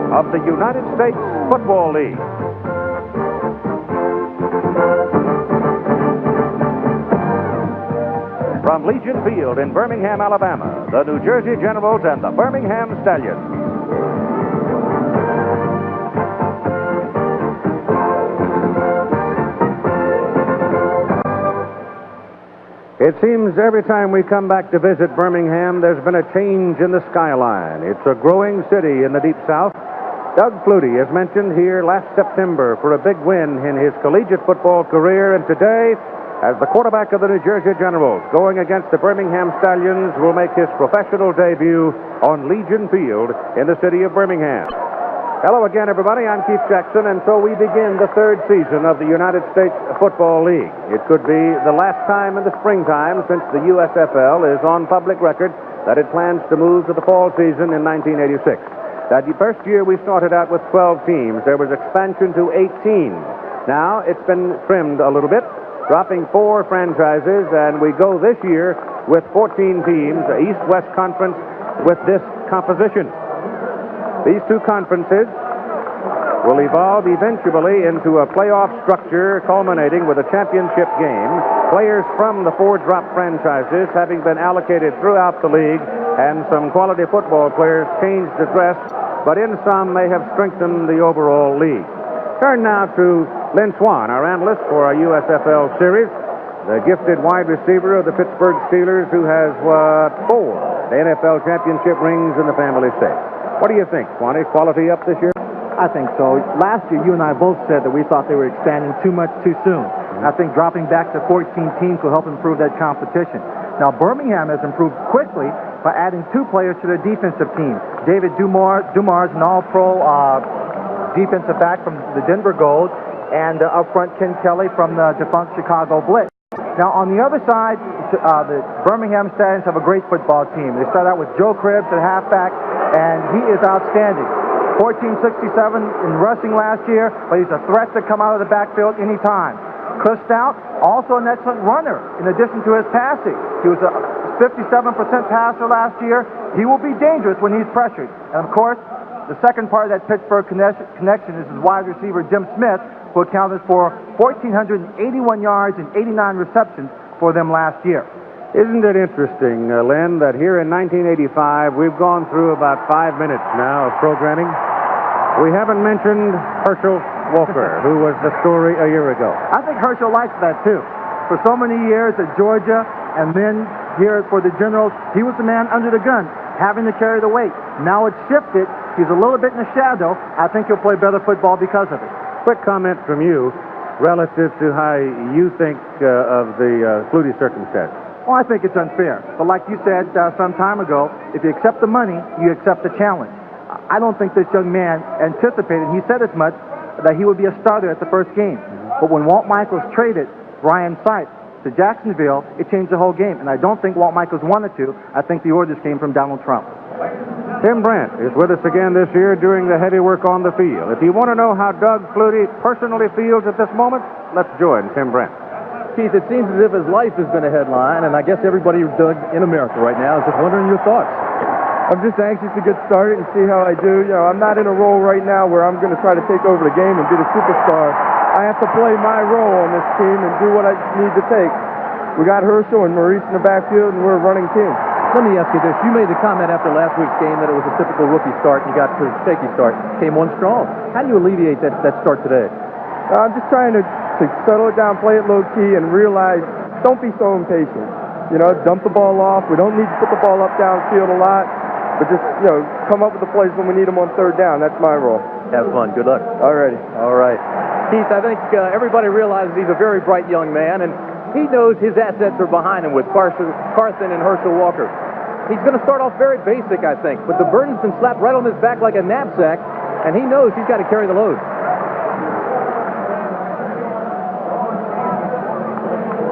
of the United States Football League. From Legion Field in Birmingham, Alabama, the New Jersey Generals and the Birmingham Stallions. It seems every time we come back to visit Birmingham, there's been a change in the skyline. It's a growing city in the Deep South. Doug Flutie is mentioned here last September for a big win in his collegiate football career, and today, as the quarterback of the New Jersey Generals, going against the Birmingham Stallions, will make his professional debut on Legion Field in the city of Birmingham. Hello again, everybody. I'm Keith Jackson, and so we begin the third season of the United States Football League. It could be the last time in the springtime since the USFL is on public record that it plans to move to the fall season in 1986. That first year we started out with 12 teams. There was expansion to 18. Now it's been trimmed a little bit, dropping 4 franchises, and we go this year with 14 teams, East-West Conference, with this composition. These two conferences will evolve eventually into a playoff structure culminating with a championship game. Players from the 4 drop franchises having been allocated throughout the league, and some quality football players changed the dress, but in some may have strengthened the overall league. Turn now to Lynn Swan, our analyst for our USFL series, the gifted wide receiver of the Pittsburgh Steelers, who has 4 NFL championship rings in the family state. What do you think, Swanee? Quality up this year? I think so. Last year, you and I both said that we thought they were expanding too much too soon. I think dropping back to 14 teams will help improve that competition. Now, Birmingham has improved quickly by adding 2 players to their defensive team. David Dumars, an all-pro defensive back from the Denver Gold, and up front, Ken Kelly from the defunct Chicago Blitz. Now, on the other side, the Birmingham Stallions have a great football team. They start out with Joe Cribbs at halfback, and he is outstanding. 1467 in rushing last year, but he's a threat to come out of the backfield anytime. Chris Stout, also an excellent runner in addition to his passing. He was a 57% passer last year. He will be dangerous when he's pressured. And, of course, the second part of that Pittsburgh connection is his wide receiver, Jim Smith, who accounted for 1,481 yards and 89 receptions for them last year. Isn't it interesting, Len, that here in 1985, we've gone through about 5 minutes now of programming. We haven't mentioned Herschel Walker, who was the story a year ago. I think Herschel likes that, too. For so many years at Georgia and then here for the Generals, he was the man under the gun, having to carry the weight. Now it's shifted. He's a little bit in the shadow. I think he'll play better football because of it. Quick comment from you relative to how you think of the Flutie circumstance. Well, I think it's unfair. But like you said some time ago, if you accept the money, you accept the challenge. I don't think this young man anticipated, he said as much, that he would be a starter at the first game. But when Walt Michaels traded Brian Sipes to Jacksonville, it changed the whole game. And I don't think Walt Michaels wanted to. I think the orders came from Donald Trump. Tim Brandt is with us again this year doing the heavy work on the field. If you want to know how Doug Flutie personally feels at this moment, let's join Tim Brandt. Keith, it seems as if his life has been a headline, and I guess everybody, Doug, in America right now is just wondering your thoughts. I'm just anxious to get started and see how I do. You know, I'm not in a role right now where I'm going to try to take over the game and be the superstar. I have to play my role on this team and do what I need to take. We got Herschel and Maurice in the backfield, and we're a running team. Let me ask you this. You made the comment after last week's game that it was a typical rookie start, and you got to a shaky start. Came on strong. How do you alleviate that start today? I'm just trying to settle it down, play it low-key, and realize don't be so impatient. You know, dump the ball off. We don't need to put the ball up downfield a lot, but just, you know, come up with the plays when we need them on third down. That's my role. Have fun. Good luck. All righty. All right. Keith, I think everybody realizes he's a very bright young man, and he knows his assets are behind him with Carson and Herschel Walker. He's going to start off very basic, I think, but the burden's been slapped right on his back like a knapsack, and he knows he's got to carry the load.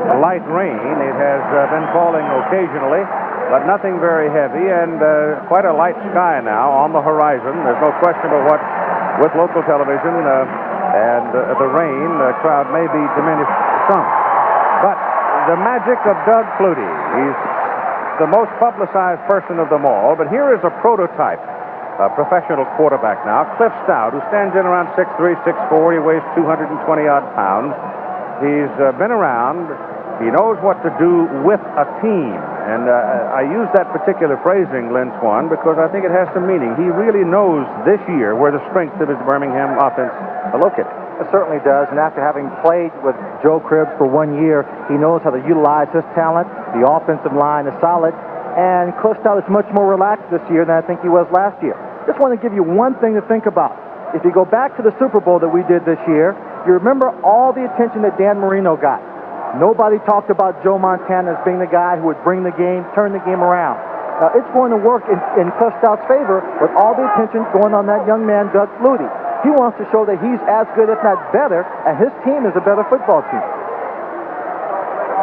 A light rain. It has been falling occasionally, but nothing very heavy, and quite a light sky now on the horizon. There's no question about what, with local television and the rain, the crowd may be diminished some. But the magic of Doug Flutie, he's the most publicized person of them all, but here is a prototype a professional quarterback now, Cliff Stout, who stands in around 6'3", 6'4". He weighs 220-odd pounds. He's been around. He knows what to do with a team. And I use that particular phrasing, Lynn Swan, because I think it has some meaning. He really knows this year where the strength of his Birmingham offense are located. It certainly does, and after having played with Joe Cribbs for 1 year, he knows how to utilize his talent. The offensive line is solid, and Cliff Stout is much more relaxed this year than I think he was last year. Just want to give you one thing to think about. If you go back to the Super Bowl that we did this year, you remember all the attention that Dan Marino got. Nobody talked about Joe Montana as being the guy who would bring the game, turn the game around. Now, it's going to work in Cliff Stout's favor with all the attention going on that young man, Doug Flutie. He wants to show that he's as good, if not better, and his team is a better football team.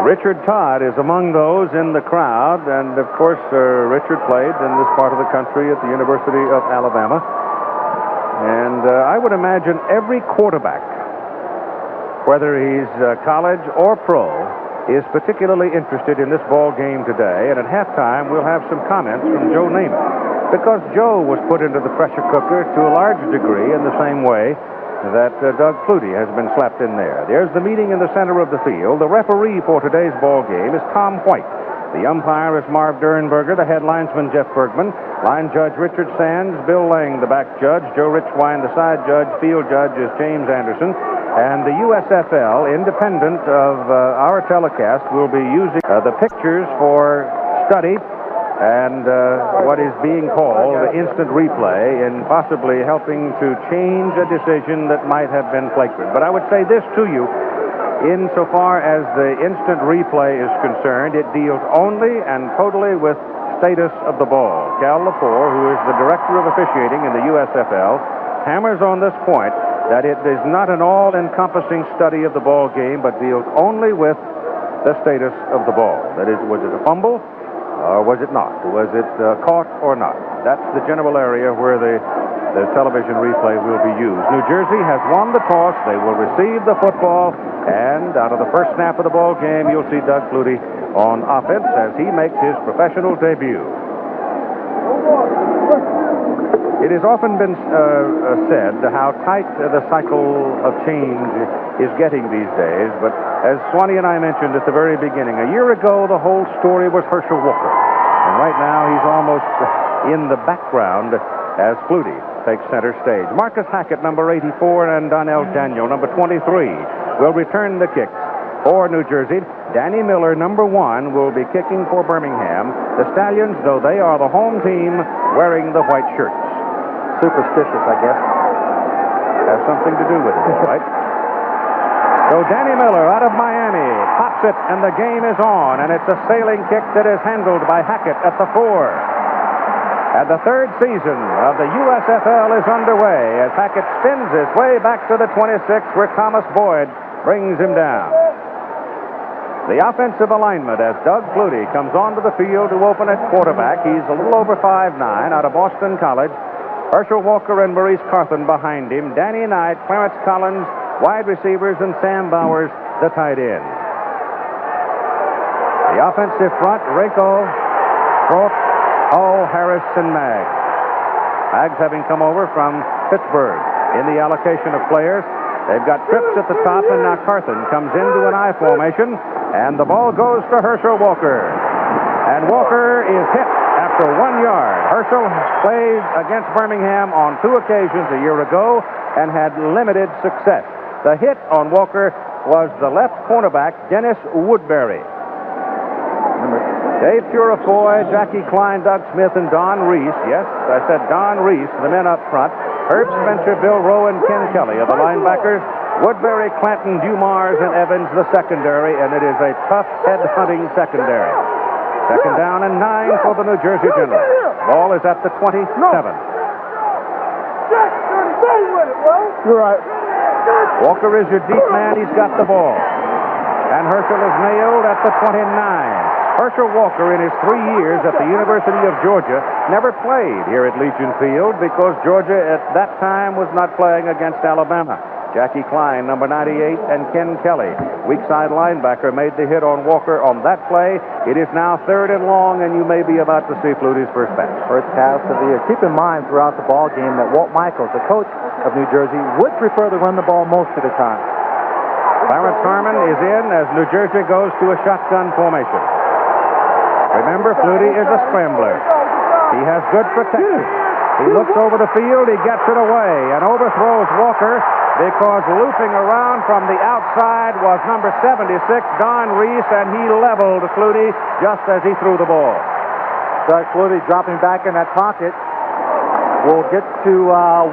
Richard Todd is among those in the crowd, and of course, Richard played in this part of the country at the University of Alabama. And I would imagine every quarterback, whether he's college or pro, is particularly interested in this ball game today. And at halftime, we'll have some comments from Joe Namath, because Joe was put into the pressure cooker to a large degree in the same way that Doug Flutie has been slapped in there. There's the meeting in the center of the field. The referee for today's ball game is Tom White. The umpire is Marv Dernberger, the head linesman Jeff Bergman, line judge Richard Sands, Bill Lang the back judge, Joe Richwine the side judge, field judge is James Anderson, and the USFL, independent of our telecast, will be using the pictures for study and what is being called the instant replay, in possibly helping to change a decision that might have been flagrant. But I would say this to you. Insofar as the instant replay is concerned, it deals only and totally with status of the ball. Cal Lepore, who is the director of officiating in the USFL, hammers on this point that it is not an all-encompassing study of the ball game, but deals only with the status of the ball. That is, was it a fumble or was it not? Was it caught or not? That's the general area where the television replay will be used. New Jersey has won the toss. They will receive the football, and out of the first snap of the ball game, you'll see Doug Flutie on offense as he makes his professional debut. It has often been said how tight the cycle of change is getting these days, but as Swanee and I mentioned at the very beginning, a year ago the whole story was Herschel Walker, and right now he's almost in the background as Flutie takes center stage. Marcus Hackett, number 84, and Donnell Daniel, number 23, will return the kicks for New Jersey. Danny Miller, number 1, will be kicking for Birmingham. The Stallions, though they are the home team, wearing the white shirts. Superstitious, I guess. Has something to do with it, all right? So Danny Miller out of Miami pops it, and the game is on, and it's a sailing kick that is handled by Hackett at the 4. And the third season of the USFL is underway as Hackett spins his way back to the 26, where Thomas Boyd brings him down. The offensive alignment as Doug Flutie comes onto the field to open at quarterback. He's a little over 5'9", out of Boston College. Herschel Walker and Maurice Carthen behind him. Danny Knight, Clarence Collins, wide receivers, and Sam Bowers, the tight end. The offensive front, Rako, Thorpe, Hull, Harris, and Maggs. Maggs having come over from Pittsburgh. In the allocation of players, they've got Trips at the top, and now Carthen comes into an I formation, and the ball goes to Herschel Walker. And Walker is hit after 1 yard. Herschel played against Birmingham on 2 occasions a year ago and had limited success. The hit on Walker was the left cornerback, Dennis Woodbury. Dave Purifoy, Jackie Klein, Doug Smith, and Don Reese. Yes, I said Don Reese, the men up front. Herb Spencer, Bill Rowe, and Ken Kelly are the linebackers. Woodbury, Clanton, Dumars, and Evans the secondary, and it is a tough head-hunting secondary. Second down and 9 for the New Jersey Generals. Ball is at the 27. You're right. Walker is your deep man. He's got the ball. And Herschel is nailed at the 29. Herschel Walker, in his 3 years at the University of Georgia, never played here at Legion Field because Georgia at that time was not playing against Alabama. Jackie Klein, number 98, and Ken Kelly. Weak side linebacker made the hit on Walker on that play. It is now 3rd and long, and you may be about to see Flutie's first pass. First pass of the year. Keep in mind throughout the ball game that Walt Michaels, the coach of New Jersey, would prefer to run the ball most of the time. Clarence Harmon is in as New Jersey goes to a shotgun formation. Remember, Flutie is a scrambler. He has good protection. He looks over the field, he gets it away, and overthrows Walker because looping around from the outside was number 76, Don Reese, and he leveled Flutie just as he threw the ball. Doug Flutie dropping back in that pocket. We'll get to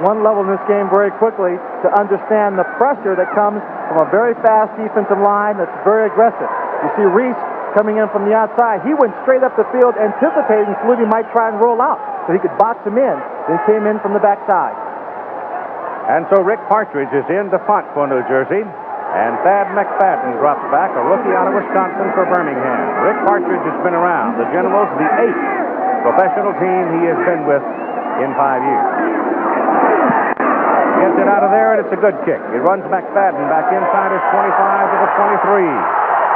one level in this game very quickly to understand the pressure that comes from a very fast defensive line that's very aggressive. You see Reese coming in from the outside. He went straight up the field anticipating Flutie might try and roll out so he could box him in, then came in from the backside. And so Rick Partridge is in to punt for New Jersey, and Thad McFadden drops back, a rookie out of Wisconsin for Birmingham. Rick Partridge has been around the Generals, the 8th professional team he has been with in 5 years. Gets it out of there, and it's a good kick. It runs McFadden back inside his 25 to the 23.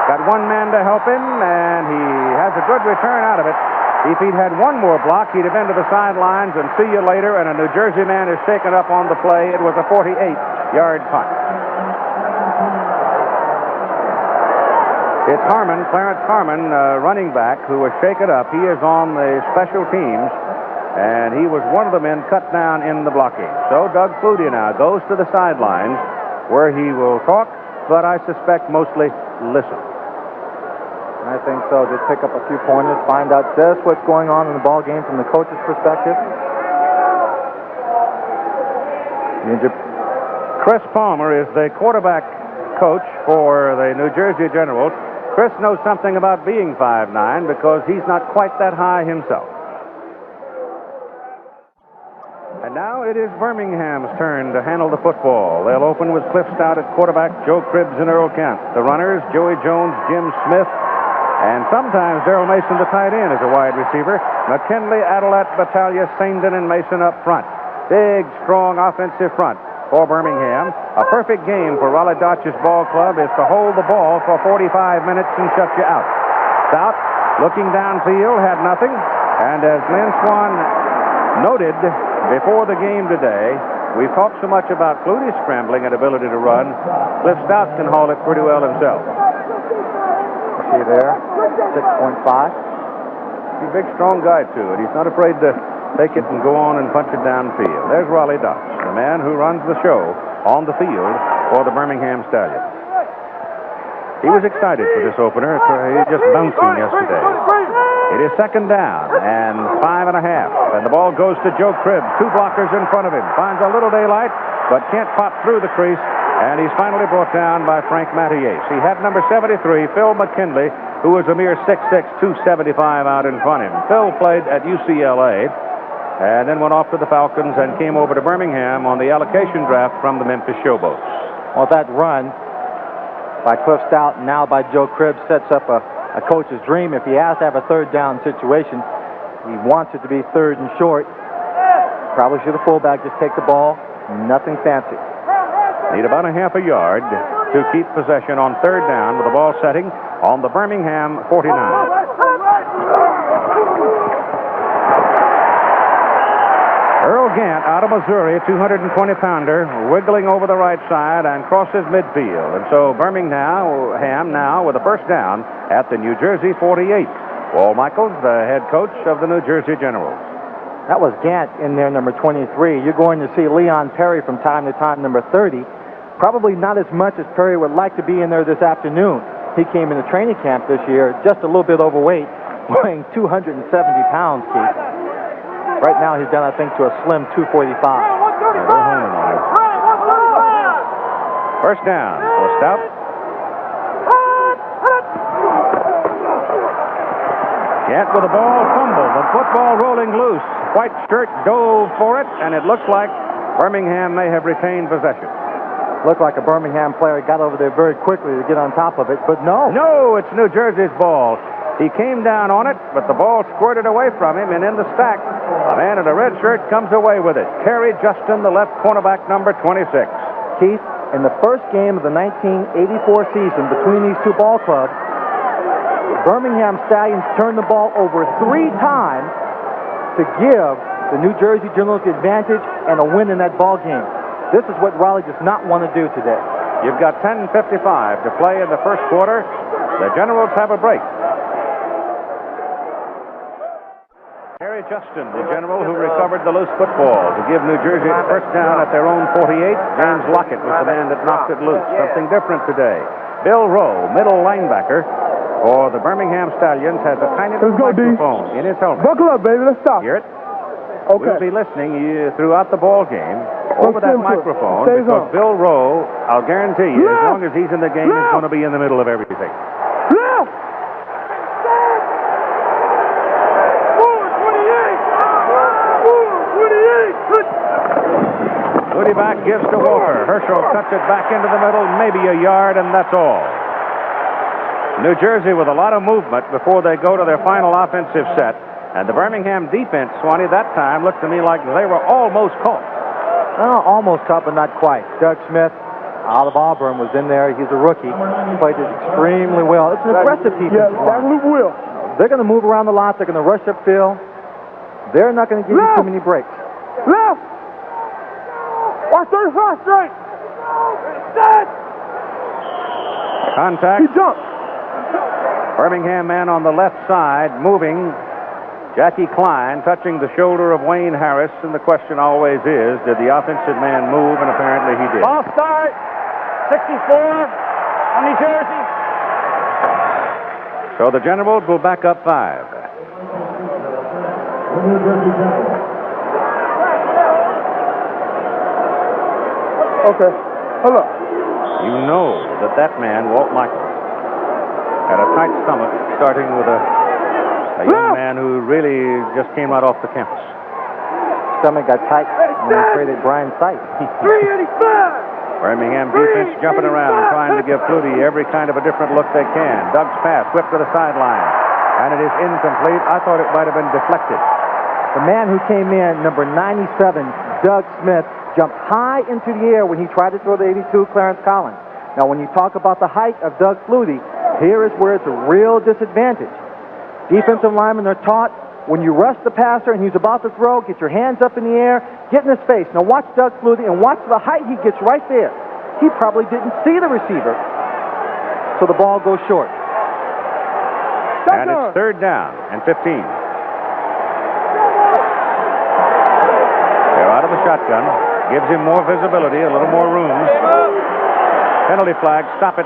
Got one man to help him, and he has a good return out of it. If he'd had one more block, he'd have been to the sidelines and see you later, and a New Jersey man is shaken up on the play. It was a 48-yard punt. It's Harmon, Clarence Harmon, running back, who was shaken up. He is on the special teams, and he was one of the men cut down in the blocking. So Doug Flutie now goes to the sidelines, where he will talk, but I suspect mostly listen. I think so. Just pick up a few pointers, find out just what's going on in the ball game from the coach's perspective. Chris Palmer is the quarterback coach for the New Jersey Generals. Chris knows something about being 5'9" because he's not quite that high himself. And now it is Birmingham's turn to handle the football. They'll open with Cliff Stout at quarterback, Joe Cribbs and Earl Kent. The runners, Joey Jones, Jim Smith, and sometimes Darrell Mason, the tight end, as a wide receiver. McKinley, Adelat, Battaglia, Saindon, and Mason up front. Big, strong offensive front for Birmingham. A perfect game for Raleigh Dodge's ball club is to hold the ball for 45 minutes and shut you out. Stout, looking downfield, had nothing. And as Lynn Swan noted before the game today, we've talked so much about Flutie's scrambling and ability to run. Cliff Stout can haul it pretty well himself. See there, 6.5. He's a big, strong guy, too, and he's not afraid to take it and go on and punch it downfield. There's Raleigh Dodge, the man who runs the show on the field for the Birmingham Stallions. He was excited for this opener. He was just bouncing yesterday. It is second down and 5.5, and the ball goes to Joe Cribbs. 2 blockers in front of him. Finds a little daylight, but can't pop through the crease, and he's finally brought down by Frank Mathias. He had number 73, Phil McKinley, who was a mere 6'6", 275 out in front of him. Phil played at UCLA and then went off to the Falcons and came over to Birmingham on the allocation draft from the Memphis Showboats. Well, that run by Cliff Stout and now by Joe Cribbs sets up a coach's dream. If he has to have a third down situation, he wants it to be third and short. Probably should the fullback just take the ball. Nothing fancy. Need about a half a yard to keep possession on third down with the ball setting on the Birmingham 49. Earl Gant out of Missouri, 220-pounder, wiggling over the right side and crosses midfield. And so Birmingham now with a first down at the New Jersey 48. Walt Michaels, the head coach of the New Jersey Generals. That was Gant in there, number 23. You're going to see Leon Perry from time to time, number 30. Probably not as much as Perry would like to be in there this afternoon. He came into training camp this year just a little bit overweight, weighing 270 pounds, Keith. Right now he's down, I think, to a slim 245. First down for Stout. Gant with the ball fumbled. The football rolling loose. White shirt dove for it, and it looks like Birmingham may have retained possession. Looked like a Birmingham player got over there very quickly to get on top of it, but no. No, it's New Jersey's ball. He came down on it, but the ball squirted away from him, and in the stack, a man in a red shirt comes away with it. Terry Justin, the left cornerback, number 26. Keith, In the first game of the 1984 season between these two ball clubs, Birmingham Stallions turned the ball over 3 times to give the New Jersey Generals the advantage and a win in that ball game. This is what Raleigh does not want to do today. You've got 10:55 to play in the first quarter. The Generals have a break. Harry Justin, the General who recovered the loose football to give New Jersey a first down at their own 48. James Lockett was the man that knocked it loose. Something different today. Bill Rowe, middle linebacker for the Birmingham Stallions, has a tiny little microphone in his helmet. Buckle up, baby. Let's stop. Hear it? Okay. We'll be listening throughout the ball game over that microphone Stays because on. Bill Rowe, I'll guarantee you, as long as he's in the game, is going to be in the middle of everything. Left! Woody back gives to Walker. Herschel cuts it back into the middle, maybe a yard, and that's all. New Jersey with a lot of movement before they go to their final offensive set. And the Birmingham defense, Swanee, that time looked to me like they were almost caught. Well, almost caught, but not quite. Doug Smith, out of Auburn, was in there. He's a rookie. He played it extremely well. It's an aggressive defensive line. They're going to move around the lot. They're going to rush upfield. They're not going to give you too many breaks. Left! Watch 35 straight! Contact. He jumped. Birmingham man on the left side moving. Jackie Klein touching the shoulder of Wayne Harris, and the question always is, did the offensive man move? And apparently he did. Ball start, 64 on New Jersey. So the Generals will back up 5. Okay. Hold up. You know that man, Walt Michaels, had a tight stomach starting with a young man who really just came right off the campus. Stomach got tight when he traded Brian Sight. 385! Birmingham defense jumping around, trying to give Flutie every kind of a different look they can. Doug's pass whipped to the sideline, and it is incomplete. I thought it might have been deflected. The man who came in, number 97, Doug Smith, jumped high into the air when he tried to throw the 82, Clarence Collins. Now, when you talk about the height of Doug Flutie, here is where it's a real disadvantage. Defensive linemen are taught when you rush the passer and he's about to throw, get your hands up in the air, get in his face. Now, watch Doug Flutie and watch the height he gets right there. He probably didn't see the receiver, so the ball goes short. And it's 3rd down and 15. They're out of the shotgun. Gives him more visibility, a little more room. Penalty flag, stop it.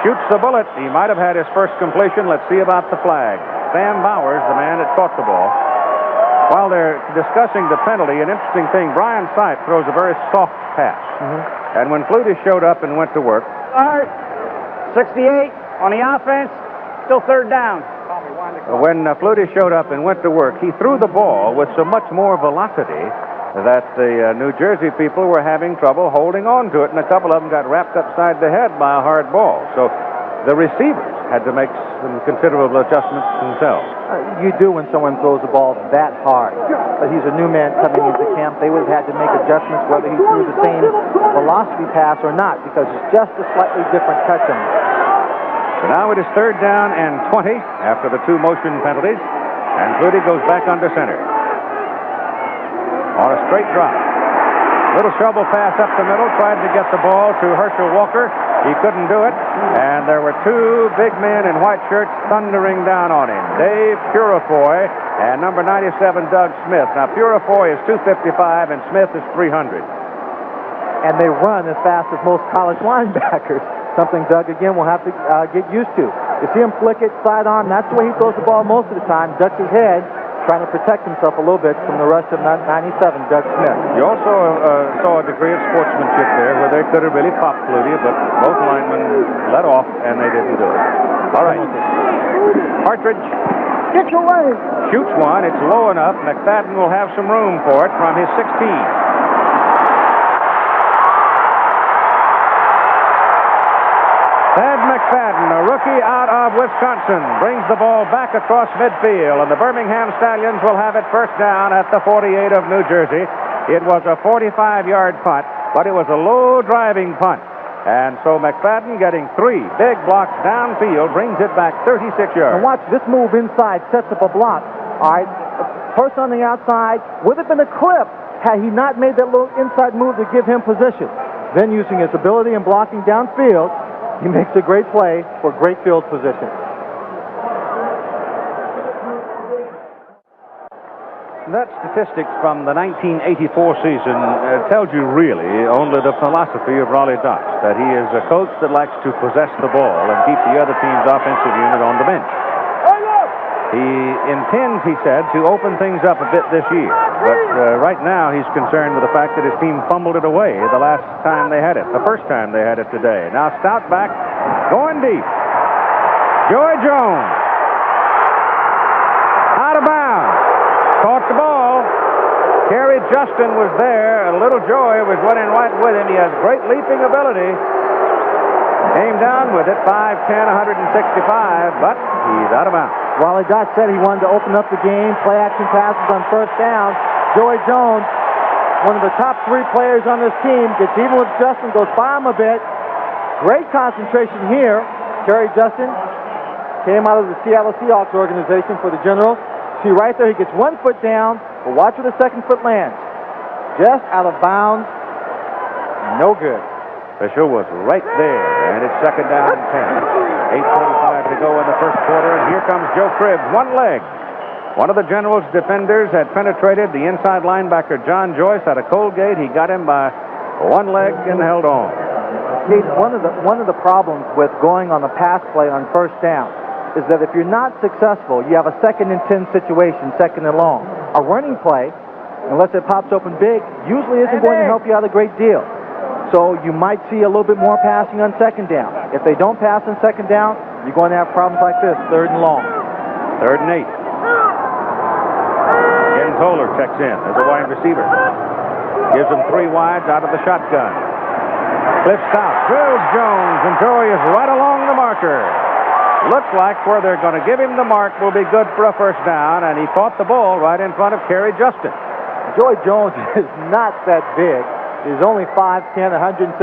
Shoots the bullet. He might have had his first completion. Let's see about the flag. Sam Bowers, the man that caught the ball. While they're discussing the penalty, an interesting thing, Brian Sight throws a very soft pass. And when Flutie showed up and went to work. Start, 68 on the offense, still 3rd down. When Flutie showed up and went to work, he threw the ball with so much more velocity that the New Jersey people were having trouble holding on to it, and a couple of them got wrapped upside the head by a hard ball. So the receivers had to make some considerable adjustments themselves. You do when someone throws the ball that hard. But he's a new man coming into camp. They would have had to make adjustments whether he threw the same velocity pass or not, because it's just a slightly different touch on it. So now it is 3rd down and 20 after the 2 motion penalties, and Flutie goes back under center. On a straight drop. Little shovel pass up the middle, tried to get the ball to Herschel Walker. He couldn't do it, and there were 2 big men in white shirts thundering down on him. Dave Purifoy and number 97, Doug Smith. Now, Purifoy is 255 and Smith is 300. And they run as fast as most college linebackers, something Doug, again, will have to get used to. You see him flick it, sidearm. That's the way he throws the ball most of the time, ducks his head, trying to protect himself a little bit from the rush of 97, Doug Smith. You also saw a degree of sportsmanship there where they could have really popped Flutie, but both linemen let off, and they didn't do it. All right. Partridge. Get your way. Shoots one. It's low enough. McFadden will have some room for it from his 16. Thad McFadden, a rookie out of Wisconsin, brings the ball back across midfield, and the Birmingham Stallions will have it 1st down at the 48 of New Jersey. It was a 45-yard punt, but it was a low driving punt. And so McFadden, getting 3 big blocks downfield, brings it back 36 yards. And watch this move inside, sets up a block. All right, person on the outside would have been a clip had he not made that little inside move to give him position. Then using his ability and blocking downfield, he makes a great play for great field position. That statistics from the 1984 season tells you really only the philosophy of Raleigh Dotz, that he is a coach that likes to possess the ball and keep the other team's offensive unit on the bench. He intends, he said, to open things up a bit this year, but right now he's concerned with the fact that his team fumbled it away the last time they had it, the first time they had it today. Now Stout back, going deep. Joy Jones. Out of bounds. Caught the ball. Kerry Justin was there. A little Joy was running right with him. He has great leaping ability. Came down with it, 5'10", 165, but he's out of bounds. Raleigh Dotz said he wanted to open up the game, play action passes on first down. Joy Jones, one of the top 3 players on this team, gets even with Justin, goes by him a bit. Great concentration here. Kerry Justin came out of the Seattle Seahawks organization for the Generals. See right there, he gets 1 foot down, but watch where the second foot lands. Just out of bounds, no good. Fisher was right there, and it's second down and 10. 8:25 to go in the first quarter, and here comes Joe Cribbs, one leg. One of the Generals' defenders had penetrated. The inside linebacker, John Joyce, had a cold gate. He got him by one leg and held on. One of the problems with going on a pass play on first down is that if you're not successful, you have a 2nd and 10 situation, 2nd and long. A running play, unless it pops open big, usually isn't going to help you out a great deal. So you might see a little bit more passing on 2nd down. If they don't pass on 2nd down, you're going to have problems like this, 3rd and long. 3rd and 8. Ken Toller checks in as a wide receiver. Gives him 3 wides out of the shotgun. Cliff Stout drills Jones, and Joy is right along the marker. Looks like where they're going to give him the mark will be good for a first down, and he caught the ball right in front of Kerry Justin. Joy Jones is not that big. He's only 5'10", 165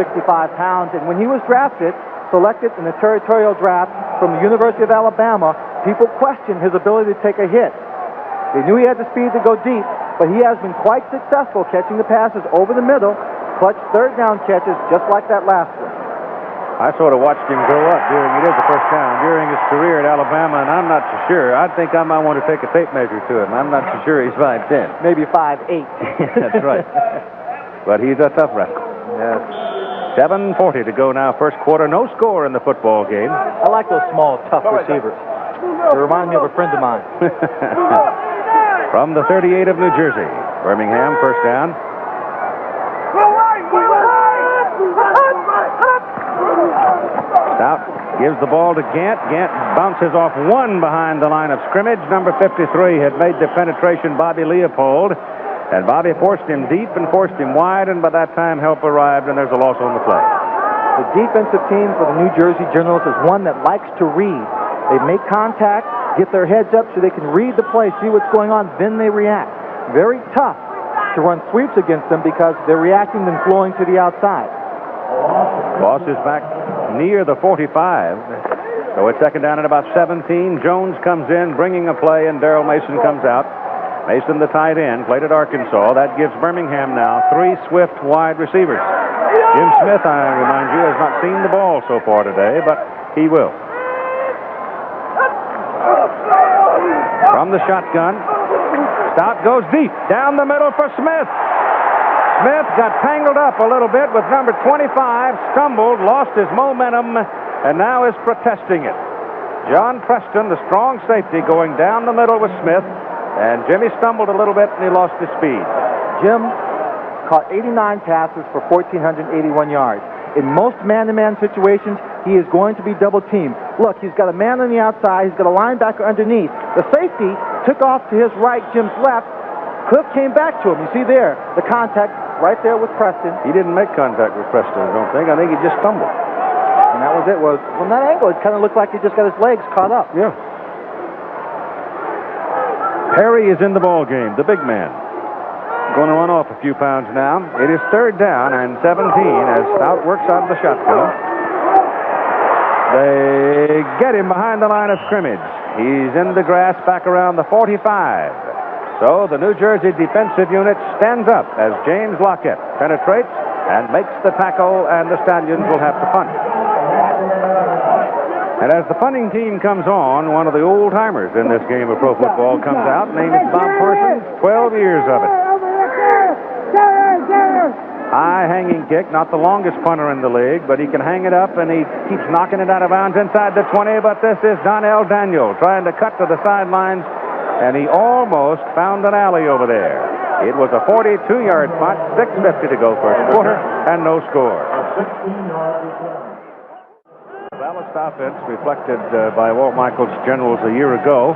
pounds, and when he was drafted, selected in the territorial draft from the University of Alabama, people questioned his ability to take a hit. They knew he had the speed to go deep, but he has been quite successful catching the passes over the middle, clutch 3rd down catches just like that last one. I sort of watched him grow up during it is the first down during his career at Alabama, and I'm not so sure. I think I might want to take a tape measure to him. I'm not so sure he's 5'10". Maybe 5'8". That's right. But he's a tough wrestler. Yes. 7:40 to go now, first quarter. No score in the football game. I like those small, tough receivers. They remind me of a friend of mine. From the 38 of New Jersey, Birmingham, first down. Stout gives the ball to Gant. Gant bounces off 1 behind the line of scrimmage. Number 53 had made the penetration, Bobby Leopold. And Bobby forced him deep and forced him wide, and by that time help arrived, and there's a loss on the play. The defensive team for the New Jersey Generals is one that likes to read. They make contact, get their heads up so they can read the play, see what's going on, then they react. Very tough to run sweeps against them because they're reacting and flowing to the outside. Boss is back near the 45. So it's second down at about 17. Jones comes in, bringing a play, and Darrell Mason comes out. Mason, the tight end, played at Arkansas. That gives Birmingham now 3 swift wide receivers. Jim Smith, I remind you, has not seen the ball so far today, but he will. From the shotgun, Stout goes deep, down the middle for Smith. Smith got tangled up a little bit with number 25, stumbled, lost his momentum, and now is protesting it. John Preston, the strong safety, going down the middle with Smith, and Jimmy stumbled a little bit and he lost his speed. Jim caught 89 passes for 1,481 yards. In most man-to-man situations, he is going to be double-teamed. Look, he's got a man on the outside, he's got a linebacker underneath. The safety took off to his right, Jim's left. Cliff came back to him. You see there, the contact right there with Preston. He didn't make contact with Preston, I don't think. I think he just stumbled. And that was it. From that angle, it kind of looked like he just got his legs caught up. Yeah. Perry is in the ball game, the big man. going to run off a few pounds now. It is 3rd down and 17 as Stout works out of the shotgun. They get him behind the line of scrimmage. He's in the grass back around the 45. So the New Jersey defensive unit stands up as James Lockett penetrates and makes the tackle, and the Stallions will have to punt. And as the punting team comes on, one of the old-timers in this game of pro football comes out. Name is Bob Parsons, 12 years of it. High hanging kick, not the longest punter in the league, but he can hang it up, and he keeps knocking it out of bounds inside the 20, but this is Donnell Daniel trying to cut to the sidelines, and he almost found an alley over there. It was a 42-yard punt, 6:50 to go first quarter, and no score. The balanced offense reflected by Walt Michaels' Generals a year ago.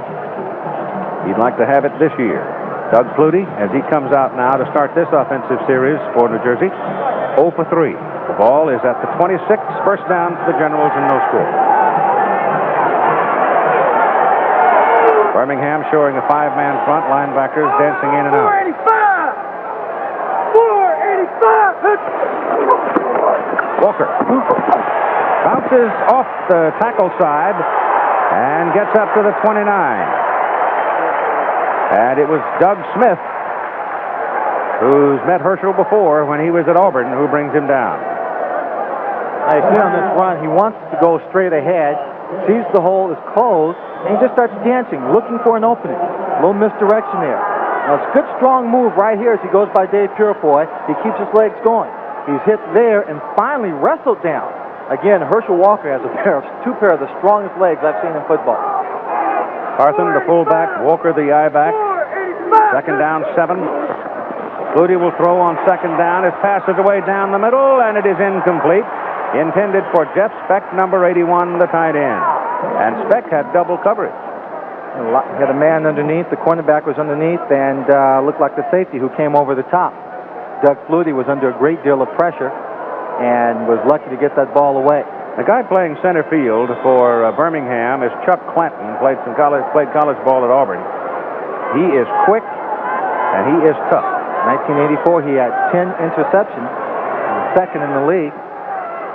He'd like to have it this year. Doug Flutie, as he comes out now to start this offensive series for New Jersey, 0 for 3. The ball is at the 26, first down for the Generals and no score. Birmingham showing a 5-man front, linebackers dancing in and out. 485! Walker bounces off the tackle side and gets up to the 29. And it was Doug Smith, who's met Herschel before when he was at Auburn, who brings him down. I see on this run, he wants to go straight ahead, sees the hole is closed, and he just starts dancing, looking for an opening. A little misdirection there. Now, it's a good, strong move right here as he goes by Dave Purefoy. He keeps his legs going. He's hit there and finally wrestled down. Again, Herschel Walker has two pair of the strongest legs I've seen in football. Carthen, the fullback, Walker, the I-back. 2nd down, 7. Flutie will throw on 2nd down. His pass is away down the middle, and it is incomplete. Intended for Jeff Speck, number 81, the tight end. And Speck had double coverage. He had a man underneath. The cornerback was underneath, and looked like the safety who came over the top. Doug Flutie was under a great deal of pressure and was lucky to get that ball away. The guy playing center field for Birmingham is Chuck Clanton, played college ball at Auburn. He is quick, and he is tough. 1984, he had 10 interceptions, second in the league,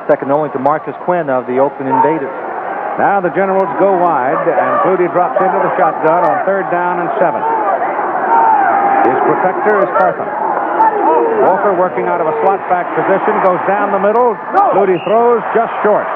second only to Marcus Quinn of the Oakland Invaders. Now the Generals go wide, and Flutie drops into the shotgun on 3rd down and 7. His protector is Carthen. Walker, working out of a slot back position, goes down the middle. Flutie throws just short.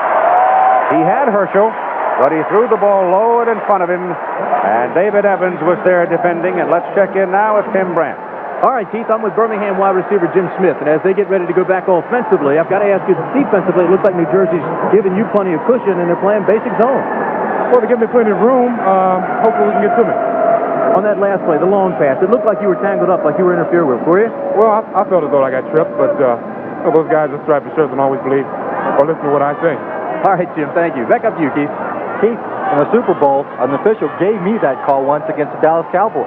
He had Herschel, but he threw the ball low and in front of him, and David Evans was there defending. And let's check in now with Tim Brandt. All right, Keith, I'm with Birmingham wide receiver Jim Smith, and as they get ready to go back offensively, I've got to ask you, defensively, it looks like New Jersey's giving you plenty of cushion, and they're playing basic zone. Well, they give me plenty of room. Hopefully we can get to me. On that last play, the long pass, it looked like you were tangled up, like you were interfered with, were you? Well, I felt as though I got tripped, but those guys in striped shirts don't always believe or listen to what I say. All right, Jim, thank you. Back up to you, Keith. Keith, in the Super Bowl, an official gave me that call once against the Dallas Cowboys.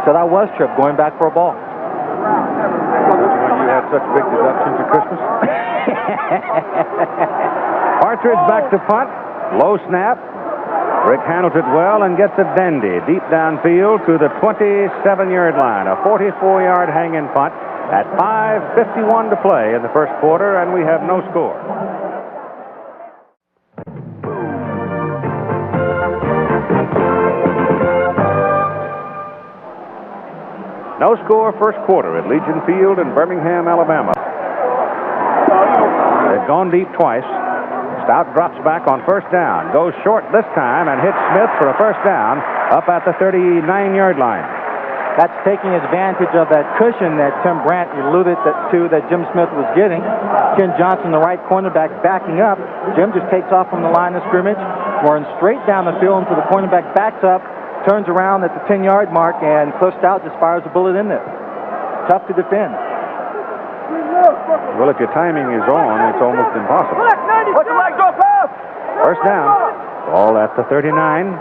Said I was tripped going back for a ball. When you had such big deductions at Christmas. Partridge back to punt. Low snap. Rick handles it well and gets it dandy deep downfield to the 27-yard line. A 44-yard hanging punt at 5:51 to play in the first quarter, and we have no score. No score first quarter at Legion Field in Birmingham, Alabama. They've gone deep twice. Stout drops back on 1st down, goes short this time and hits Smith for a 1st down up at the 39-yard line. That's taking advantage of that cushion that Tim Brandt alluded to that Jim Smith was getting. Ken Johnson, the right cornerback, backing up. Jim just takes off from the line of scrimmage, runs straight down the field until the cornerback backs up, turns around at the 10-yard mark, and Cliff Stout just fires a bullet in there. Tough to defend. Well, if your timing is on, it's almost impossible. 1st down. Ball at the 39.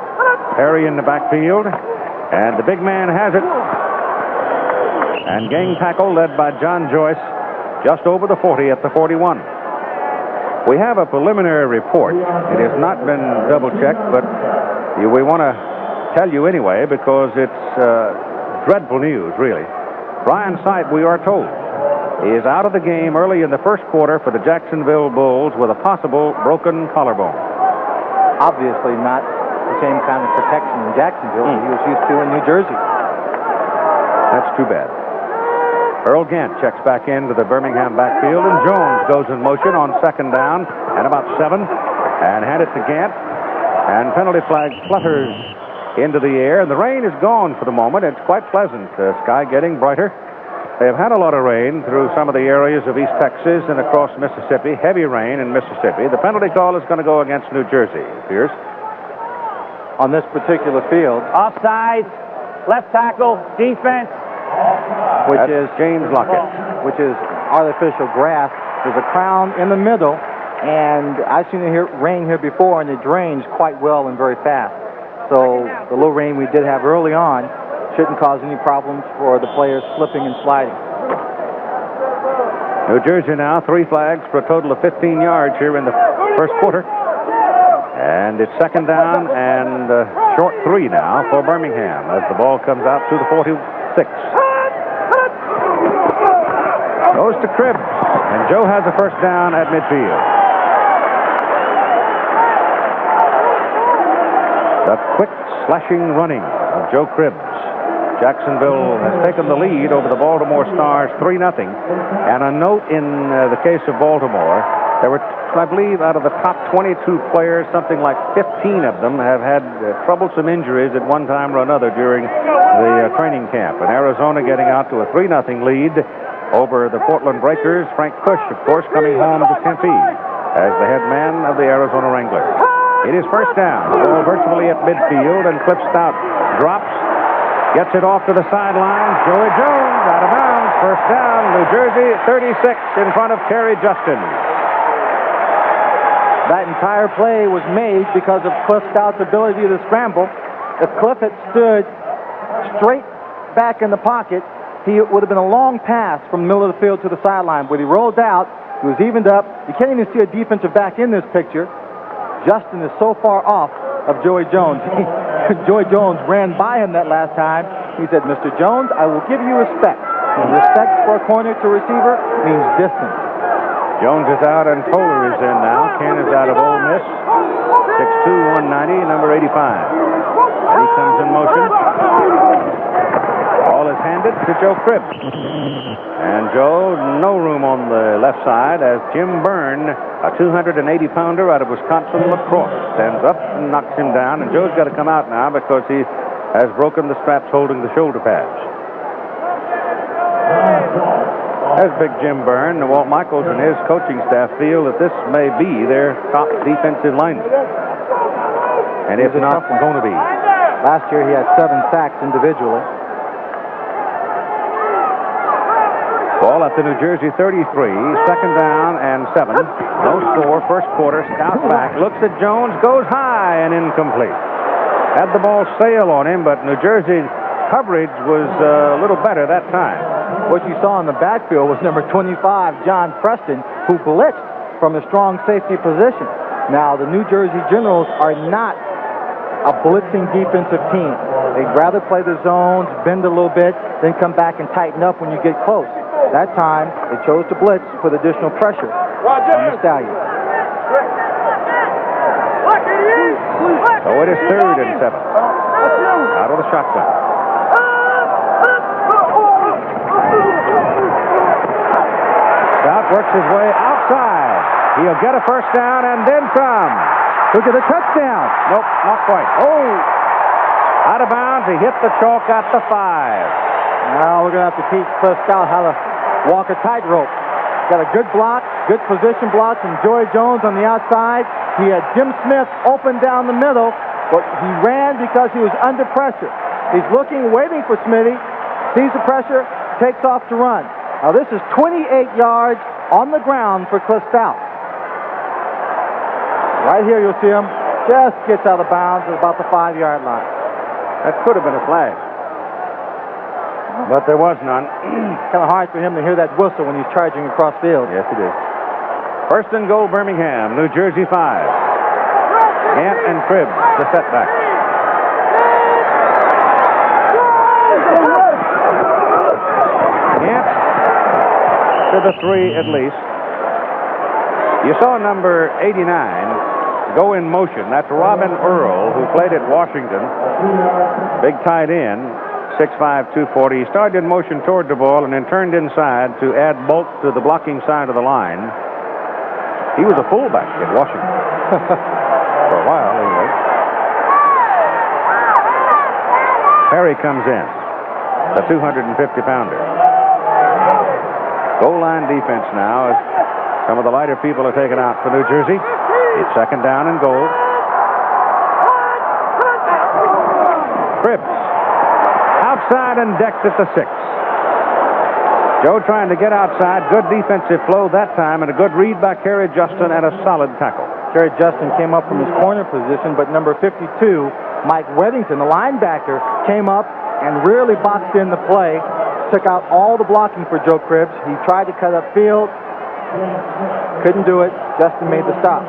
Perry in the backfield. And the big man has it. And gang tackle led by John Joyce just over the 40 at the 41. We have a preliminary report. It has not been double-checked, but we want to tell you anyway because it's dreadful news, really. Brian Sipe, we are told, is out of the game early in the first quarter for the Jacksonville Bulls with a possible broken collarbone. Obviously not the same kind of protection in Jacksonville that he was used to in New Jersey. That's too bad. Earl Gant checks back into the Birmingham backfield, and Jones goes in motion on second down and about 7, and hand it to Gant, and penalty flag flutters into the air, and the rain is gone for the moment. It's quite pleasant. Sky getting brighter. They have had a lot of rain through some of the areas of East Texas and across Mississippi. Heavy rain in Mississippi. The penalty call is going to go against New Jersey, it appears. On this particular field. Offside, left tackle, defense. Which That's is James Lockett. Which is artificial grass. There's a crown in the middle, and I've seen rain here before, and it drains quite well and very fast. So the little rain we did have early on shouldn't cause any problems for the players slipping and sliding. New Jersey now 3 flags for a total of 15 yards here in the first quarter. And it's second down and short 3 now for Birmingham as the ball comes out to the 46. Goes to Cribbs, and Joe has a first down at midfield. The quick slashing running of Joe Cribbs. Jacksonville has taken the lead over the Baltimore Stars 3-0. And a note in the case of Baltimore, there were, I believe, out of the top 22 players, something like 15 of them have had troublesome injuries at one time or another during the training camp. And Arizona getting out to a 3-0 lead over the Portland Breakers. Frank Kush, of course, coming home to Tempe as the head man of the Arizona Wranglers. It is first down. The ball virtually at midfield, and Cliff Stout drops, gets it off to the sideline. Joey Jones out of bounds. First down, New Jersey, 36 in front of Kerry Justin. That entire play was made because of Cliff Stout's ability to scramble. If Cliff had stood straight back in the pocket, he would have been a long pass from the middle of the field to the sideline. But he rolled out. He was evened up. You can't even see a defensive back in this picture. Justin is so far off of Joey Jones. Joey Jones ran by him that last time. He said, "Mr. Jones, I will give you respect. And respect for a corner to receiver means distance." Jones is out and Toller is in now. Ken is out of Ole Miss. 6'2", 190, number 85. And he comes in motion. Ball is handed to Joe Cribbs. And Joe, no room on the left side as Jim Byrne, a 280-pounder out of Wisconsin lacrosse, stands up and knocks him down. And Joe's got to come out now because he has broken the straps holding the shoulder pads. There's big Jim Byrne. Walt Michaels and his coaching staff feel that this may be their top defensive lineman. And it's not going to be. Last year he had 7 sacks individually. Ball at the New Jersey 33, second down and 7. No score, first quarter. Stout back, looks at Jones, goes high and incomplete. Had the ball sail on him, but New Jersey's coverage was a little better that time. What you saw in the backfield was number 25, John Preston, who blitzed from a strong safety position. Now, the New Jersey Generals are not a blitzing defensive team. They'd rather play the zones, bend a little bit, then come back and tighten up when you get close. That time, they chose to blitz, put additional pressure on the Stallions. So it is third and 7. Out of the shotgun. Stout works his way outside. He'll get a first down and then some. Look at the touchdown. Nope, not quite. Oh! Out of bounds. He hit the chalk at the 5. Now we're going to have to teach Cliff Stout how to walk a tightrope. Got a good block, good position block from Joey Jones on the outside. He had Jim Smith open down the middle, but he ran because he was under pressure. He's looking, waiting for Smitty, sees the pressure, takes off to run. Now this is 28 yards on the ground for Cliff Stout. Right here you'll see him, just gets out of bounds at about the 5-yard line. That could have been a flag. But there was none. Kind of hard for him to hear that whistle when he's charging across field. Yes, it is. First and goal, Birmingham, New Jersey 5. Gant and Cribbs, the setback. to the 3 at least. You saw number 89 go in motion. That's Robin Earl, who played at Washington. Big tight end, 6'5", 240. He started in motion toward the ball and then turned inside to add bulk to the blocking side of the line. He was a fullback at Washington for a while, anyway. Perry comes in, the 250-pounder. Goal line defense now as some of the lighter people are taken out for New Jersey. It's second down and goal. Cribbs outside and decked at the 6. Joe trying to get outside. Good defensive flow that time and a good read by Kerry Justin and a solid tackle. Kerry Justin came up from his corner position, but number 52, Mike Weddington, the linebacker, came up and really boxed in the play. Took out all the blocking for Joe Cribbs. He tried to cut upfield. Couldn't do it. Justin made the stop.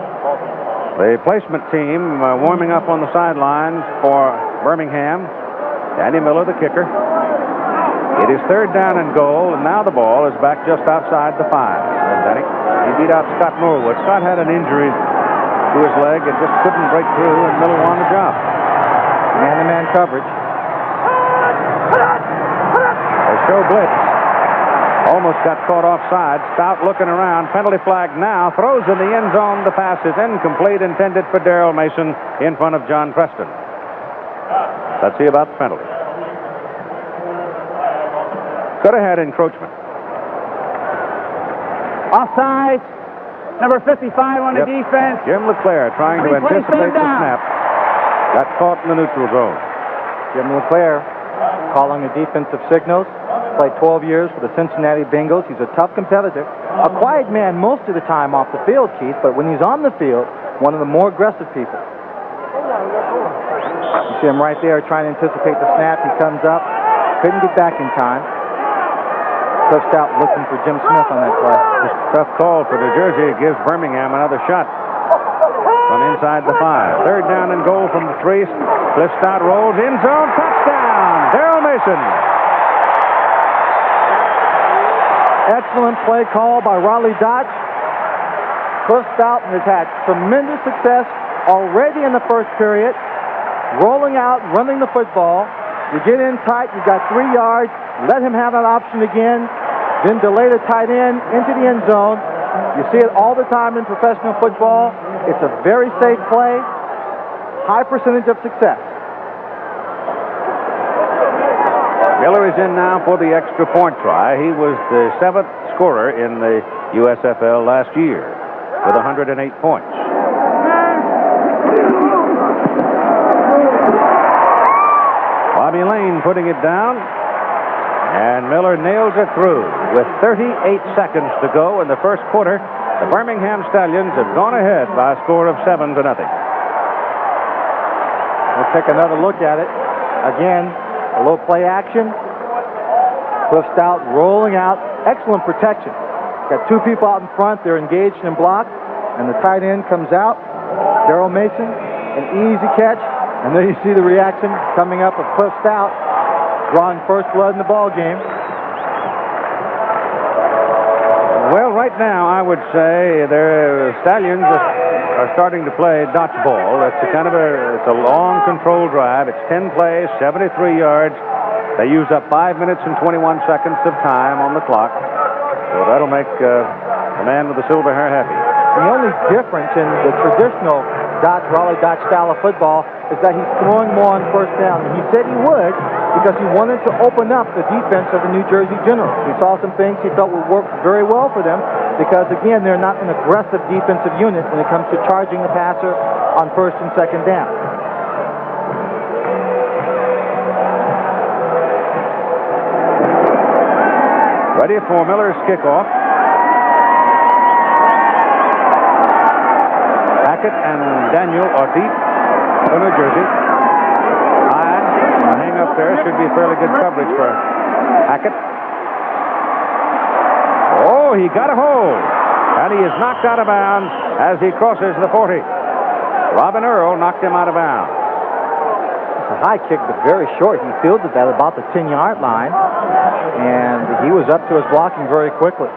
The placement team warming up on the sidelines for Birmingham. Danny Miller, the kicker. It is third down and goal, and now the ball is back just outside the 5. Danny. He beat out Scott Norwood. Scott had an injury to his leg and just couldn't break through, and Miller won the job. Man-to-man coverage. They show blitz. Almost got caught offside. Stout looking around. Penalty flag now. Throws in the end zone. The pass is incomplete, intended for Darrell Mason in front of John Preston. Let's see about the penalty. Could have had encroachment. Offside. Number 55 on the defense. Jim LeClaire trying to anticipate the snap. Got caught in the neutral zone. Jim LeClaire calling the defensive signals. Played 12 years for the Cincinnati Bengals. He's a tough competitor. A quiet man most of the time off the field, Keith, but when he's on the field, one of the more aggressive people. You see him right there trying to anticipate the snap. He comes up. Couldn't get back in time. Cliff Stout looking for Jim Smith on that play. Tough call for New Jersey. It gives Birmingham another shot from inside the 5. Third down and goal from the 3. Cliff Stout rolls in zone. Touchdown. Darrell Mason. Excellent play call by Raleigh Dodge. Cliff Stout has had tremendous success already in the first period. Rolling out, running the football. You get in tight, you got 3 yards. Let him have that option again. Then delay the tight end into the end zone. You see it all the time in professional football. It's a very safe play. High percentage of success. Miller is in now for the extra point try. He was the 7th scorer in the USFL last year with 108 points. Bobby Lane putting it down, and Miller nails it through with 38 seconds to go in the first quarter. The Birmingham Stallions have gone ahead by a score of 7-0. We'll take another look at it. Again, a little play action. Cliff Stout rolling out. Excellent protection. Got 2 people out in front. They're engaged and blocked. And the tight end comes out. Darrell Mason, an easy catch. And there you see the reaction coming up of Cliff Stout, drawing first blood in the ball game. Well, right now, I would say the Stallions are starting to play dodgeball. It's it's a long controlled drive. It's 10 plays, 73 yards. They use up 5 minutes and 21 seconds of time on the clock. So that'll make the man with the silver hair happy. The only difference in the traditional Raleigh Dodge style of football is that he's throwing more on first down. And he said he would because he wanted to open up the defense of the New Jersey Generals. He saw some things he felt would work very well for them because, again, they're not an aggressive defensive unit when it comes to charging the passer on first and second down. Ready for Miller's kickoff. Hackett and Daniel are deep for New Jersey. High, hang up there. Should be fairly good coverage for Hackett. Oh, he got a hold. And he is knocked out of bounds as he crosses the 40. Robin Earl knocked him out of bounds. It's a high kick, but very short. He fielded that about the 10-yard line. And he was up to his blocking very quickly.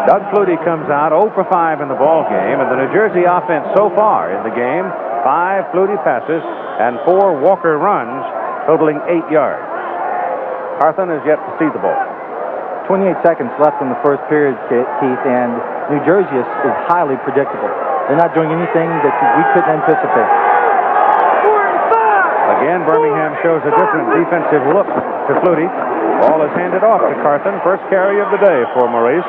Doug Flutie comes out 0 for 5 in the ball game, and the New Jersey offense so far in the game, 5 Flutie passes and 4 Walker runs, totaling 8 yards. Carthen is yet to see the ball. 28 seconds left in the first period, Keith, and New Jersey is highly predictable. They're not doing anything that we couldn't anticipate. Again, Birmingham shows a different defensive look to Flutie. Ball is handed off to Carthen. First carry of the day for Maurice.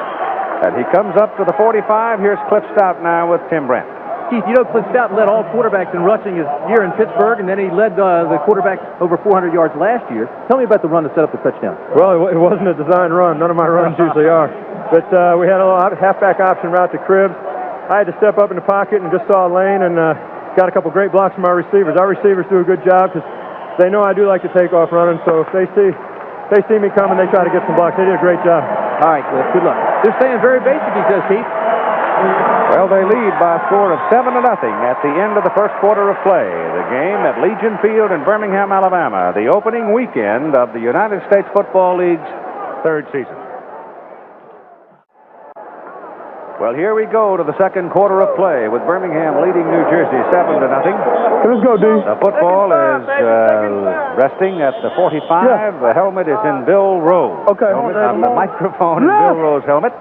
And he comes up to the 45. Here's Cliff Stout now with Tim Brent. Keith, you know Cliff Stout led all quarterbacks in rushing his year in Pittsburgh, and then he led the quarterbacks over 400 yards last year. Tell me about the run to set up the touchdown. Well, it wasn't a design run. None of my runs usually are. But we had a little halfback option route to Cribbs. I had to step up in the pocket and just saw a lane and got a couple great blocks from our receivers. Our receivers do a good job because they know I do like to take off running. So if they see me coming, they try to get some blocks. They did a great job. All right, Cliff, good luck. They're staying very basic, he says, Keith. Well, they lead by a score of 7-0 at the end of the first quarter of play. The game at Legion Field in Birmingham, Alabama, the opening weekend of the United States Football League's third season. Well, here we go to the second quarter of play with Birmingham leading New Jersey 7-0. Let's go, D. The football is resting at the 45. Yeah. The helmet is in Bill Rose. Okay. The microphone in Bill Rose's helmet.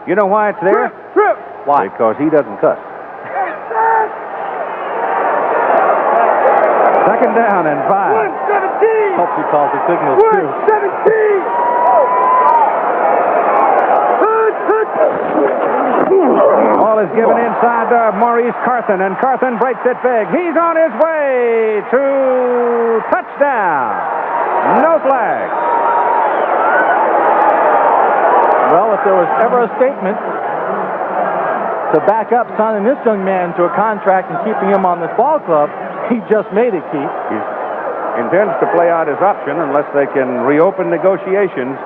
You know why it's there? Why? Because he doesn't cuss. Second down and 5. 117. Hope he calls the signals too. 117. Ball is given inside to Maurice Carthen, and Carthen breaks it big. He's on his way to touchdown. No flag. Well, if there was ever a statement to back up signing this young man to a contract and keeping him on this ball club, he just made it, Keith. He intends to play out his option unless they can reopen negotiations.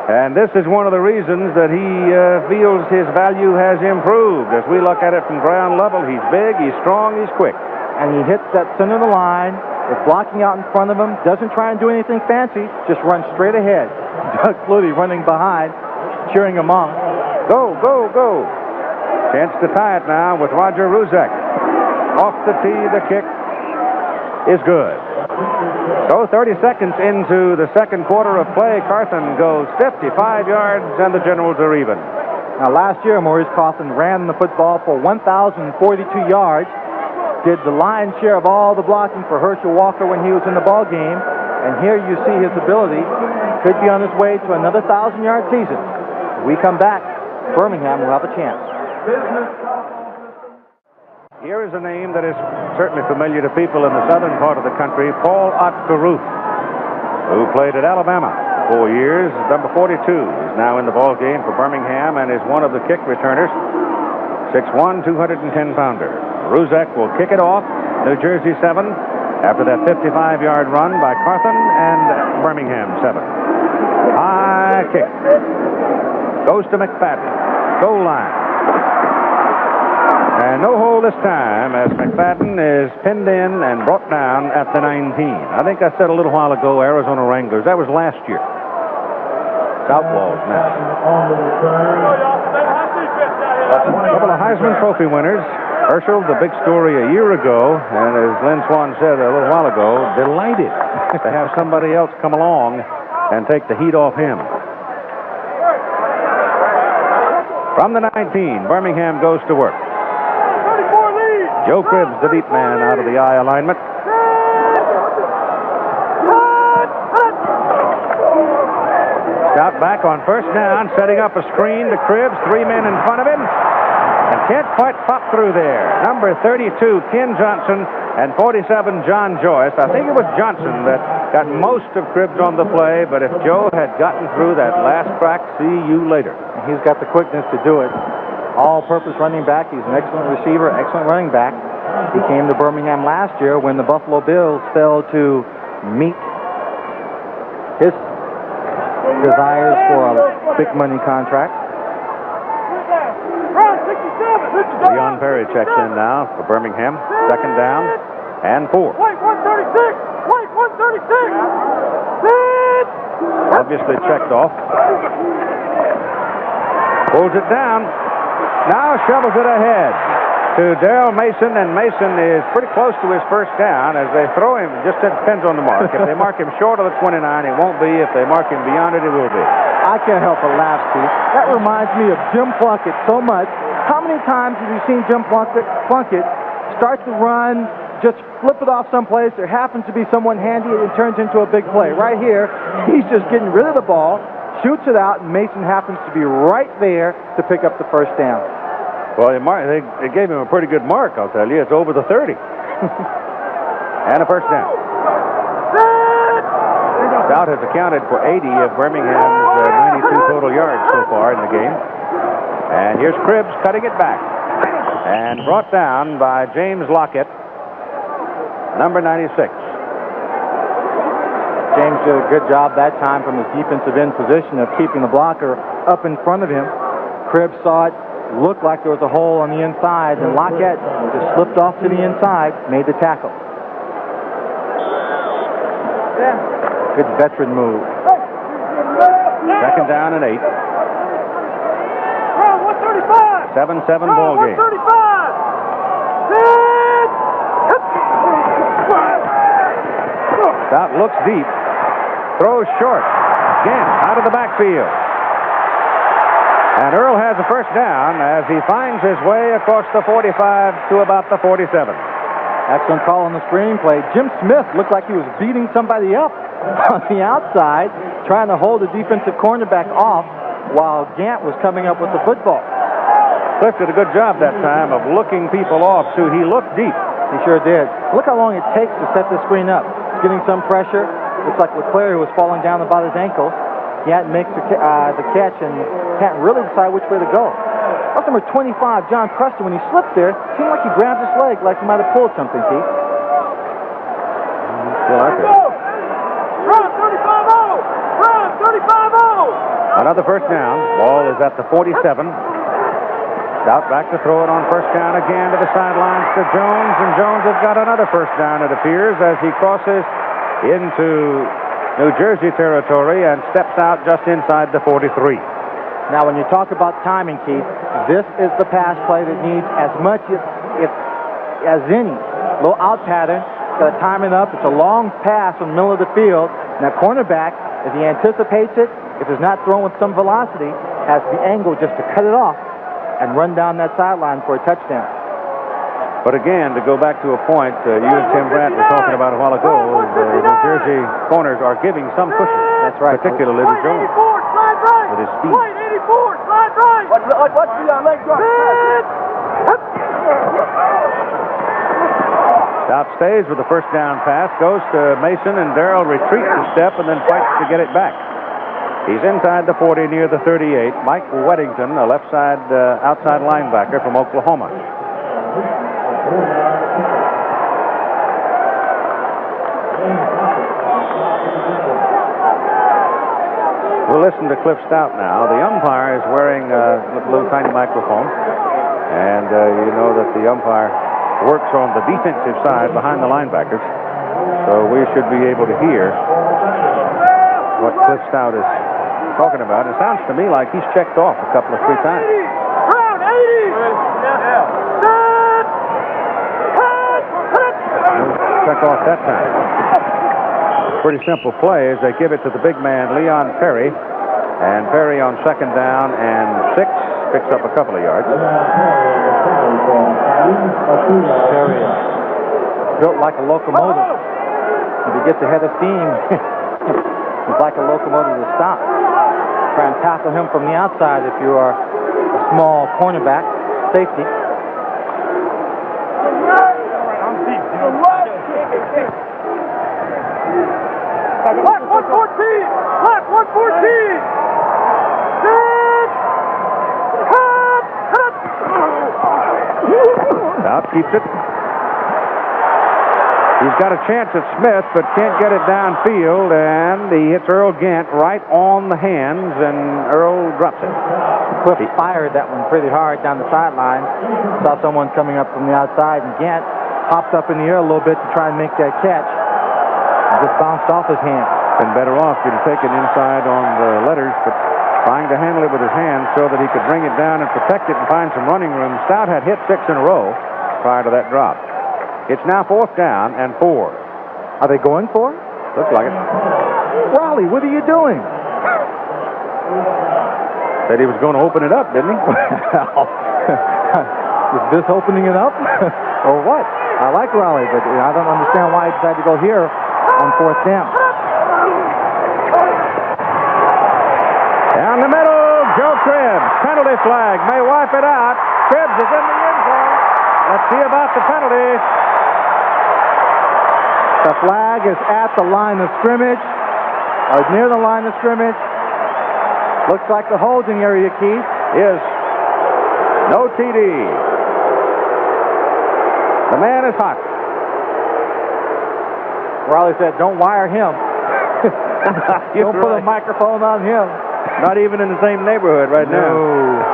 And this is one of the reasons that he feels his value has improved. As we look at it from ground level, he's big, he's strong, he's quick. And he hits that center of the line, is blocking out in front of him, doesn't try and do anything fancy, just runs straight ahead. Doug Flutie running behind, cheering him on. Go, go, go. Chance to tie it now with Roger Ruzek. Off the tee, the kick is good. So 30 seconds into the second quarter of play, Carthen goes 55 yards, and the Generals are even. Now, last year, Maurice Carthen ran the football for 1,042 yards, did the lion's share of all the blocking for Herschel Walker when he was in the ball game, and here you see his ability. Could be on his way to another 1,000-yard season. When we come back, Birmingham will have a chance. Here is a name that is certainly familiar to people in the southern part of the country, Paul Otkaruth, who played at Alabama for 4 years. Number 42 is now in the ball game for Birmingham and is one of the kick returners. 6'1", 210-pounder. Ruzek will kick it off. New Jersey 7 after that 55-yard run by Carthen, and Birmingham 7. High kick. Goes to McFadden. Goal line. And no hold this time as McFadden is pinned in and brought down at the 19. I think I said a little while ago, Arizona Wranglers. That was last year. It's Outlaws now. A couple of Heisman Trophy winners. Herschel, the big story a year ago, and as Lynn Swan said a little while ago, delighted to have somebody else come along and take the heat off him. From the 19, Birmingham goes to work. Joe Cribbs, the deep man, out of the I alignment. Stout back on first down, setting up a screen to Cribbs. 3 men in front of him. And can't quite pop through there. Number 32, Ken Johnson, and 47, John Joyce. I think it was Johnson that got most of Cribbs on the play, but if Joe had gotten through that last crack, see you later. He's got the quickness to do it. All-purpose running back. He's an excellent receiver, excellent running back. He came to Birmingham last year when the Buffalo Bills failed to meet his desires for a big money contract. Leon Perry checks in now for Birmingham. Second down and 4. Wait, 136! Wait, 136! Obviously checked off. Pulls it down. Now shovels it ahead to Darrell Mason, and Mason is pretty close to his first down as they throw him. Just depends on the mark. If they mark him short of the 29, it won't be. If they mark him beyond it, it will be. I can't help but laugh, Steve. That reminds me of Jim Plunkett so much. How many times have you seen Jim Plunkett start to run, just flip it off someplace, there happens to be someone handy, and it turns into a big play? Right here, he's just getting rid of the ball, shoots it out, and Mason happens to be right there to pick up the first down. Well, they gave him a pretty good mark, I'll tell you. It's over the 30. And a first down. Stout has accounted for 80 of Birmingham's 92 total yards so far in the game. And here's Cribbs cutting it back. And brought down by James Lockett, number 96. James did a good job that time from his defensive end position of keeping the blocker up in front of him. Cribbs saw it. Looked like there was a hole on the inside, and Lockett just slipped off to the inside, made the tackle. Good veteran move. Second down and 8. 7-7 ball game. Stout looks deep. Throws short. Again, out of the backfield. And Earl has a first down as he finds his way across the 45 to about the 47. Excellent call on the screenplay. Jim Smith looked like he was beating somebody up on the outside, trying to hold the defensive cornerback off while Gant was coming up with the football. Cliff did a good job that time of looking people off, too. He looked deep. He sure did. Look how long it takes to set the screen up. It's getting some pressure. Looks like LeClaire, who was falling down about his ankle. Gant makes the catch and can't really decide which way to go. That's number 25, John Preston. When he slipped there, it seemed like he grabbed his leg like he might have pulled something, Keith. Still out there. Run, 35-0! Run, 35-0! Another first down. Ball is at the 47. Stout back to throw it on first down again to the sidelines to Jones, and Jones has got another first down, it appears, as he crosses into New Jersey territory and steps out just inside the 43. Now, when you talk about timing, Keith, this is the pass play that needs as much as any. Low out pattern, got to time it up. It's a long pass in the middle of the field. Now, cornerback, if he anticipates it, if it's not thrown with some velocity, has the angle just to cut it off and run down that sideline for a touchdown. But again, to go back to a point you and Tim Brandt were talking about a while ago, the New Jersey corners are giving some cushion. That's right. Particularly to Jones. With his speed. Stout stays with the first down pass, goes to Mason, and Darrell retreats a step and then fights to get it back. He's inside the 40 near the 38. Mike Weddington, a left side outside linebacker from Oklahoma. We'll listen to Cliff Stout now. The umpire is wearing a little tiny microphone, and you know that the umpire works on the defensive side behind the linebackers, so we should be able to hear what Cliff Stout is talking about. It sounds to me like he's checked off a couple of 3 times. Round 80! Check off that time. Pretty simple play as they give it to the big man, Leon Perry. And Perry on second down and 6 picks up a couple of yards. Perry built like a locomotive. If he gets ahead of steam, he's like a locomotive to stop. Try and tackle him from the outside if you are a small cornerback, safety. Black 114! Black 114! Stout keeps it. He's got a chance at Smith, but can't get it downfield, and he hits Earl Gant right on the hands, and Earl drops it. Cliff fired that one pretty hard down the sideline. Saw someone coming up from the outside, and Gant hopped up in the air a little bit to try and make that catch. Just bounced off his hand. Been better off. You'd have taken inside on the letters, but trying to handle it with his hands so that he could bring it down and protect it and find some running room. Stout had hit 6 in a row prior to that drop. It's now 4th down and 4. Are they going for it? Looks like it. Raleigh, what are you doing? Said he was going to open it up, didn't he? Is this opening it up? Or what? I like Raleigh, but I don't understand why he decided to go here on 4th down. Down the middle, Joe Cribbs. Penalty flag. May wipe it out. Cribbs is in the end zone. Let's see about the penalty. The flag is at the line of scrimmage, or near the line of scrimmage. Looks like the holding area, Keith. Is no TD. The man is hot. Raleigh said, don't wire him. Don't put a microphone on him. Not even in the same neighborhood right now.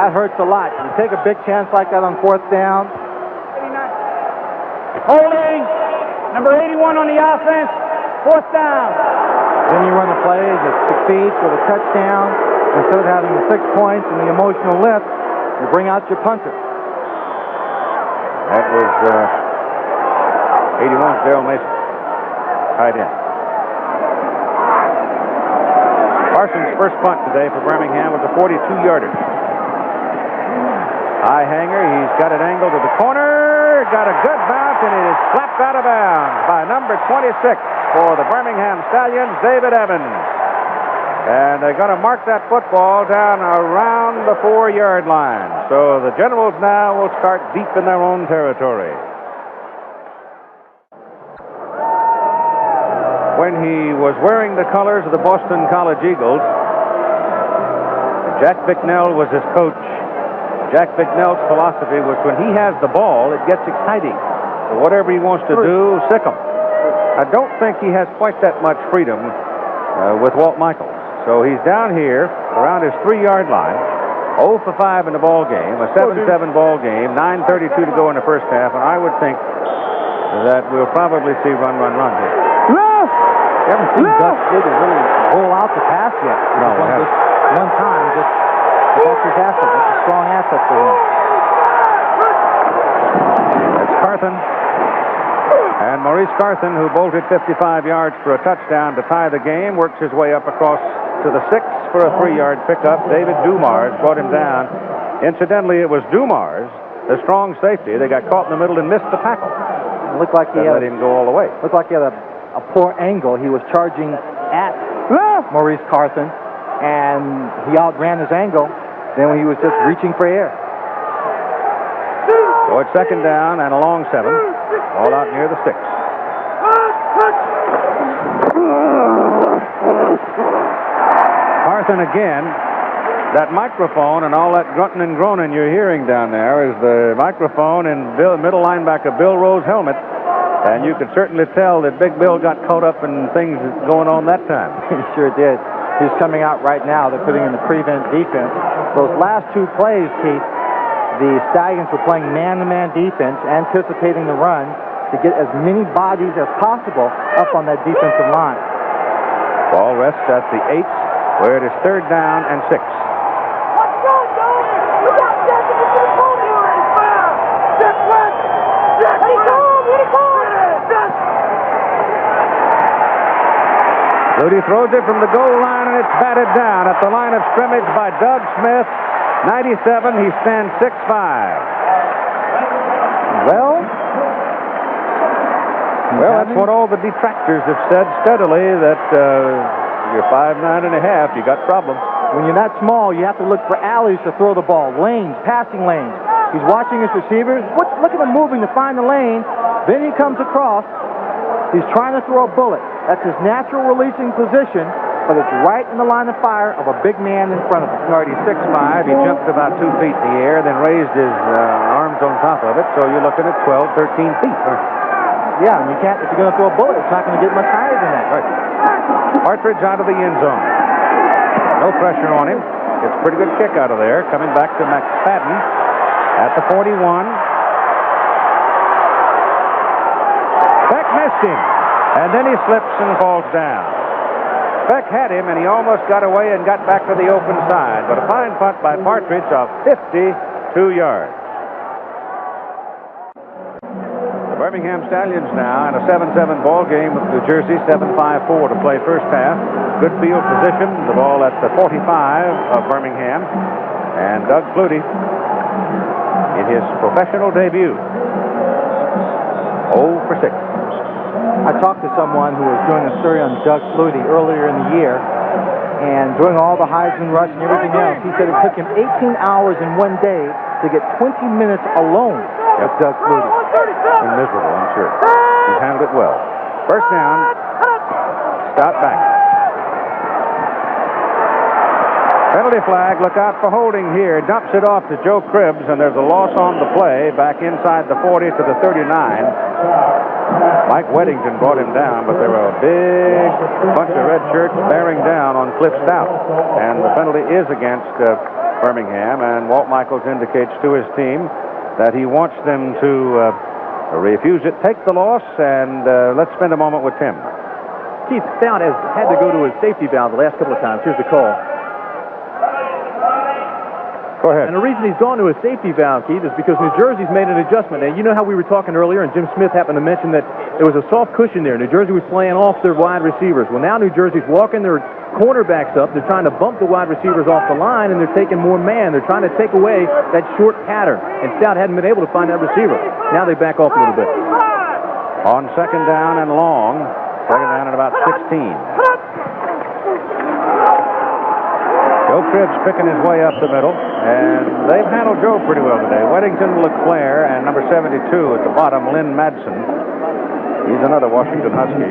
That hurts a lot. You take a big chance like that on 4th down. Holding. Number 81 on the offense. 4th down. Then you run a play that succeeds with a touchdown. Instead of having the 6 points and the emotional lift, you bring out your punter. That was 81's Darrell Mason. Tight end. Parsons' first punt today for Birmingham was a 42-yarder. High hanger. He's got it angled to the corner. Got a good bounce, and it is slapped out of bounds by number 26 for the Birmingham Stallions, David Evans. And they're going to mark that football down around the 4-yard line. So the Generals now will start deep in their own territory. When he was wearing the colors of the Boston College Eagles, Jack Bicknell was his coach. Jack Bicknell's philosophy was when he has the ball, it gets exciting. So whatever he wants to do, sick him. I don't think he has quite that much freedom with Walt Michaels. So he's down here around his 3-yard line, 0 for 5 in the ball game, a 7-7 ball game, 9:32 to go in the first half, and I would think that we'll probably see run here. You haven't seen Gus Digger really roll out the pass yet. No, we haven't. One time, that's his asset. That's a strong asset for him. That's Carthen. And Maurice Carthen, who bolted 55 yards for a touchdown to tie the game, works his way up across to the 6 for a 3-yard pickup. David Dumars brought him down. Incidentally, it was Dumars, the strong safety, that got caught in the middle and missed the tackle. It looked like he let him go all the way. Looked like he had a poor angle. He was charging at Maurice Carthen, and he outran his angle. Then he was just reaching for air. So it's 2nd down and a long 7. All out near the 6. Carthen again. That microphone and all that grunting and groaning you're hearing down there is the microphone in middle linebacker Bill Rowe's helmet. And you can certainly tell that Big Bill got caught up in things going on that time. He sure did. He's coming out right now. They're putting in the prevent defense. Those last 2 plays, Keith, the Stallions were playing man-to-man defense, anticipating the run to get as many bodies as possible up on that defensive line. Ball rests at the 8, where it is 3rd down and 6. Flutie throws it from the goal line, and it's batted down at the line of scrimmage by Doug Smith. 97, he stands 6'5". Well, that's what all the detractors have said steadily, that you're 5'9 and a half, you got problems. When you're that small, you have to look for alleys to throw the ball, lanes, passing lanes. He's watching his receivers. Look at him moving to find the lane. Then he comes across. He's trying to throw a bullet. That's his natural releasing position, but it's right in the line of fire of a big man in front of him. He's 6'5". He jumped about 2 feet in the air, then raised his arms on top of it, so you're looking at 12, 13 feet. Yeah, and you can't, if you're going to throw a bullet, it's not going to get much higher than that. Right. Partridge out of the end zone. No pressure on him. Gets a pretty good kick out of there. Coming back to McFadden at the 41. Beck missed him, and then he slips and falls down. Beck had him, and he almost got away and got back to the open side. But a fine punt by Partridge of 52 yards. The Birmingham Stallions now in a 7-7 ball game with New Jersey, 7-5-4 to play first half. Good field position. The ball at the 45 of Birmingham. And Doug Flutie in his professional debut. 0 for 6. I talked to someone who was doing a story on Doug Flutie earlier in the year, and during all the Heisman rush and everything else, he said it took him 18 hours in one day to get 20 minutes alone with Doug Flutie. And miserable, I'm sure. He's handled it well. First down, stop back. Penalty flag, look out for holding here. Dumps it off to Joe Cribbs, and there's a loss on the play back inside the 40 to the 39. Mike Weddington brought him down, but there were a big bunch of red shirts bearing down on Cliff Stout. And the penalty is against Birmingham, and Walt Michaels indicates to his team that he wants them to refuse it, take the loss, and let's spend a moment with Tim. Keith, Stout has had to go to his safety valve the last couple of times. Here's the call. Go ahead. And the reason he's gone to his safety valve, Keith, is because New Jersey's made an adjustment. And you know how we were talking earlier, and Jim Smith happened to mention that there was a soft cushion there. New Jersey was playing off their wide receivers. Well, now New Jersey's walking their cornerbacks up. They're trying to bump the wide receivers off the line, and they're taking more man. They're trying to take away that short pattern. And Stout hadn't been able to find that receiver. Now they back off a little bit. On second down and long, second down at about 16. Joe Cribbs picking his way up the middle, and they've handled Joe pretty well today. Weddington, LeClaire, and number 72 at the bottom, Lynn Madsen. He's another Washington Husky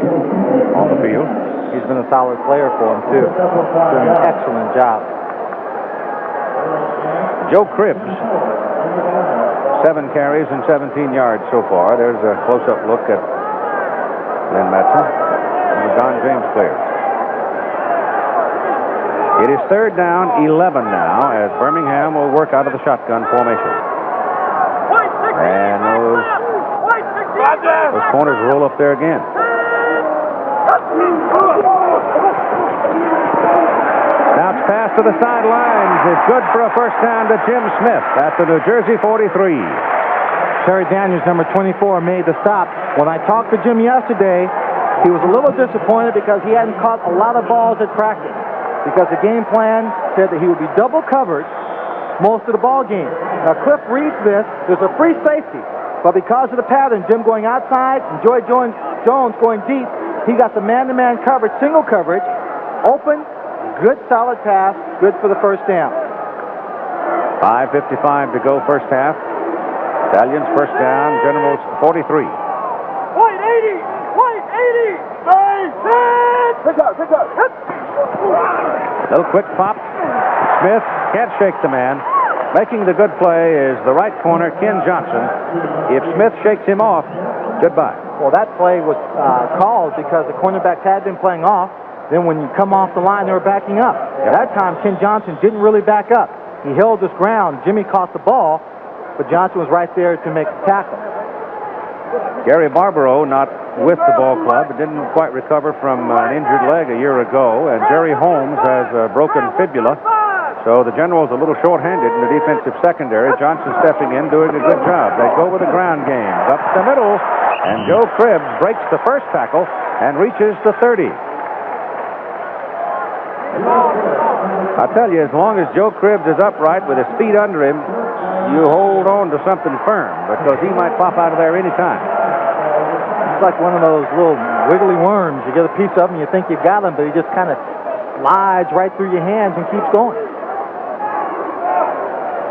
on the field. He's been a solid player for him, too. Doing an excellent job. Joe Cribbs, 7 carries and 17 yards so far. There's a close-up look at Lynn Madsen and the Don James players. It is third down, 11 now, as Birmingham will work out of the shotgun formation. And those corners roll up there again. Stout's pass to the sidelines is good for a first down to Jim Smith at the New Jersey 43. Terry Daniels, number 24, made the stop. When I talked to Jim yesterday, he was a little disappointed because he hadn't caught a lot of balls at practice, because the game plan said that he would be double covered most of the ball game. Now, Cliff reads this. There's a free safety, but because of the pattern, Jim going outside and Joy Jones going deep, he got the man-to-man coverage, single coverage, open, good solid pass, good for the first down. 5:55 to go first half. Stallions first down, Generals 43. White 80! White 80! Pick up! Little quick pop. Smith can't shake the man. Making the good play is the right corner, Ken Johnson. If Smith shakes him off, goodbye. Well, that play was called because the cornerbacks had been playing off. Then when you come off the line, they were backing up. At that time, Ken Johnson didn't really back up. He held his ground. Jimmy caught the ball, but Johnson was right there to make the tackle. Gary Barbaro not with the ball club, didn't quite recover from an injured leg a year ago, and Jerry Holmes has a broken fibula, so the Generals a little short-handed in the defensive secondary. Johnson stepping in, doing a good job. They go with the ground game up the middle, and Joe Cribbs breaks the first tackle and reaches the 30. I tell you, as long as Joe Cribbs is upright with his feet under him, you hold on to something firm, because he might pop out of there any time. It's like one of those little wiggly worms. You get a piece of him, you think you've got him, but he just kind of slides right through your hands and keeps going.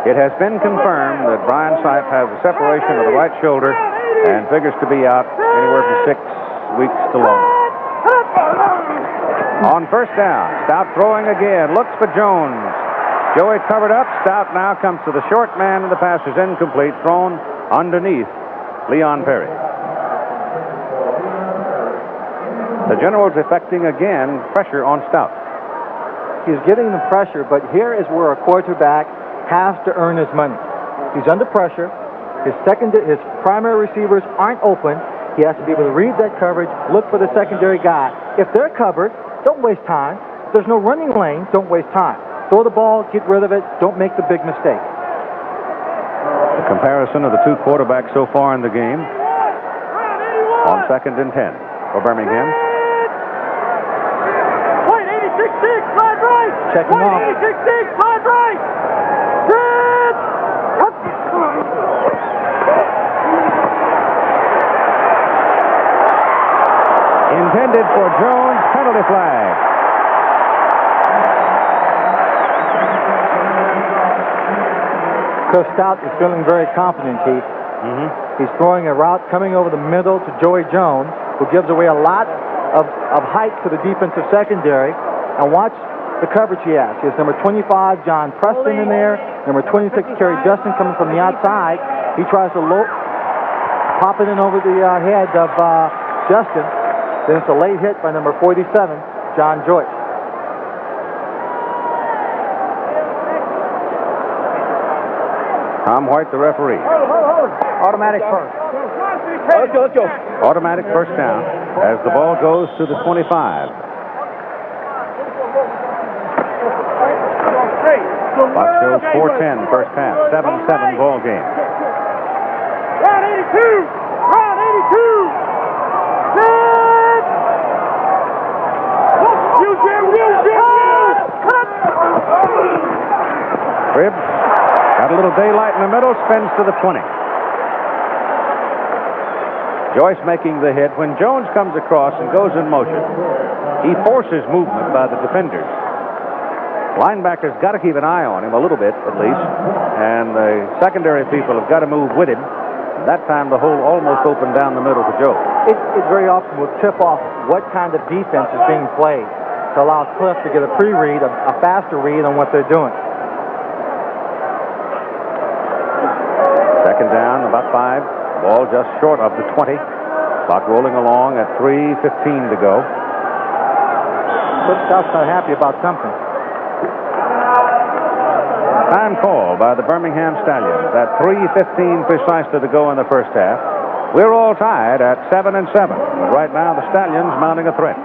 It has been confirmed that Brian Sipe has a separation of the right shoulder and figures to be out anywhere from 6 weeks to longer. On first down, Stout throwing again, looks for Jones. Joey covered up. Stout now comes to the short man, and the pass is incomplete, thrown underneath Leon Perry. The Generals effecting again pressure on Stout. He's getting the pressure, but here is where a quarterback has to earn his money. He's under pressure. His primary receivers aren't open. He has to be able to read that coverage, look for the secondary guy. If they're covered, don't waste time. If there's no running lane, don't waste time. Throw the ball, get rid of it, don't make the big mistake. The comparison of the two quarterbacks so far in the game on 2nd and 10 for Birmingham. Wait, 86-6, slide right. Check him off. 86-6, slide right. Set. Intended for Jones, penalty flag. Coach Stout is feeling very confident, Keith. He's throwing a route coming over the middle to Joey Jones, who gives away a lot of height to the defensive secondary. And watch the coverage he has. He has number 25, John Preston, in there. Number 26, Kerry Justin, coming from the outside. He tries to pop it in over the head of Justin. Then it's a late hit by number 47, John Joyce. Tom White, the referee. Automatic first. Let's go. Automatic first down as the ball goes to the 25. Clock shows 4:10 first half. 7-7 ball game. Round 82. Round 82. Set. Cribbs got a little daylight in the middle, spins to the 20. Joyce making the hit. When Jones comes across and goes in motion, he forces movement by the defenders. Linebackers got to keep an eye on him a little bit, at least, and the secondary people have got to move with him. That time the hole almost opened down the middle for Joe. It very often will tip off what kind of defense is being played to allow Cliff to get a pre-read, a faster read on what they're doing. Second down, about 5. Ball just short of the 20. Clock rolling along at 3:15 to go. Cliff Stout's not happy about something. Time call by the Birmingham Stallions at 3:15 precisely to go in the first half. We're all tied at 7-7, but right now the Stallions mounting a threat.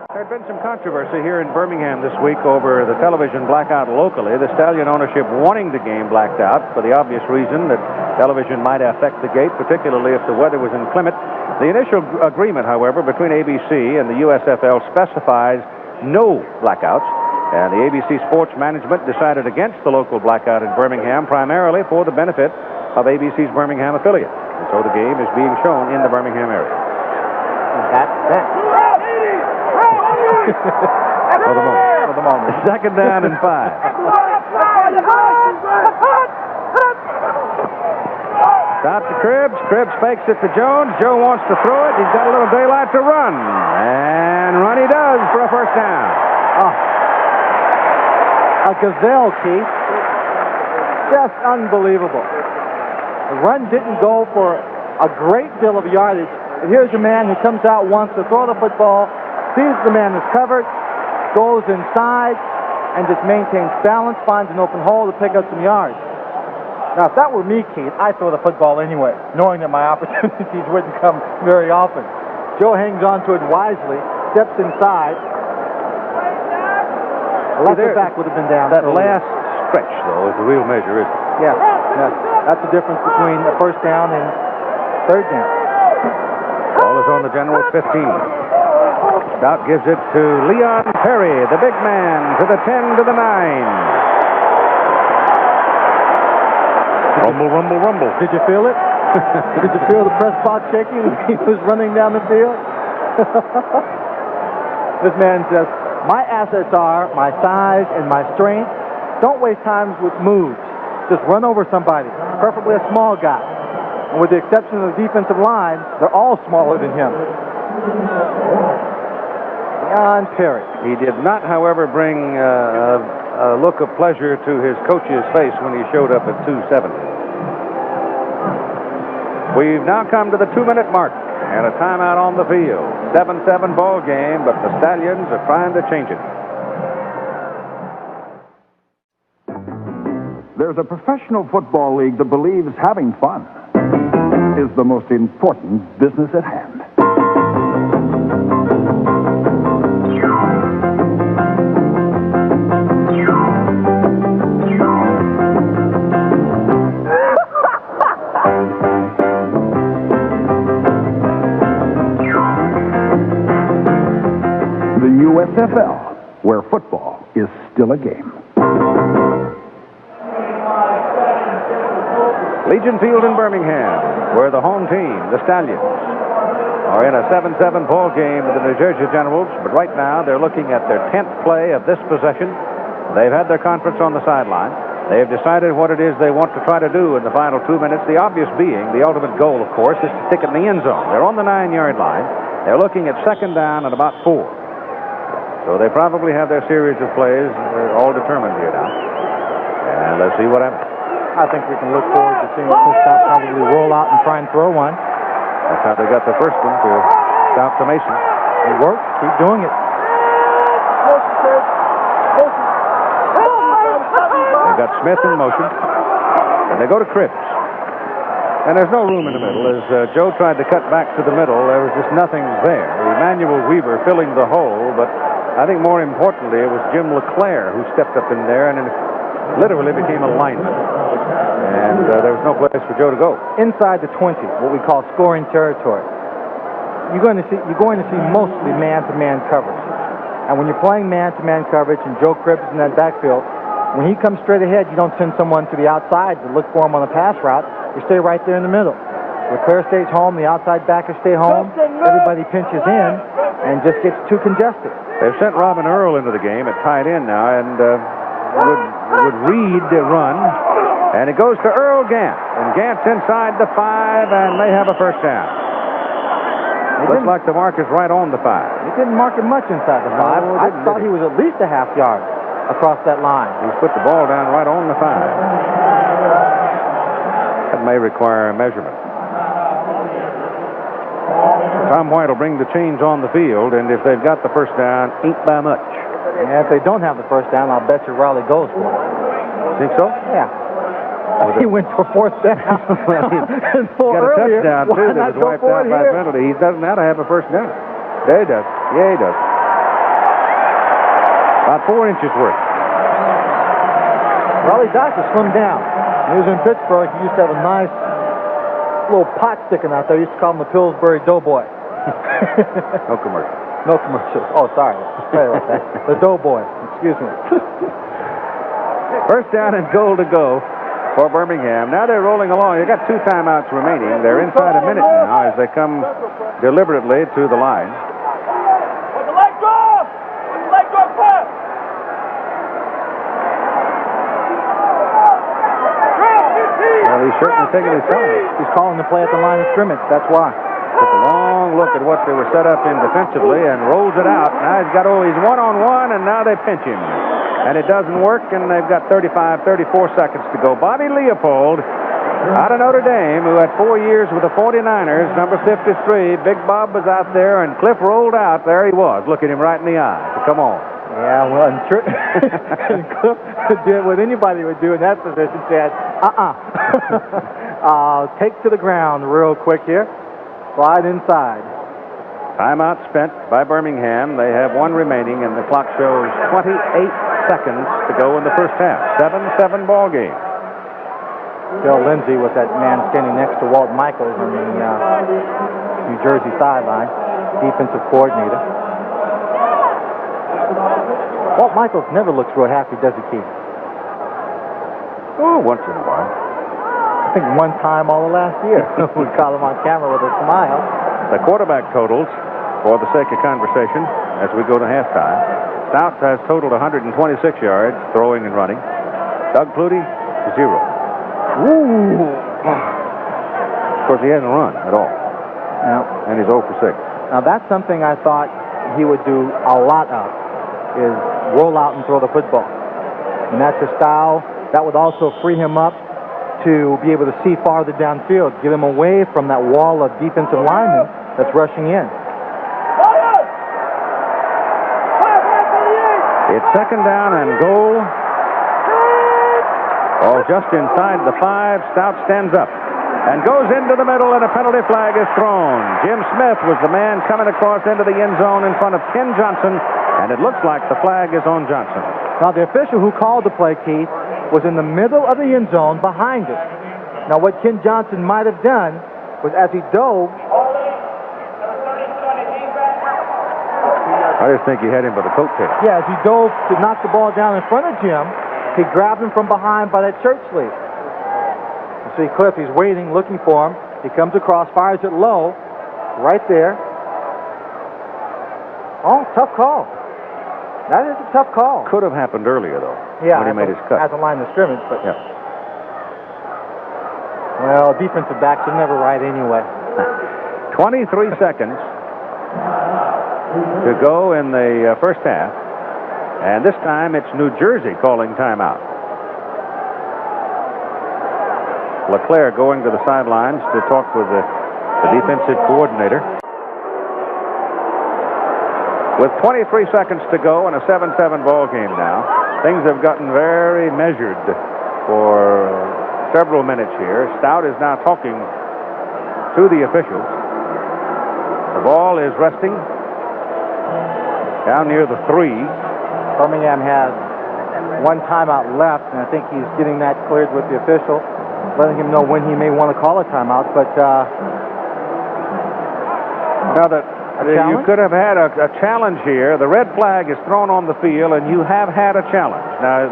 There had been some controversy here in Birmingham this week over the television blackout locally. The Stallion ownership wanting the game blacked out for the obvious reason that television might affect the gate, particularly if the weather was inclement. The initial agreement, however, between ABC and the USFL specifies no blackouts. And the ABC Sports Management decided against the local blackout in Birmingham, primarily for the benefit of ABC's Birmingham affiliate. And so the game is being shown in the Birmingham area. That's that. For the moment. Second down and 5. Stop to Cribbs. Cribbs fakes it to Jones. Joe wants to throw it. He's got a little daylight to run. And run he does for a first down. Oh. A gazelle, Keith. Just unbelievable. The run didn't go for a great deal of yardage. But here's a man who comes out, wants to throw the football, sees the man is covered, goes inside, and just maintains balance, finds an open hole to pick up some yards. Now, if that were me, Keith, I'd throw the football anyway, knowing that my opportunities wouldn't come very often. Joe hangs on to it wisely, steps inside. Left back would have been down. That last stretch, though, is the real measure, isn't it? Yeah. That's the difference between a first down and third down. Ball is on the General's 15. Stout gives it to Leon Perry, the big man, to the 10, to the 9. Rumble, rumble, rumble. Did you feel it? Did you feel the press box shaking when he was running down the field? This man says, my assets are my size and my strength. Don't waste time with moves. Just run over somebody, preferably a small guy. And with the exception of the defensive line, they're all smaller than him. Leon Perry. He did not, however, bring a look of pleasure to his coach's face when he showed up at 2:70. We've now come to the 2-minute mark and a timeout on the field. 7-7 ball game, but the Stallions are trying to change it. There's a professional football league that believes having fun is the most important business at hand. USFL, where football is still a game. Legion Field in Birmingham, where the home team, the Stallions, are in a 7-7 ball game with the New Jersey Generals. But right now, they're looking at their 10th play of this possession. They've had their conference on the sideline. They have decided what it is they want to try to do in the final 2 minutes. The obvious being, the ultimate goal, of course, is to stick it in the end zone. They're on the 9-yard line. They're looking at second down at about 4. So they probably have their series of plays all determined here now. And let's see what happens. I think we can look forward to seeing Stop probably roll out and try and throw one. That's how they got the first one to stop the Mason. It worked. Keep doing it. They got Smith in motion, and they go to Cripps. And there's no room in the middle. As Joe tried to cut back to the middle, there was just nothing there. Emmanuel Weaver filling the hole, but I think more importantly, it was Jim LeClaire who stepped up in there and literally became a lineman. And there was no place for Joe to go. Inside the 20, what we call scoring territory, you're going to see mostly man-to-man coverage. And when you're playing man-to-man coverage and Joe Cripps is in that backfield, when he comes straight ahead, you don't send someone to the outside to look for him on a pass route. You stay right there in the middle. LeClaire stays home, the outside backers stay home, everybody pinches in, and just gets too congested. They've sent Robin Earl into the game at tight end now, and would Reed run. And it goes to Earl Gant. And Gant's inside the 5, and they have a first down. Looks like the mark is right on the 5. He didn't mark it much inside the 5. I thought he was at least a half yard across that line. He's put the ball down right on the 5. That may require a measurement. Tom White will bring the chains on the field, and if they've got the first down, ain't by much. Yeah, if they don't have the first down, I'll bet you Raleigh goes for it. Think so? Yeah. He went for fourth down. Well, he's got a touchdown, too, that was wiped out by penalty. He doesn't have to have a first down. Yeah, he does. Yeah, he does. About 4 inches worth. Raleigh Doctor slimmed down. He was in Pittsburgh. He used to have a nice little pot sticking out there. He used to call him the Pillsbury Doughboy. No commercial. No commercial. Oh, sorry. Sorry about that. The Doughboy. Excuse me. First down and goal to go for Birmingham. Now they're rolling along. They've got 2 timeouts remaining. They're inside a minute now as they come deliberately to the line. Put the leg off! Put the leg off pass! Well, he's certainly taking his time. He's calling the play at the line of scrimmage. That's why. Took a long look at what they were set up in defensively and rolls it out. Now he's one-on-one, and now they pinch him. And it doesn't work, and they've got 34 seconds to go. Bobby Leopold out of Notre Dame, who had 4 years with the 49ers, number 53. Big Bob was out there, and Cliff rolled out. There he was, looking him right in the eye. So come on. Yeah, well, and Cliff did what anybody would do in that position, said, take to the ground real quick here. Slide inside. Timeout spent by Birmingham. They have 1 remaining, and the clock shows 28 seconds to go in the first half. 7-7 ball game. Bill Lindsay with that man standing next to Walt Michaels on the New Jersey sideline, defensive coordinator. Walt Michaels never looks real happy, does he, Keith? Oh, once in a while. I think one time all the last year. We caught him on camera with a smile. The quarterback totals, for the sake of conversation, as we go to halftime. Stout has totaled 126 yards, throwing and running. Doug Flutie, 0. Ooh. Of course, he hasn't run at all. Yeah. And he's 0 for 6. Now, that's something I thought he would do a lot of, is roll out and throw the football. And that's a style that would also free him up to be able to see farther downfield, get him away from that wall of defensive linemen that's rushing in. It's second down and goal. Oh, just inside the 5. Stout stands up and goes into the middle, and a penalty flag is thrown. Jim Smith was the man coming across into the end zone in front of Ken Johnson, and it looks like the flag is on Johnson. Now, the official who called the play, Keith, was in the middle of the end zone behind it. Now, what Ken Johnson might have done was, as he dove, I just think he had him by the coattail. Yeah, as he dove to knock the ball down in front of Jim, he grabbed him from behind by that shirt sleeve. You see Cliff, he's waiting, looking for him. He comes across, fires it low, right there. Oh, tough call. That is a tough call. Could have happened earlier, though, Yeah, when he made his cut. At the line of scrimmage, but... Yeah. Well, defensive backs are never right anyway. 23 seconds to go in the first half. And this time it's New Jersey calling timeout. LeClaire going to the sidelines to talk with the defensive coordinator. With 23 seconds to go and a 7-7 ball game now, things have gotten very measured for several minutes here. Stout is now talking to the officials. The ball is resting down near the 3. Birmingham has one timeout left, and I think he's getting that cleared with the official, letting him know when he may want to call a timeout. But now that you could have had a challenge here, the red flag is thrown on the field, and you have had a challenge. Now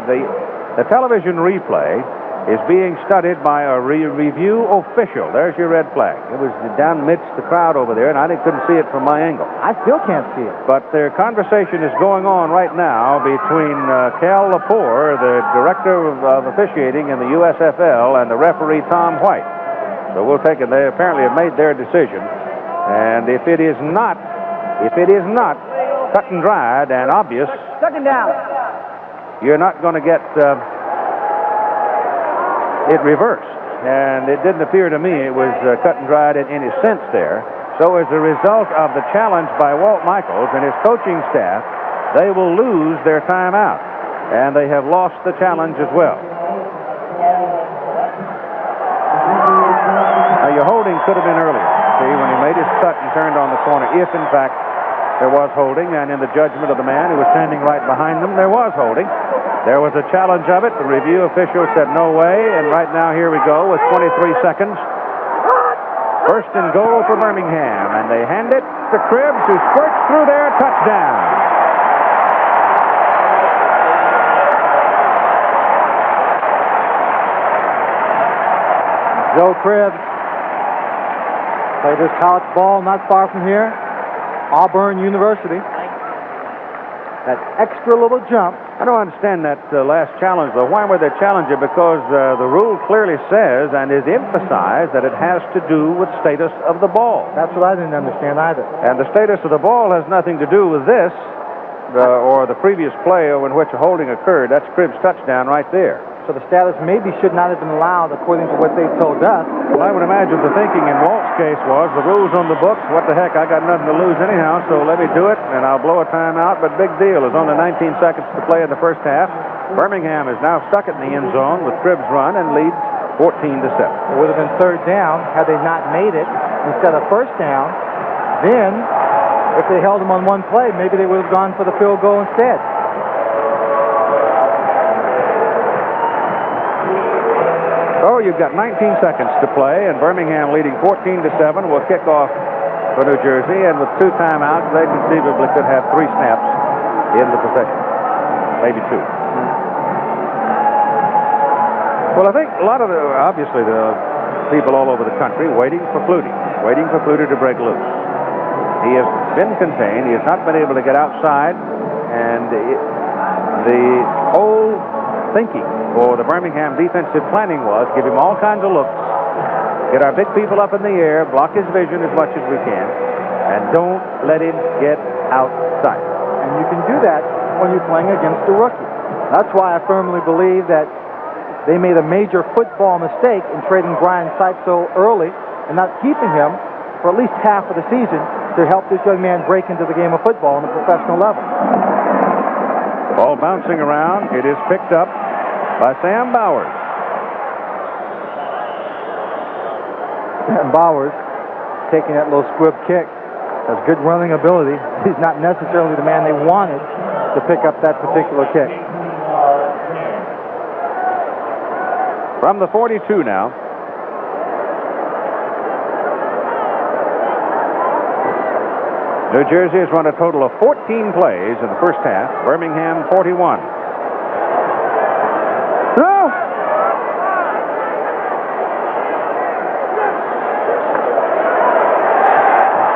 the television replay is being studied by a review official. There's your red flag. It was down amidst the crowd over there, and I couldn't see it from my angle. I still can't see it. But their conversation is going on right now between Cal Lepore, the director of officiating in the USFL, and the referee Tom White. So we'll take it. They apparently have made their decision, and if it is not cut and dried and obvious, Second down. you're not going to get it reversed. And it didn't appear to me it was cut and dried in any sense there. So as a result of the challenge by Walt Michaels and his coaching staff, they will lose their timeout. And they have lost the challenge as well. Now your holding could have been earlier. See, when he made his cut and turned on the corner, if in fact there was holding, and in the judgment of the man who was standing right behind them, there was holding. There was a challenge of it. The review official said no way, and right now here we go with 23 seconds. First and goal for Birmingham, and they hand it to Cribbs, who squirts through there, touchdown. Joe Cribbs played his college ball not far from here, Auburn University. That extra little jump. I don't understand that last challenge, though. Why would they challenge it? Because the rule clearly says and is emphasized that it has to do with status of the ball. That's what I didn't understand either. And the status of the ball has nothing to do with this or the previous play in which a holding occurred. That's Cribbs' touchdown right there. So the status maybe should not have been allowed according to what they told us. Well, I would imagine the thinking in Walt's case was the rules on the books. What the heck? I got nothing to lose anyhow, so let me do it, and I'll blow a timeout. But big deal. There's only 19 seconds to play in the first half. Birmingham is now stuck in the end zone with Cribbs' run and leads 14-7. It would have been third down had they not made it instead of first down. Then, if they held them on one play, maybe they would have gone for the field goal instead. So you've got 19 seconds to play, and Birmingham leading 14-7 will kick off for New Jersey, and with 2 timeouts, they conceivably could have 3 snaps in the possession, maybe 2. Well, I think a lot of obviously the people all over the country waiting for Flutie to break loose. He has been contained. He has not been able to get outside, and the whole thinking for the Birmingham defensive planning was give him all kinds of looks, get our big people up in the air, block his vision as much as we can, and don't let him get outside. And you can do that when you're playing against a rookie. That's why I firmly believe that they made a major football mistake in trading Brian Sipes so early and not keeping him for at least half of the season to help this young man break into the game of football on a professional level. Ball bouncing around. It is picked up by Sam Bowers. And Bowers taking that little squib kick has good running ability. He's not necessarily the man they wanted to pick up that particular kick. From the 42 now. New Jersey has run a total of 14 plays in the first half. Birmingham 41. No!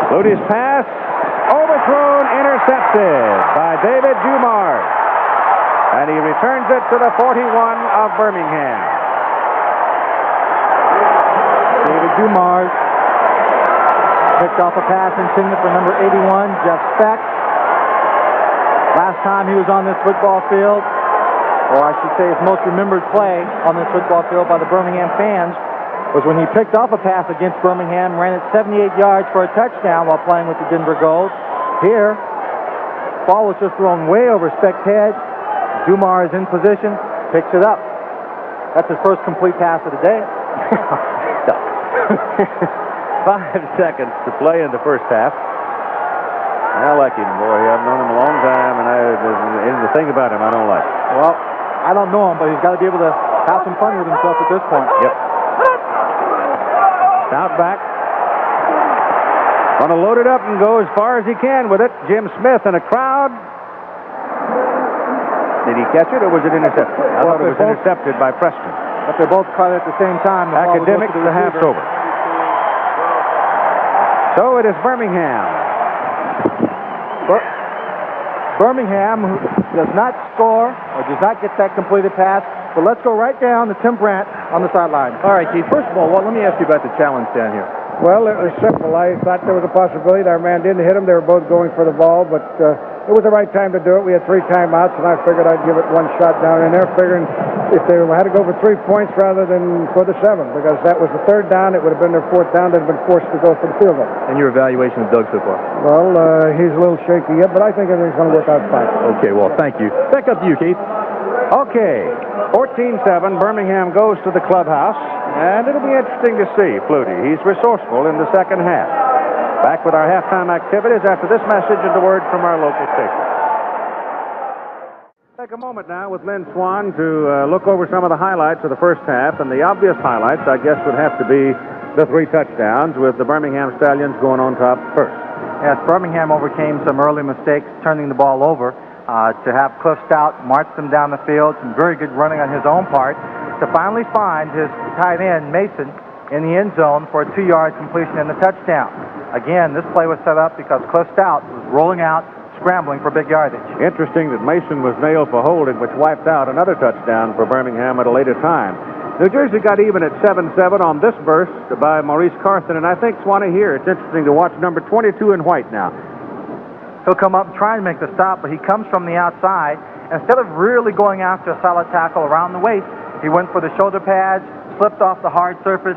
Flutie's pass, overthrown, intercepted by David Dumars. And he returns it to the 41 of Birmingham. David Dumars picked off a pass intended for number 81, Jeff Speck. Last time he was on this football field, or I should say his most remembered play on this football field by the Birmingham fans, was when he picked off a pass against Birmingham, ran it 78 yards for a touchdown while playing with the Denver Gold. Here, ball was just thrown way over Speck's head. Dumars is in position, picks it up. That's his first complete pass of the day. 5 seconds to play in the first half. I like him, boy. I've known him a long time, and the thing about him I don't like. Well, I don't know him, but he's got to be able to have some fun with himself at this point. Yep. Out back. Want to load it up and go as far as he can with it. Jim Smith in a crowd. Did he catch it, or was it intercepted? I thought it was intercepted by Preston. But they both caught it at the same time. Academics, the half's over. So it is Birmingham. Birmingham, who does not score or does not get that completed pass. But let's go right down to Tim Brandt on the sideline. All right, Keith. First of all, let me ask you about the challenge down here. Well, it was simple. I thought there was a possibility that our man didn't hit him. They were both going for the ball, but it was the right time to do it. We had 3 timeouts, and I figured I'd give it one shot down in there, figuring if they had to go for 3 points rather than for the 7, because that was the 3rd down. It would have been their 4th down. They'd have been forced to go for the field goal. And your evaluation of Doug so far? Well, he's a little shaky yet, but I think everything's going to work out fine. Okay, well, thank you. Back up to you, Keith. Okay, 14-7, Birmingham goes to the clubhouse, and it'll be interesting to see Flutie. He's resourceful in the second half. Back with our halftime activities after this message and the word from our local station. Take a moment now with Lynn Swan to look over some of the highlights of the first half, and the obvious highlights, I guess, would have to be the 3 touchdowns with the Birmingham Stallions going on top first. Yes, Birmingham overcame some early mistakes turning the ball over. To have Cliff Stout march them down the field, some very good running on his own part, to finally find his tight end, Mason, in the end zone for a 2-yard completion and the touchdown. Again, this play was set up because Cliff Stout was rolling out, scrambling for big yardage. Interesting that Mason was nailed for holding, which wiped out another touchdown for Birmingham at a later time. New Jersey got even at 7-7 on this burst by Maurice Carthen, and I think, Swanee, here, it's interesting to watch number 22 in white now. He'll come up and try and make the stop, but he comes from the outside. Instead of really going after a solid tackle around the waist, he went for the shoulder pads, slipped off the hard surface.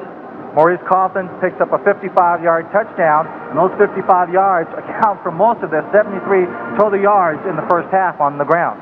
Maurice Carthen picks up a 55-yard touchdown, and those 55 yards account for most of the 73 total yards in the first half on the ground.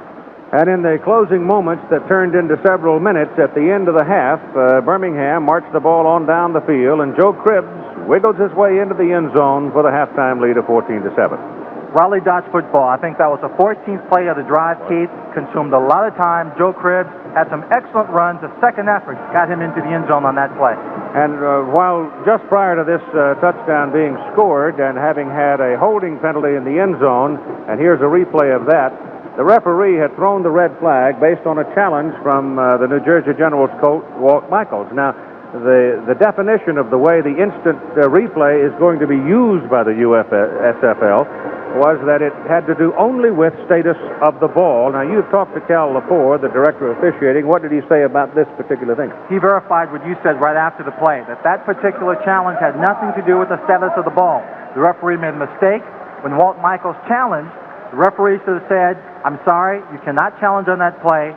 And in the closing moments that turned into several minutes at the end of the half, Birmingham marched the ball on down the field, and Joe Cribbs wiggled his way into the end zone for the halftime lead of 14-7. Raleigh Dodge football. I think that was the 14th play of the drive, Keith. Consumed a lot of time. Joe Cribbs had some excellent runs. The second effort got him into the end zone on that play. And while just prior to this touchdown being scored and having had a holding penalty in the end zone, and here's a replay of that, the referee had thrown the red flag based on a challenge from the New Jersey Generals coach, Walt Michaels. Now, the definition of the way the instant replay is going to be used by the USFL was that it had to do only with status of the ball. Now, you've talked to Cal Lepore, the director of officiating. What did he say about this particular thing? He verified what you said right after the play, that particular challenge had nothing to do with the status of the ball. The referee made a mistake. When Walt Michaels challenged, the referee should have said, "I'm sorry, you cannot challenge on that play.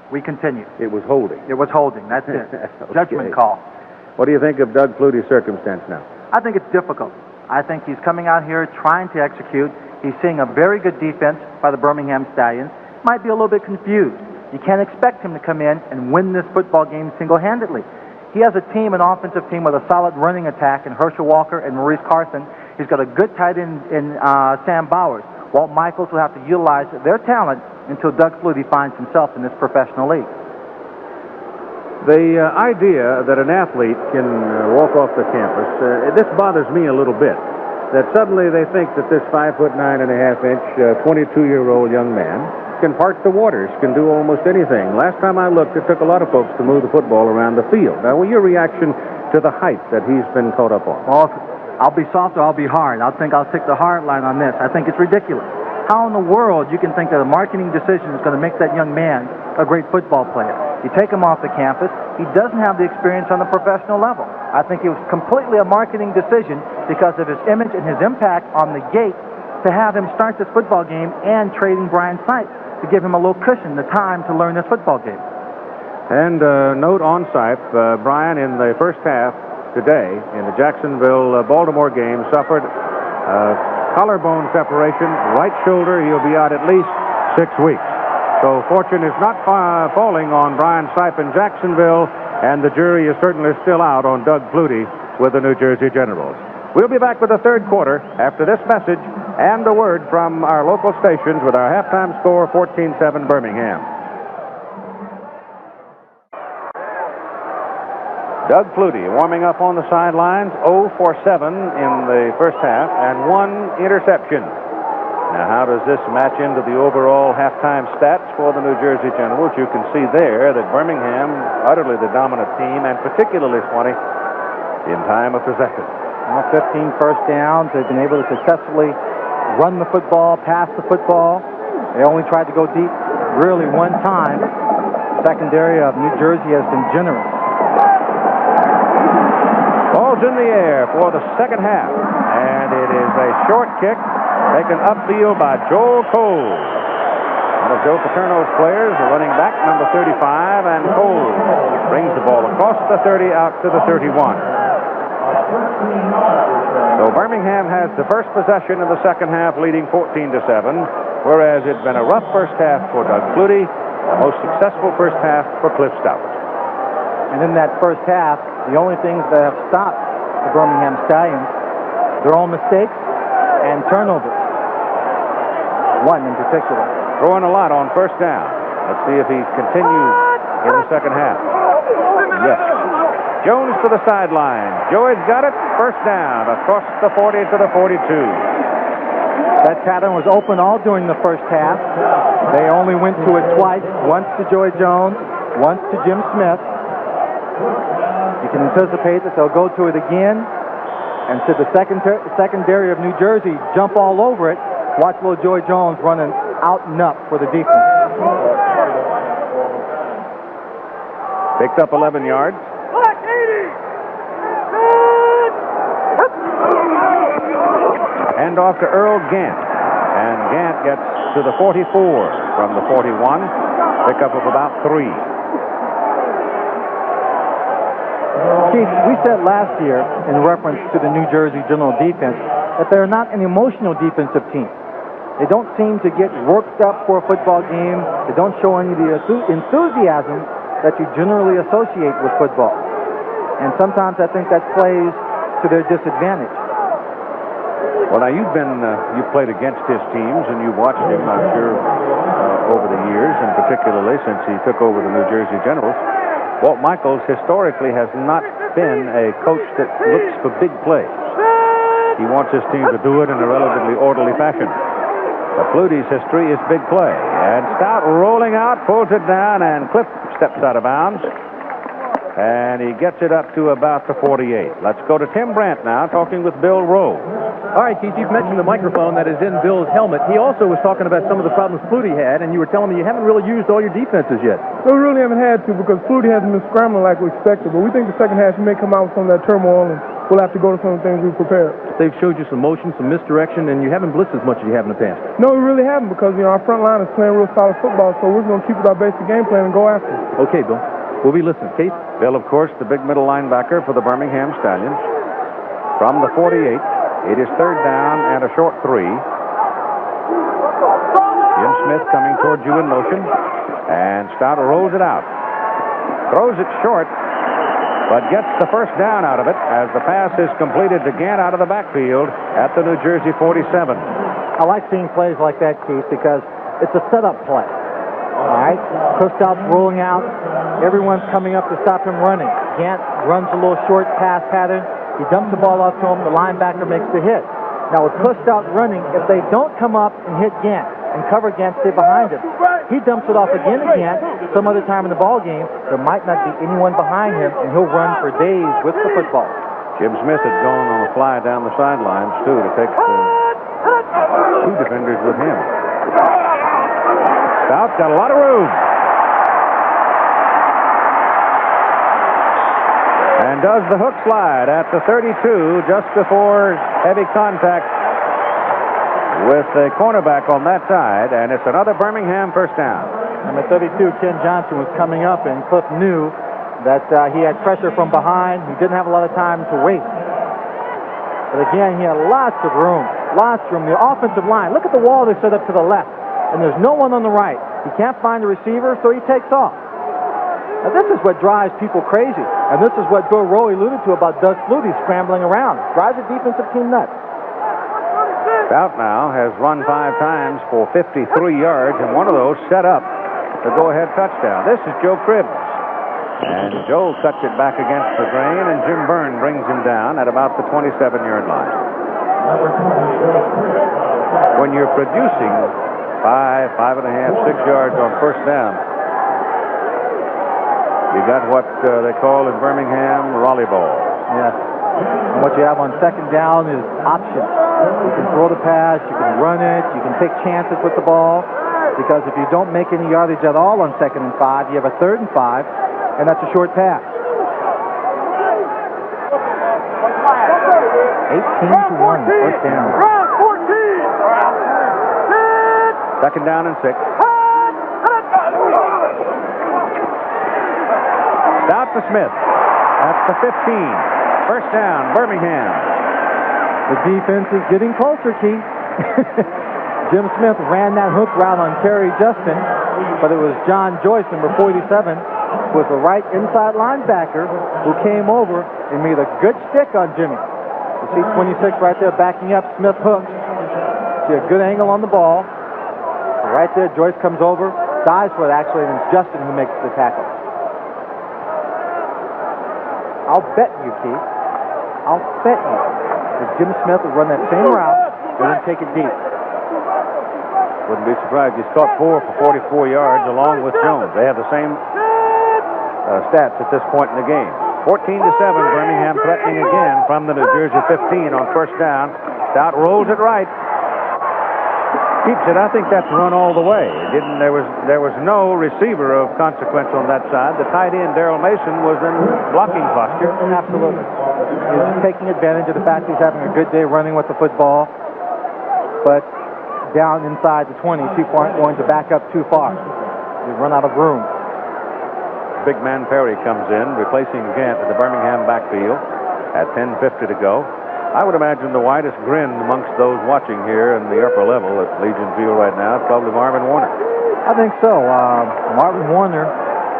We continue." It was holding. It was holding. That's it. Okay. Judgment call. What do you think of Doug Flutie's circumstance now? I think it's difficult. I think he's coming out here trying to execute. He's seeing a very good defense by the Birmingham Stallions. Might be a little bit confused. You can't expect him to come in and win this football game single-handedly. He has a team, an offensive team with a solid running attack in Herschel Walker and Maurice Carthen. He's got a good tight end in Sam Bowers. Walt Michaels will have to utilize their talent until Doug Flutie finds himself in this professional league. The idea that an athlete can walk off the campus, this bothers me a little bit. that suddenly they think that this 5'9.5" 22-year-old young man can part the waters, can do almost anything. Last time I looked, it took a lot of folks to move the football around the field. Now, your reaction to the height that he's been caught up on? Well, I'll be soft or I'll be hard. I think I'll take the hard line on this. I think it's ridiculous. How in the world you can think that a marketing decision is going to make that young man a great football player? You take him off the campus, he doesn't have the experience on the professional level. I think it was completely a marketing decision because of his image and his impact on the gate to have him start this football game and trading Brian Sipe to give him a little cushion, the time to learn this football game. And note on Sipe, Brian, in the first half today in the Jacksonville-Baltimore game, suffered collarbone separation, right shoulder. He'll be out at least 6 weeks. So fortune is not falling on Brian Sipe in Jacksonville, and the jury is certainly still out on Doug Flutie with the New Jersey Generals. We'll be back with the third quarter after this message and a word from our local stations with our halftime score 14-7 Birmingham. Doug Flutie warming up on the sidelines, 0 for 7 in the first half and 1 interception. Now, how does this match into the overall halftime stats for the New Jersey Generals? You can see there that Birmingham, utterly the dominant team, and particularly, Swanee, in time of possession. Well, 15 first downs. They've been able to successfully run the football, pass the football. They only tried to go deep really one time. The secondary of New Jersey has been generous. Ball's in the air for the second half, and it is a short kick taken upfield by Joel Cole. One of Joe Paterno's players, the running back, number 35, and Cole brings the ball across the 30 out to the 31. So Birmingham has the first possession in the second half, leading 14-7, whereas it's been a rough first half for Doug Flutie, the most successful first half for Cliff Stout. And in that first half, the only things that have stopped the Birmingham Stallions, their own mistakes and turnovers. One in particular. Throwing a lot on first down. Let's see if he continues in the second half. Yes. Jones to the sideline. Joey's got it. First down across the 40 to the 42. That pattern was open all during the first half. They only went to it twice. Once to Joey Jones, once to Jim Smith. You can anticipate that they'll go to it again. And should the secondary of New Jersey jump all over it, watch little Joey Jones running out and up for the defense. Picked up 11 yards. Hand off to Earl Gant. And Gant gets to the 44 from the 41. Pickup of about 3. Keith, we said last year in reference to the New Jersey General defense that they're not an emotional defensive team. They don't seem to get worked up for a football game. They don't show any of the enthusiasm that you generally associate with football. And sometimes I think that plays to their disadvantage. Well, now you've played against his teams and you've watched him, I'm sure, over the years, and particularly since he took over the New Jersey Generals. Walt Michaels historically has not been a coach that looks for big plays. He wants his team to do it in a relatively orderly fashion. But Flutie's history is big play. And Stout rolling out, pulls it down, and Cliff steps out of bounds. And he gets it up to about the 48. Let's go to Tim Brandt now, talking with Bill Rowe. All right, Keith, you've mentioned the microphone that is in Bill's helmet. He also was talking about some of the problems Flutie had, and you were telling me you haven't really used all your defenses yet. No, we really haven't had to because Flutie hasn't been scrambling like we expected. But we think the second half he may come out with some of that turmoil, and we'll have to go to some of the things we prepared. They've showed you some motion, some misdirection, and you haven't blitzed as much as you have in the past. No, we really haven't because, our front line is playing real solid football, so we're going to keep with our basic game plan and go after it. Okay, Bill. We'll be listening. Keith? Bill, of course, the big middle linebacker for the Birmingham Stallions. From the 48, it is third down and a short 3. Jim Smith coming towards you in motion. And Stout rolls it out. Throws it short, but gets the first down out of it as the pass is completed to Gant out of the backfield at the New Jersey 47. I like seeing plays like that, Keith, because it's a setup play. All right, Cliff Stout's rolling out. Everyone's coming up to stop him running. Gant runs a little short pass pattern. He dumps the ball off to him. The linebacker makes the hit. Now with pushed out running, if they don't come up and hit Gant and cover Gant, stay behind him, he dumps it off again to Gant some other time in the ball game. There might not be anyone behind him, and he'll run for days with the football. Jim Smith had gone on a fly down the sidelines, too, to take two defenders with him. Stout's got a lot of room. And does the hook slide at the 32 just before heavy contact with the cornerback on that side, and it's another Birmingham first down. Number 32, Ken Johnson, was coming up, and Cliff knew that he had pressure from behind. He didn't have a lot of time to waste. But again, he had lots of room. The offensive line, look at the wall they set up to the left, and there's no one on the right. He can't find the receiver, so he takes off. Now, this is what drives people crazy, and this is what Bill Rowe alluded to about Doug Flutie scrambling around. Drives the defensive team nuts. Stout now has run 5 times for 53 yards, and one of those set up the go-ahead touchdown. This is Joe Cribbs. And Joe cuts it back against the grain, and Jim Byrne brings him down at about the 27-yard line. When you're producing 5, 5.5, 6 yards on first down, you got what they call in Birmingham rally ball. Yes. And what you have on second down is options. You can throw the pass, you can run it, you can take chances with the ball. Because if you don't make any yardage at all on 2nd and 5, you have a 3rd and 5, and that's a short pass. 18-1, first down. 2nd down and 6. Stout to Smith at the 15. First down, Birmingham. The defense is getting closer, Keith. Jim Smith ran that hook route on Terry Justin, but it was John Joyce, number 47, who was the right inside linebacker, who came over and made a good stick on Jimmy. You see 26 right there backing up. Smith hooks. See a good angle on the ball. Right there, Joyce comes over, dives for it actually, and it's Justin who makes the tackle. I'll bet you, Keith, that Jim Smith would run that same route and then take it deep. Wouldn't be surprised. He's caught 4 for 44 yards along with Jones. They have the same stats at this point in the game. 14-7, Birmingham threatening again from the New Jersey 15 on first down. Stout rolls it right. Keeps it. I think that's run all the way. There was no receiver of consequence on that side. The tight end, Darrell Mason, was in blocking posture. Absolutely. He's taking advantage of the fact he's having a good day running with the football. But down inside the 20, people aren't going to back up too far. They run out of room. Big man Perry comes in, replacing Gant at the Birmingham backfield at 10:50 to go. I would imagine the widest grin amongst those watching here in the upper level at Legion Field right now is probably Marvin Warner. I think so. Marvin Warner,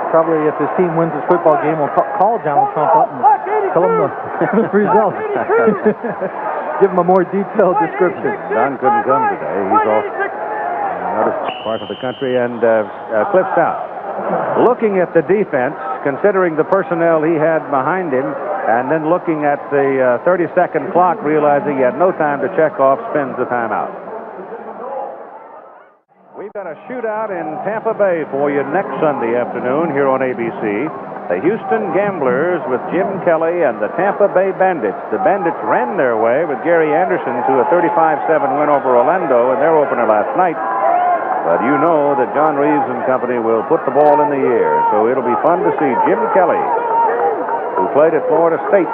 probably if his team wins this football game, will call Donald Trump up and tell him the results. Give him a more detailed description. Don couldn't come today. He's off another part of the country. And Cliff Stout, looking at the defense, considering the personnel he had behind him, and then looking at the 30-second clock, realizing he had no time to check off, spins the timeout. We've got a shootout in Tampa Bay for you next Sunday afternoon here on ABC. The Houston Gamblers with Jim Kelly and the Tampa Bay Bandits. The Bandits ran their way with Gary Anderson to a 35-7 win over Orlando in their opener last night. But you know that John Reeves and company will put the ball in the air, so it'll be fun to see Jim Kelly, who played at Florida State,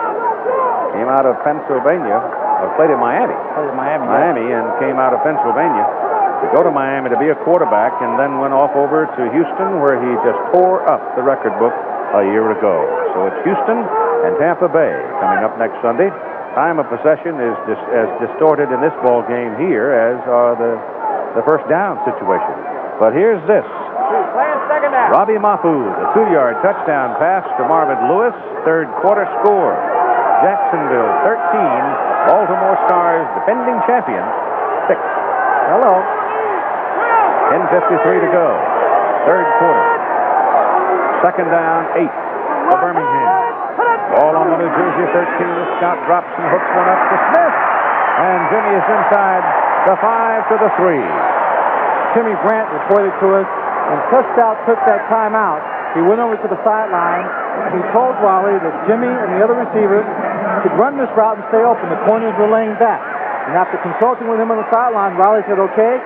came out of Pennsylvania, or played at Miami. Miami, and came out of Pennsylvania to go to Miami to be a quarterback, and then went off over to Houston, where he just tore up the record book a year ago. So it's Houston and Tampa Bay coming up next Sunday. Time of possession is as distorted in this ball game here as the first down situation. But here's this. Robbie Mafu, the 2-yard touchdown pass to Marvin Lewis. Third quarter score. Jacksonville 13, Baltimore Stars defending champion 6. Hello. 10:53 to go. Third quarter. Second down, 8 for Birmingham. Ball on the New Jersey 13. The Scout drops and hooks one up to Smith. And Jimmy is inside the 5 to the 3. Timmy Brandt reported to us when Tustow took that timeout. He went over to the sideline. He told Raleigh that Jimmy and the other receivers could run this route and stay open. The corners were laying back. And after consulting with him on the sideline, Raleigh said, okay,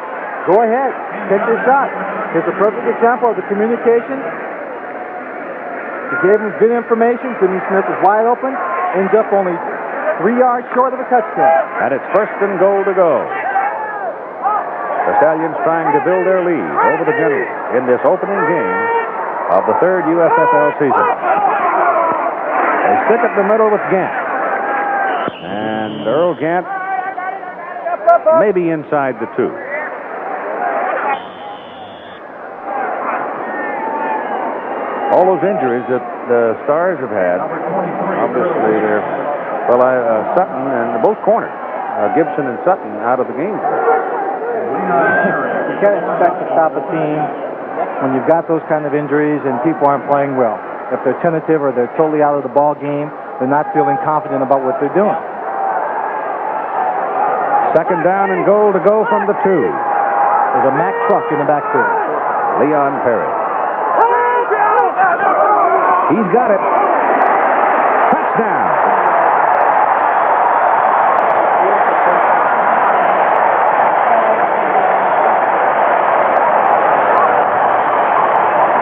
go ahead, take your shot. Here's a perfect example of the communication. He gave him good information. Jimmy Smith was wide open, ends up only 3 yards short of a touchdown. And it's 1st and goal to go. The Stallions trying to build their lead over the Generals in this opening game of the 3rd USFL season. They stick it in the middle with Gant. And Earl Gant maybe inside the 2. All those injuries that the Stars have had, obviously they're, Sutton and both corners, Gibson and Sutton out of the game today. You can't expect to stop a team when you've got those kind of injuries and people aren't playing well. If they're tentative or they're totally out of the ball game, they're not feeling confident about what they're doing. 2nd down and goal to go from the 2. There's a Mack truck in the backfield. Leon Perry. He's got it. Touchdown.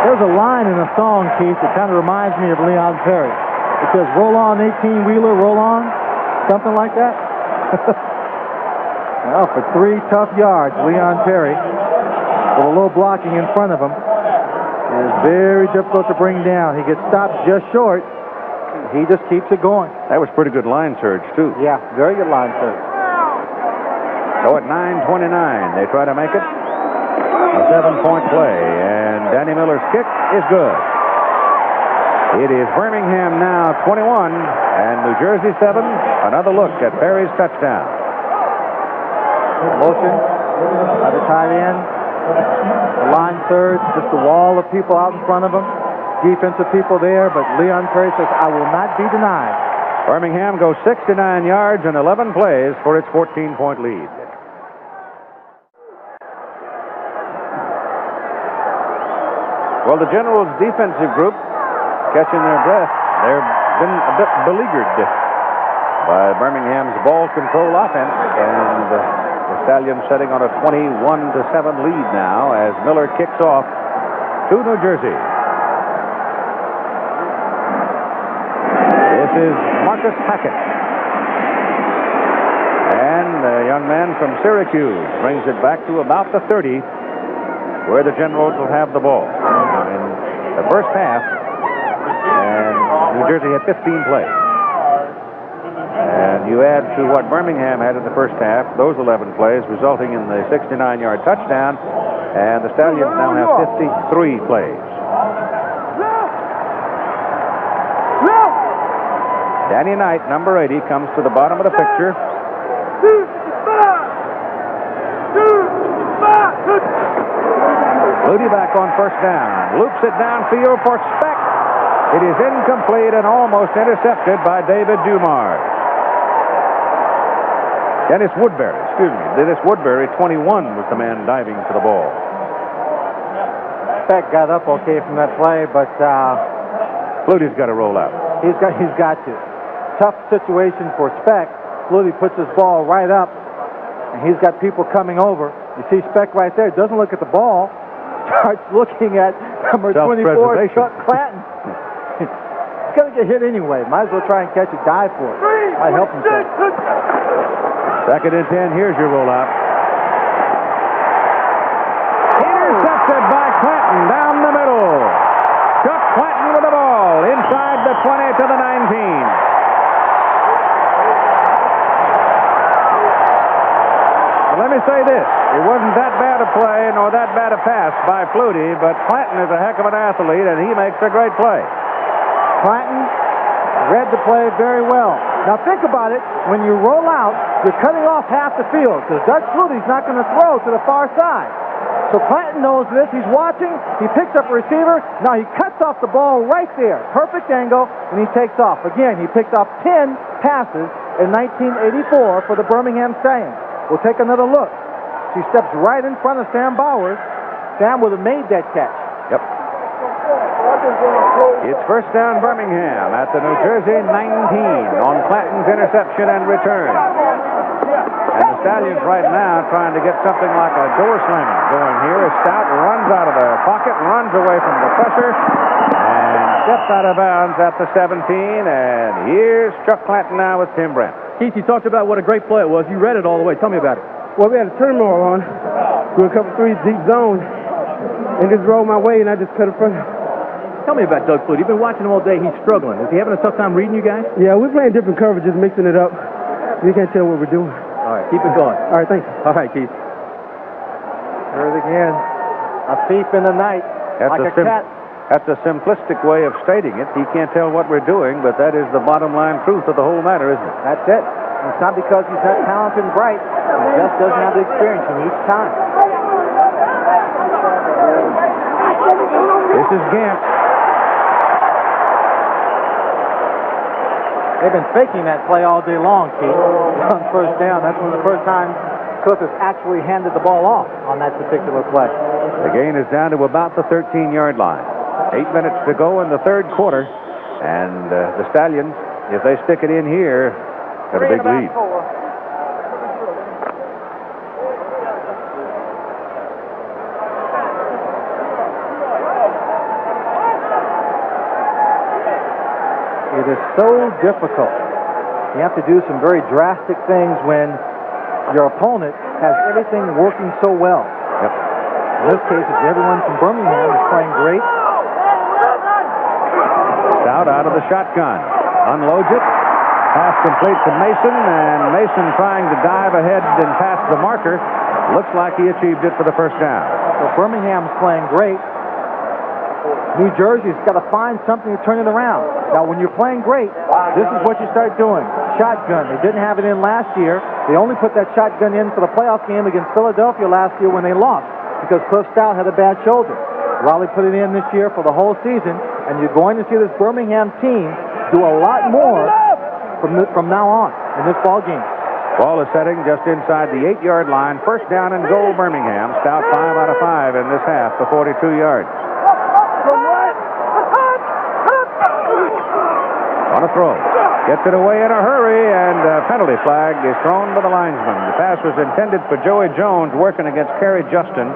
There's a line in a song, Keith, that kind of reminds me of Leon Perry. It says, roll on, 18-wheeler, roll on. Something like that. Well, for 3 tough yards, Leon Perry, with a low blocking in front of him, is very difficult to bring down. He gets stopped just short. He just keeps it going. That was pretty good line surge, too. Yeah, very good line surge. So at 9:29, they try to make it a 7-point play, and Danny Miller's kick is good. It is Birmingham now 21, and New Jersey 7. Another look at Perry's touchdown. Motion by the tight end. The line surge, just a wall of people out in front of him. Defensive people there, but Leon Perry says, I will not be denied. Birmingham goes 69 yards and 11 plays for its 14-point lead. Well, the Generals' defensive group catching their breath. They've been a bit beleaguered by Birmingham's ball control offense, and the Stallions setting on a 21-7 lead now as Miller kicks off to New Jersey. This is Marcus Hackett. And a young man from Syracuse brings it back to about the 30, where the Generals will have the ball. In the first half, and New Jersey had 15 plays. And you add to what Birmingham had in the first half, those 11 plays, resulting in the 69-yard touchdown, and the Stallions now have 53 plays. Danny Knight, number 80, comes to the bottom of the picture. Flutie back on 1st down. Loops it downfield for Speck. It is incomplete and almost intercepted by David Dumars. Dennis Woodbury, Dennis Woodbury, 21, was the man diving for the ball. Speck got up okay from that play, but Flutie's got to roll out. He's got to. Tough situation for Speck. Flutie puts his ball right up, and he's got people coming over. You see Speck right there. Doesn't look at the ball. Starts looking at number 24, Chuck Clanton. He's going to get hit anyway. Might as well try and catch a dive for it. Might help himself. 2nd and 10. Here's your rollout. Intercepted by Clanton down the middle. Chuck Clanton with the ball inside the 20 to the 19. Let me say this. It wasn't that bad a play nor that bad a pass by Flutie, but Clanton is a heck of an athlete, and he makes a great play. Clanton read the play very well. Now think about it. When you roll out, you're cutting off half the field because Doug Flutie's not going to throw to the far side. So Clanton knows this. He's watching. He picks up a receiver. Now he cuts off the ball right there. Perfect angle, and he takes off. Again, he picked off 10 passes in 1984 for the Birmingham Stallions. We'll take another look. She steps right in front of Sam Bowers. Sam would have made that catch. Yep. It's first down Birmingham at the New Jersey 19 on Clanton's interception and return. And the Stallions right now trying to get something like a door slamming going here. As Stout runs out of the pocket, runs away from the pressure, and steps out of bounds at the 17. And here's Chuck Clanton now with Tim Brent. Keith, you talked about what a great play it was. You read it all the way. Tell me about it. Well, we had a turmoil on. We were a couple three deep zones. And just rolled my way, and I just cut it front. Tell me about Doug Flutie. You've been watching him all day. He's struggling. Is he having a tough time reading you guys? Yeah, we're playing different coverages, mixing it up. You can't tell what we're doing. All right, keep it going. All right, thanks. All right, Keith. Heard it again. A thief in the night, like a cat. That's a simplistic way of stating it. He can't tell what we're doing, but that is the bottom line truth of the whole matter, isn't it? That's it. And it's not because he's not talented and bright. He just doesn't have the experience he needs time. This is Gant. They've been faking that play all day long, Keith. On first down, that's one of the first times Cliff has actually handed the ball off on that particular play. The gain is down to about the 13-yard line. 8 minutes to go in the third quarter. And the Stallions, if they stick it in here, got a big lead. It is so difficult. You have to do some very drastic things when your opponent has everything working so well. Yep. In this case, it's everyone from Birmingham is playing great. Stout out of the shotgun. Unloads it. Pass complete to Mason, and Mason trying to dive ahead and pass the marker. Looks like he achieved it for the first down. So Birmingham's playing great. New Jersey's got to find something to turn it around. Now, when you're playing great, this is what you start doing. Shotgun. They didn't have it in last year. They only put that shotgun in for the playoff game against Philadelphia last year when they lost because Cliff Stout had a bad shoulder. Raleigh put it in this year for the whole season, and you're going to see this Birmingham team do a lot more from now on in this ball game. Ball is setting just inside the 8-yard line. First down and goal, Birmingham. Stout 5 out of 5 in this half for 42 yards. On a throw. Gets it away in a hurry, and a penalty flag is thrown by the linesman. The pass was intended for Joey Jones working against Kerry Justin.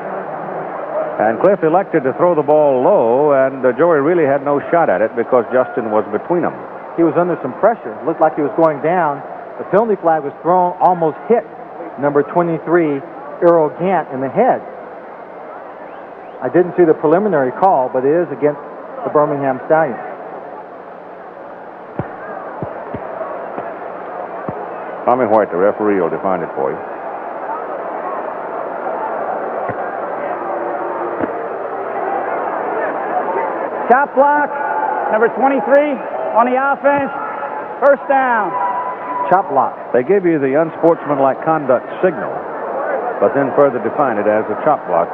And Cliff elected to throw the ball low, and Joey really had no shot at it because Justin was between them. He was under some pressure. It looked like he was going down. The penalty flag was thrown, almost hit number 23, Earl Gant, in the head. I didn't see the preliminary call, but it is against the Birmingham Stallions. Tommy White, the referee, will define it for you. Shot block, number 23 on the offense. First down. Chop block. They give you the unsportsmanlike conduct signal, but then further define it as a chop block.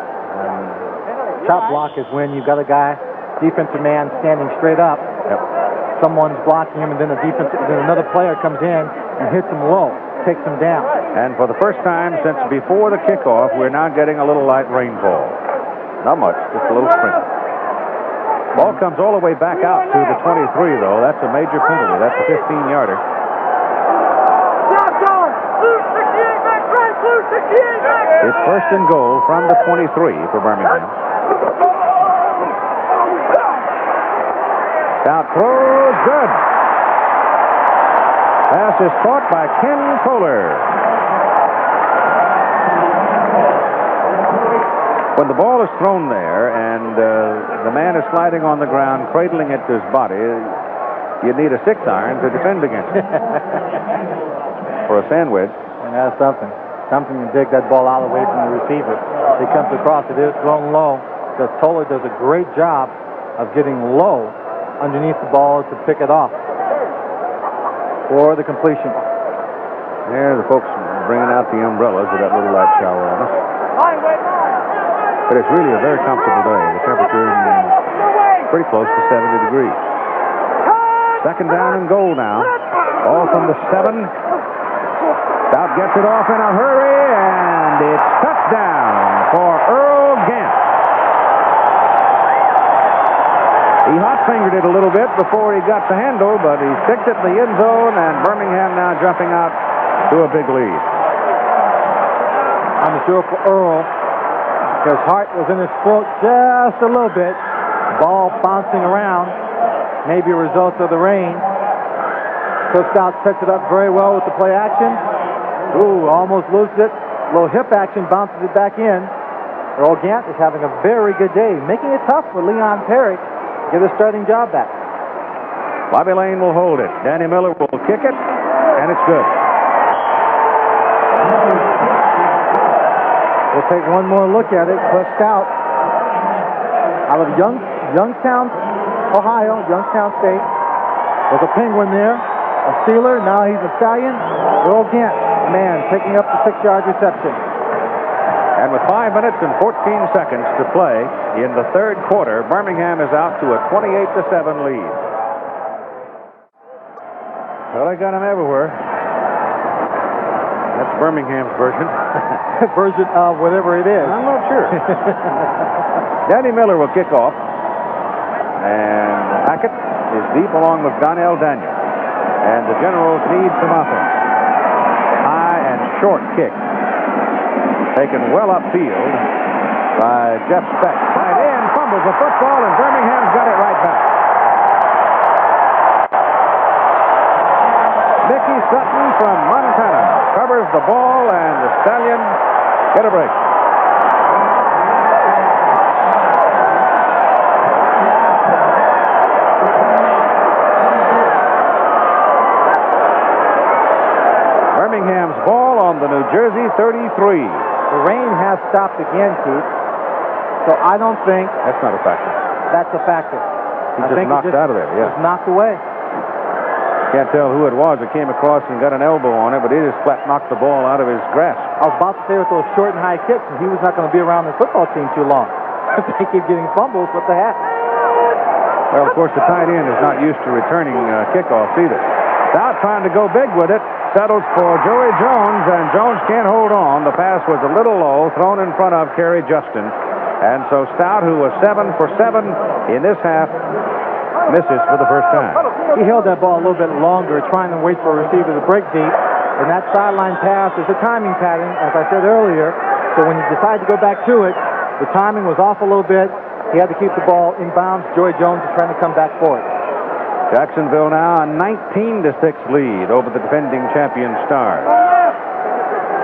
Chop block is when you've got a guy, defensive man, standing straight up. Yep. Someone's blocking him, and then another player comes in and hits him low, takes him down. And for the first time since before the kickoff, we're now getting a little light rainfall. Not much, just a little sprinkle. Ball comes all the way back out to the 23, though. That's a major penalty. That's a 15-yarder. It's first and goal from the 23 for Birmingham. Stout throws, good. Pass is caught by Ken Kohler. When the ball is thrown there and the man is sliding on the ground, cradling it to his body, you need a 6-iron to defend against it. For a sandwich. And that's something. Something to dig that ball out away from the receiver. He comes across, it is thrown low. Because Kohler does a great job of getting low underneath the ball to pick it off for the completion. There, the folks bringing out the umbrellas with that little light shower on us. But it's really a very comfortable day. The temperature is pretty close to 70 degrees. Second down and goal now. Ball from the 7. Stout gets it off in a hurry, and it's touchdown for Earl Gant. He hot-fingered it a little bit before he got the handle, but he sticks it in the end zone, and Birmingham now jumping out to a big lead. I'm sure for Earl, his heart was in his throat just a little bit. Ball bouncing around, maybe a result of the rain. Cliff Stout sets it up very well with the play action. Ooh, almost loses it. Little hip action, bounces it back in. Earl Gant is having a very good day, making it tough for Leon Perry to get his starting job back. Bobby Lane will hold it. Danny Miller will kick it, and it's good. We'll take one more look at it. Cliff Stout out of Youngstown, Ohio, Youngstown State. Was a Penguin there, a Steeler. Now he's a Stallion. Earl Gant, man, picking up the 6-yard reception. And with 5 minutes and 14 seconds to play in the third quarter, Birmingham is out to a 28-7 lead. Well, I got him everywhere. That's Birmingham's version. Version of whatever it is. I'm not sure. Danny Miller will kick off. And Hackett is deep along with Donnell Daniel. And the Generals need some offense. High and short kick. Taken well upfield by Jeff Speck. Tight end fumbles the football, and Birmingham's got it right back. Mickey Sutton from Montana covers the ball, and the Stallions get a break. Birmingham's ball on the New Jersey 33. The rain has stopped again, Keith. So I don't think That's not a factor. that's a factor. He just knocked out of there, yeah. Just knocked away. Can't tell who it was that came across and got an elbow on it, but he just flat knocked the ball out of his grasp. I was about to say with those short and high kicks, and he was not going to be around the football team too long. If they keep getting fumbles, what the heck? Well, of course, the tight end is not used to returning kickoffs either. Stout trying to go big with it. Settles for Joey Jones, and Jones can't hold on. The pass was a little low, thrown in front of Kerry Justin. And so Stout, who was 7 for 7 in this half, misses for the first time. He held that ball a little bit longer, trying to wait for a receiver to break deep. And that sideline pass is a timing pattern, as I said earlier. So when you decide to go back to it, the timing was off a little bit. He had to keep the ball in bounds. Joey Jones is trying to come back for it. Jacksonville now a 19-6 lead over the defending champion Stars.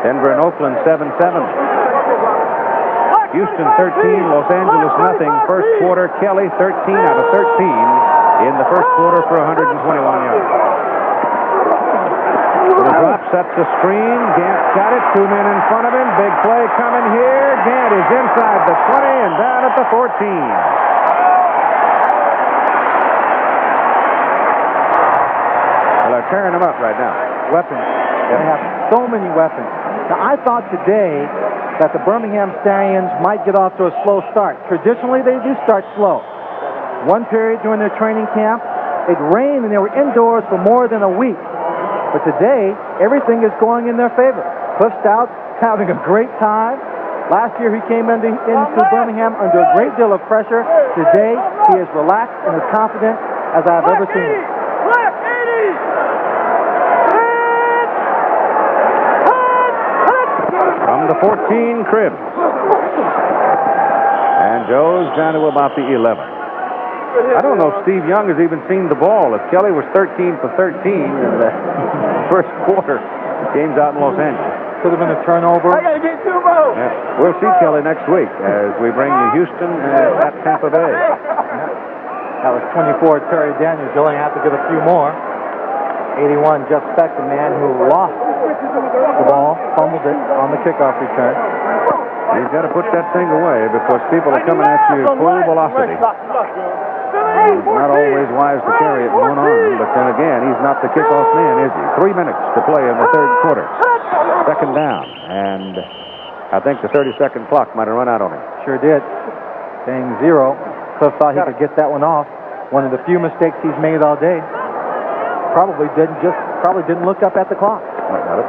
Denver and Oakland 7-7. Houston 13, Los Angeles nothing. First quarter, Kelly 13 out of 13 in the first quarter for 121 yards. The drop sets the screen. Gant got it. 2 men in front of him. Big play coming here. Gant is inside the 20 and down at the 14. Well, they're tearing them up right now. Weapons. They have so many weapons. Now, I thought today that the Birmingham Stallions might get off to a slow start. Traditionally, they do start slow. One period during their training camp, it rained and they were indoors for more than a week. But today, everything is going in their favor. Cliff Stout's having a great time. Last year, he came into Birmingham under a great deal of pressure. Today, he is relaxed and as confident as I've ever seen him. From the 14, Cribbs. And Joe's down to about the 11. I don't know if Steve Young has even seen the ball. If Kelly was 13 for 13 in the first quarter, game's out in Los Angeles. Could have been a turnover. I gotta get 2 more. Yeah. We'll see Kelly next week as we bring you Houston at Tampa Bay. That was 24, Terry Daniels. You'll only have to get a few more. 81, Jeff Speck, the man who lost the ball, fumbled it on the kickoff return. He's got to put that thing away because people are coming at you full velocity. It's not always wise to carry it in one arm, but then again, he's not the kickoff man, is he? 3 minutes to play in the third quarter. Second down, and I think the 30-second clock might have run out on him. Sure did. Saying 0. Cliff thought he could get that one off. One of the few mistakes he's made all day. Probably didn't look up at the clock. Got it.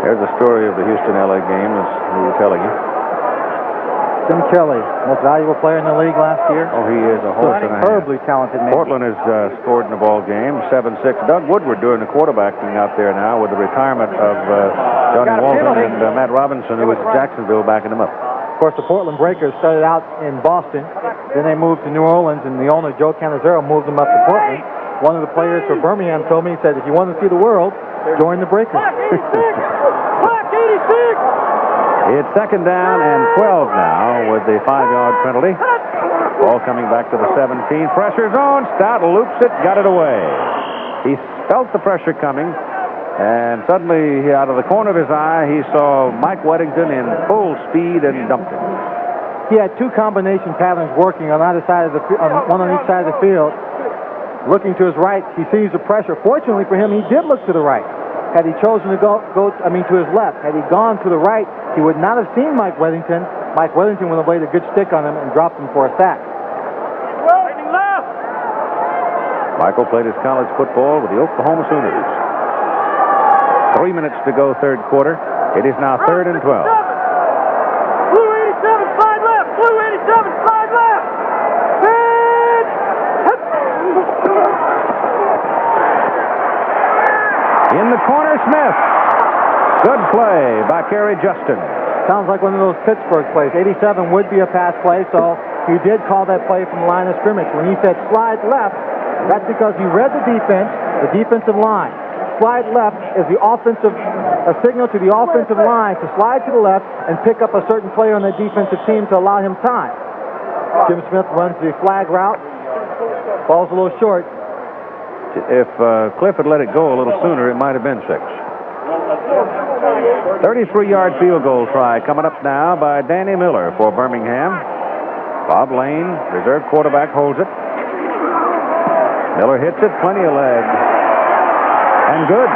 There's the story of the Houston-LA game, as we were telling you. Tim Kelly, most valuable player in the league last year. Oh, he is a horse and a half. Superbly talented man. Portland has scored in the ball game, 7-6. Doug Woodward doing the quarterbacking out there now with the retirement of Johnny Walton and Matt Robinson, who was at Jacksonville, backing him up. Of course, the Portland Breakers started out in Boston. Then they moved to New Orleans, and the owner, Joe Cannizzaro, moved them up to Portland. One of the players for Birmingham told me, he said, if you want to see the world, join the Breakers. Black 86! It's second down and 12 now with the 5-yard penalty. Ball coming back to the 17. Pressure zone. Stout loops it, got it away. He felt the pressure coming, and suddenly, out of the corner of his eye, he saw Mike Weddington in full speed and dumped him. He had two combination patterns working on either side of the one on each side of the field. Looking to his right, he sees the pressure. Fortunately for him, he did look to the right. Had he chosen to go to his left, had he gone to the right, he would not have seen Mike Weddington. Mike Weddington would have laid a good stick on him and dropped him for a sack. Michael played his college football with the Oklahoma Sooners. 3 minutes to go, third quarter. It is now 3rd and 12. Blue 87, slide left! Blue 87, slide left! In the corner, Smith. Good play by Kerry Justin. Sounds like one of those Pittsburgh plays. 87 would be a pass play, so he did call that play from the line of scrimmage. When he said slide left, that's because he read the defense, the defensive line. Slide left is a signal to the offensive line to slide to the left and pick up a certain player on the defensive team to allow him time. Jim Smith runs the flag route. Ball's a little short. If Cliff had let it go a little sooner, it might have been 6. 33-yard field goal try coming up now by Danny Miller for Birmingham. Bob Lane, reserve quarterback, holds it. Miller hits it, plenty of leg. And good.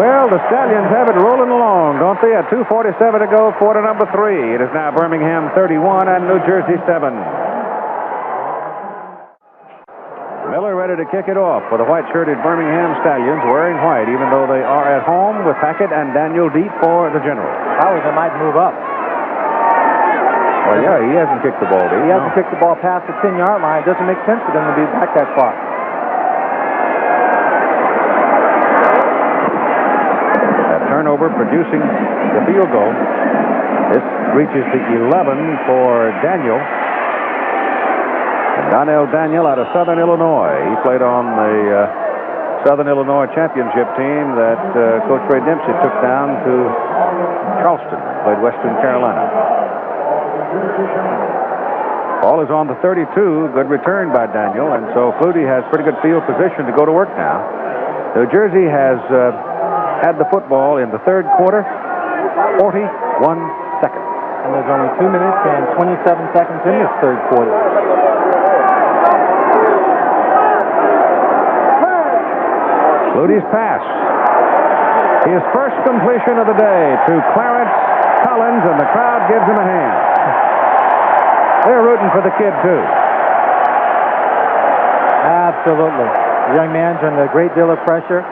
Well, the Stallions have it rolling along, don't they? At 2:47 to go, quarter number 3. It is now Birmingham 31 and New Jersey 7. Miller ready to kick it off for the white-shirted Birmingham Stallions, wearing white, even though they are at home with Hackett and Daniel Deep for the General. Probably they might move up. Well, yeah, he hasn't kicked the ball, Dave. He hasn't kicked the ball past the 10-yard line. It doesn't make sense for them to be back that far. That turnover producing the field goal. This reaches the 11 for Daniel. Donnell Daniel out of Southern Illinois. He played on the Southern Illinois championship team that Coach Ray Dempsey took down to Charleston. Played Western Carolina. Ball is on the 32. Good return by Daniel, and so Flutie has pretty good field position to go to work now. New Jersey has had the football in the third quarter, 41 seconds. And there's only 2 minutes and 27 seconds in this third quarter. Flutie's pass. His first completion of the day to Clarence Collins, and the crowd gives him a hand. They're rooting for the kid, too. Absolutely. The young man's under a great deal of pressure.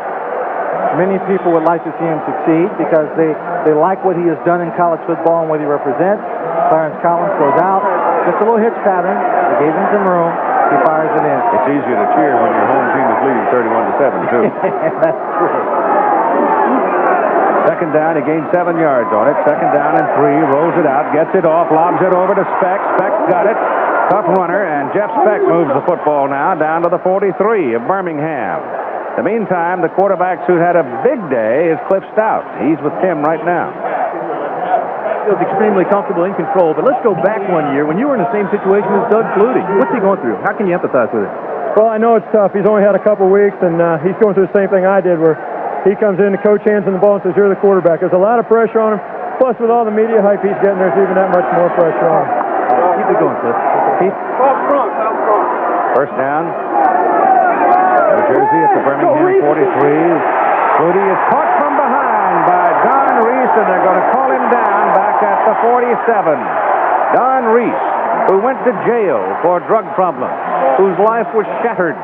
Many people would like to see him succeed because they like what he has done in college football and what he represents. Clarence Collins goes out. Just a little hitch pattern. They gave him some room. He fires it in. It's easier to cheer when your home team is leading 31-7, too. That's true. Second down, he gained 7 yards on it. Second down and 3, rolls it out, gets it off, lobs it over to Speck. Speck got it. Tough runner, and Jeff Speck moves the football now down to the 43 of Birmingham. In the meantime, the quarterbacks who had a big day is Cliff Stout. He's with Tim right now. Feels extremely comfortable, in control, but let's go back 1 year when you were in the same situation as Doug Flutie. What's he going through? How can you empathize with it? Well, I know it's tough. He's only had a couple weeks, and he's going through the same thing I did, where he comes in, the coach hands him the ball and says, "You're the quarterback." There's a lot of pressure on him. Plus, with all the media hype he's getting, there's even that much more pressure on him. Keep it going, Cliff. Keith? First down. New Jersey at the Birmingham 43. Flutie is caught from behind by Don Reese, and they're going to call him down back at the 47. Don Reese, who went to jail for drug problems, whose life was shattered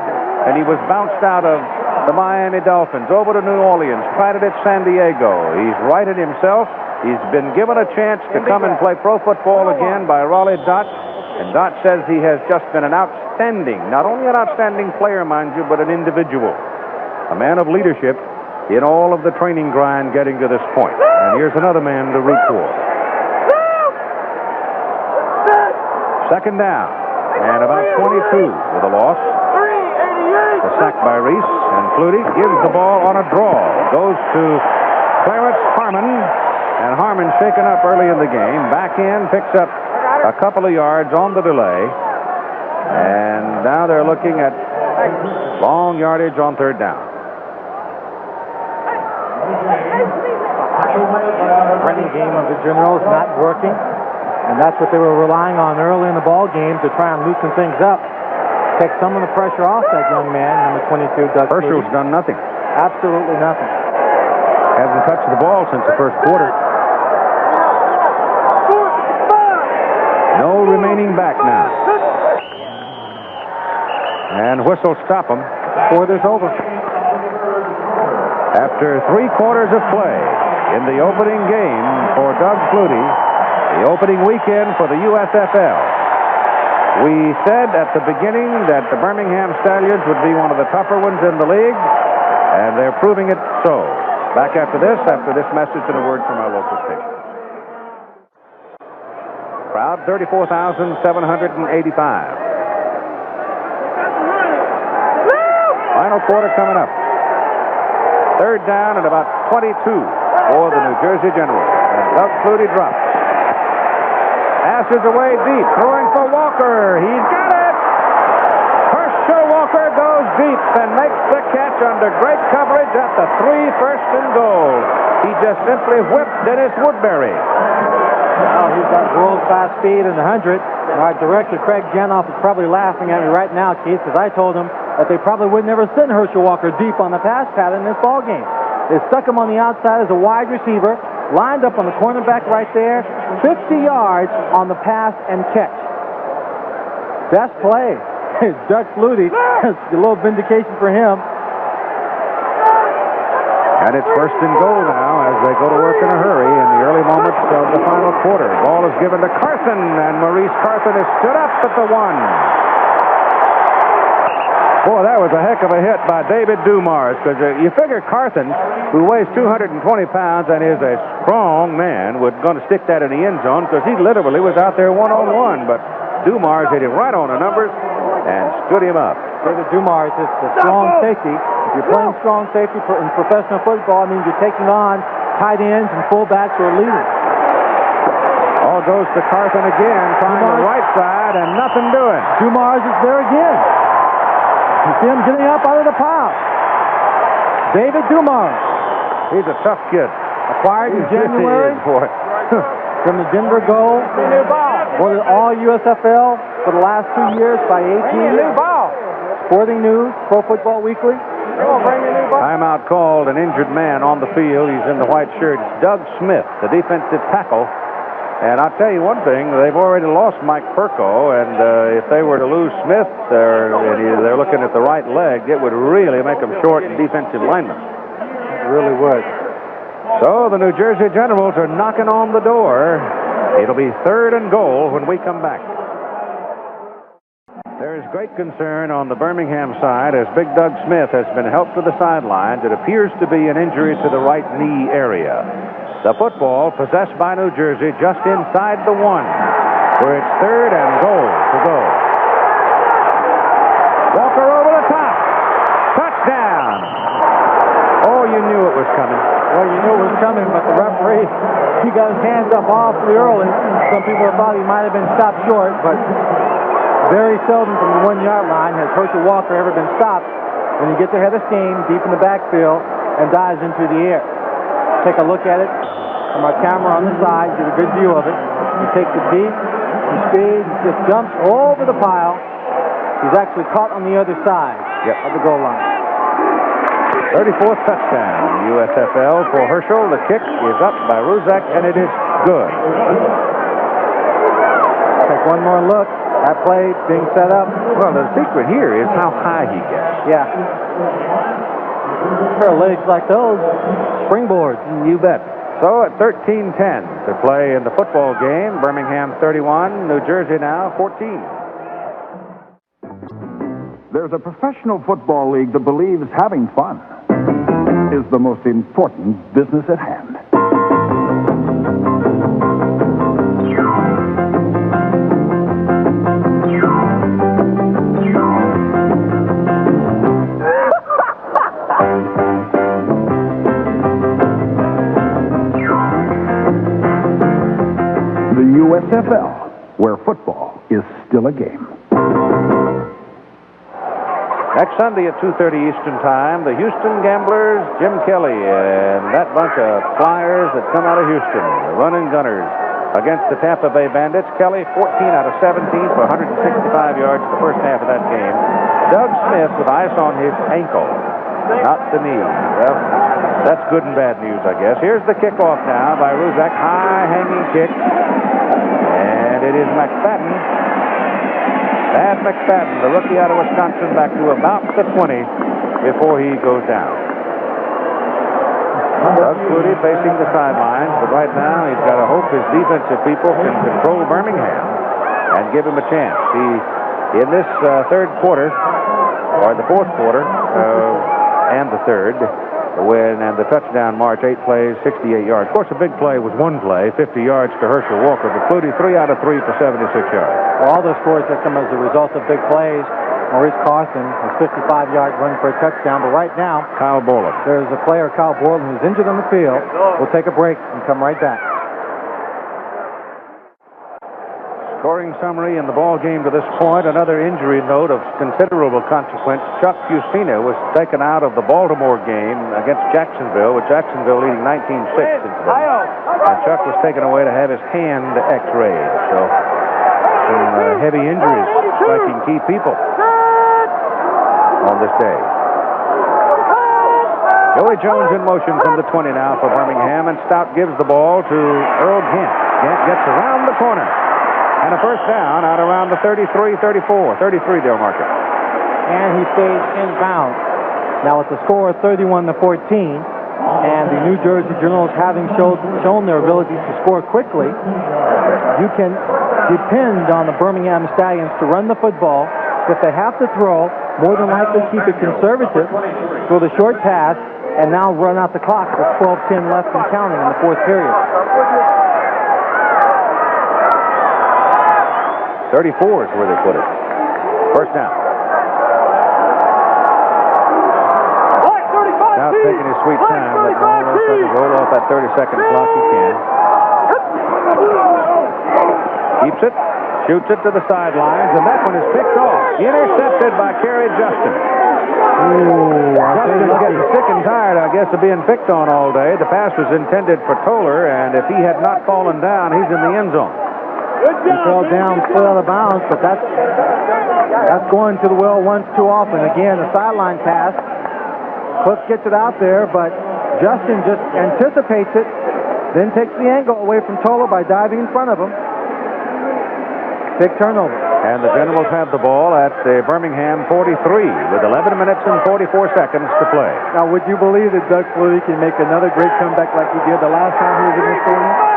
and he was bounced out of the Miami Dolphins over to New Orleans, tried it at San Diego. He's righted himself. He's been given a chance to come and play pro football again by Raleigh Dott, and Dott says he has just been an outstanding, not only an outstanding player, mind you, but an individual, a man of leadership in all of the training grind getting to this point. And here's another man to root for. Second down, and about 22 with a loss. The sack by Reese, and Flutie gives the ball on a draw. Goes to Clarence Harmon, and Harmon shaken up early in the game. Back in, picks up a couple of yards on the delay. And now they're looking at long yardage on third down. Running game of the Generals not working, and that's what they were relying on early in the ball game to try and loosen things up. Take some of the pressure off that young man, number 22, Doug Herschel's Flutie. done nothing. Absolutely nothing. Hasn't touched the ball since the first quarter. No remaining back now. And whistle stop him. Quarter's over. After 3 quarters of play in the opening game for Doug Flutie, the opening weekend for the USFL. We said at the beginning that the Birmingham Stallions would be one of the tougher ones in the league, and they're proving it so. Back after this message and a word from our local station. Crowd 34,785. Final quarter coming up. Third down and about 22 for the New Jersey Generals. And Doug Flutie drops. Passes away deep, throwing for Walker. He's got it! Herschel Walker goes deep and makes the catch under great coverage at the 3 first and goal. He just simply whipped Dennis Woodbury. Well, he's got world-class speed in the 100. Our director, Craig Janoff, is probably laughing at me right now, Keith, because I told him that they probably would never send Herschel Walker deep on the pass pattern in this ball game. They stuck him on the outside as a wide receiver, lined up on the cornerback right there, 50 yards on the pass and catch. Best play. Doug Flutie. A little vindication for him. And it's first and goal now as they go to work in a hurry in the early moments of the final quarter. Ball is given to Carson, and Maurice Carson is stood up at the 1. Boy, that was a heck of a hit by David Dumars, because you figure Carson, who weighs 220 pounds and is a strong man, was going to stick that in the end zone, because he literally was out there one-on-one, but Dumars hit him right on the numbers and stood him up. David Dumars is the strong safety. If you're playing strong safety in professional football, it means you're taking on tight ends and fullbacks who are leading. All goes to Carson again, trying the right side, and nothing doing. Dumars is there again. You see him getting up out of the pile. David Dumars. He's a tough kid. Acquired in January from the Denver Gold. Was all USFL for the last 2 years by 18. Sporting News, Pro Football Weekly. Timeout called, an injured man on the field. He's in the white shirt. It's Doug Smith, the defensive tackle. And I'll tell you one thing, they've already lost Mike Perko, and if they were to lose Smith, they're looking at the right leg, it would really make them short defensive linemen. It really would. So the New Jersey Generals are knocking on the door. It'll be third and goal when we come back. There is great concern on the Birmingham side as Big Doug Smith has been helped to the sidelines. It appears to be an injury to the right knee area. The football possessed by New Jersey just inside the 1, where it's third and goal to go. Walker over the top. Touchdown. Oh, you knew it was coming. Well, you knew it was coming, but the referee, he got his hands up awfully early. Some people thought he might have been stopped short, but very seldom from the 1 yard line has Herschel Walker ever been stopped when he gets ahead of steam deep in the backfield and dives into the air. Take a look at it from our camera on the side, get a good view of it. He takes it deep, he speeds, he just jumps over the pile. He's actually caught on the other side of the goal line. 34th touchdown, USFL for Herschel. The kick is up by Ruzak, and it is good. Take one more look. That play being set up. Well, the secret here is how high he gets. Yeah. Pair of legs like those, springboards. You bet. So at 13-10 to play in the football game, Birmingham 31, New Jersey now 14. There's a professional football league that believes having fun is the most important business at hand. The USFL, where football is still a game. Next Sunday at 2:30 Eastern Time, the Houston Gamblers, Jim Kelly, and that bunch of flyers that come out of Houston, the running gunners, against the Tampa Bay Bandits. Kelly, 14 out of 17 for 165 yards the first half of that game. Doug Smith with ice on his ankle, not the knee. Well, that's good and bad news, I guess. Here's the kickoff now by Ruzak. High-hanging kick. And it is McFadden. Thad McFadden, the rookie out of Wisconsin, back to about the 20 before he goes down. Doug Flutie facing the sidelines, but right now he's got to hope his defensive people can control Birmingham and give him a chance. In this third quarter, or the fourth quarter, and the third, and the touchdown march, 8 plays, 68 yards. Of course, a big play was one play, 50 yards to Herschel Walker, but Flutie 3 out of 3 for 76 yards. Well, all those scores have come as a result of big plays. Maurice Carson, a 55-yard run for a touchdown, but right now, Kyle Borland. There's a player, Kyle Borland, who's injured on the field. We'll take a break and come right back. Scoring summary in the ball game to this point. Another injury note of considerable consequence. Chuck Fusina was taken out of the Baltimore game against Jacksonville, with Jacksonville leading 19-6. And Chuck was taken away to have his hand x-rayed. So some heavy injuries striking key people on this day. Joey Jones in motion from the 20 now for Birmingham, and Stout gives the ball to Earl Gant. Gant gets around the corner. And a first down out around the 33, 34. 33, they'll mark it. And he stays inbounds. Now it's a score of 31-14. And the New Jersey Journals having shown their ability to score quickly, you can depend on the Birmingham Stallions to run the football. If they have to throw, more than likely keep it conservative, throw the short pass, and now run out the clock with 12:10 left and counting in the fourth period. 34 is where they put it. First down. Now taking his sweet time, letting all those seconds roll off that 30-second clock he can. Keeps it, shoots it to the sidelines, and that one is picked off. Intercepted by Kerry Justin. Justin getting sick and tired, I guess, of being picked on all day. The pass was intended for Toller, and if he had not fallen down, he's in the end zone. He fell down, fell out of bounds, but that's going to the well once too often. Again, a sideline pass. Cliff gets it out there, but Justin just anticipates it, then takes the angle away from Toller by diving in front of him. Big turnover. And the Generals have the ball at the Birmingham 43 with 11 minutes and 44 seconds to play. Now, would you believe that Doug Flutie can make another great comeback like he did the last time he was in this tournament?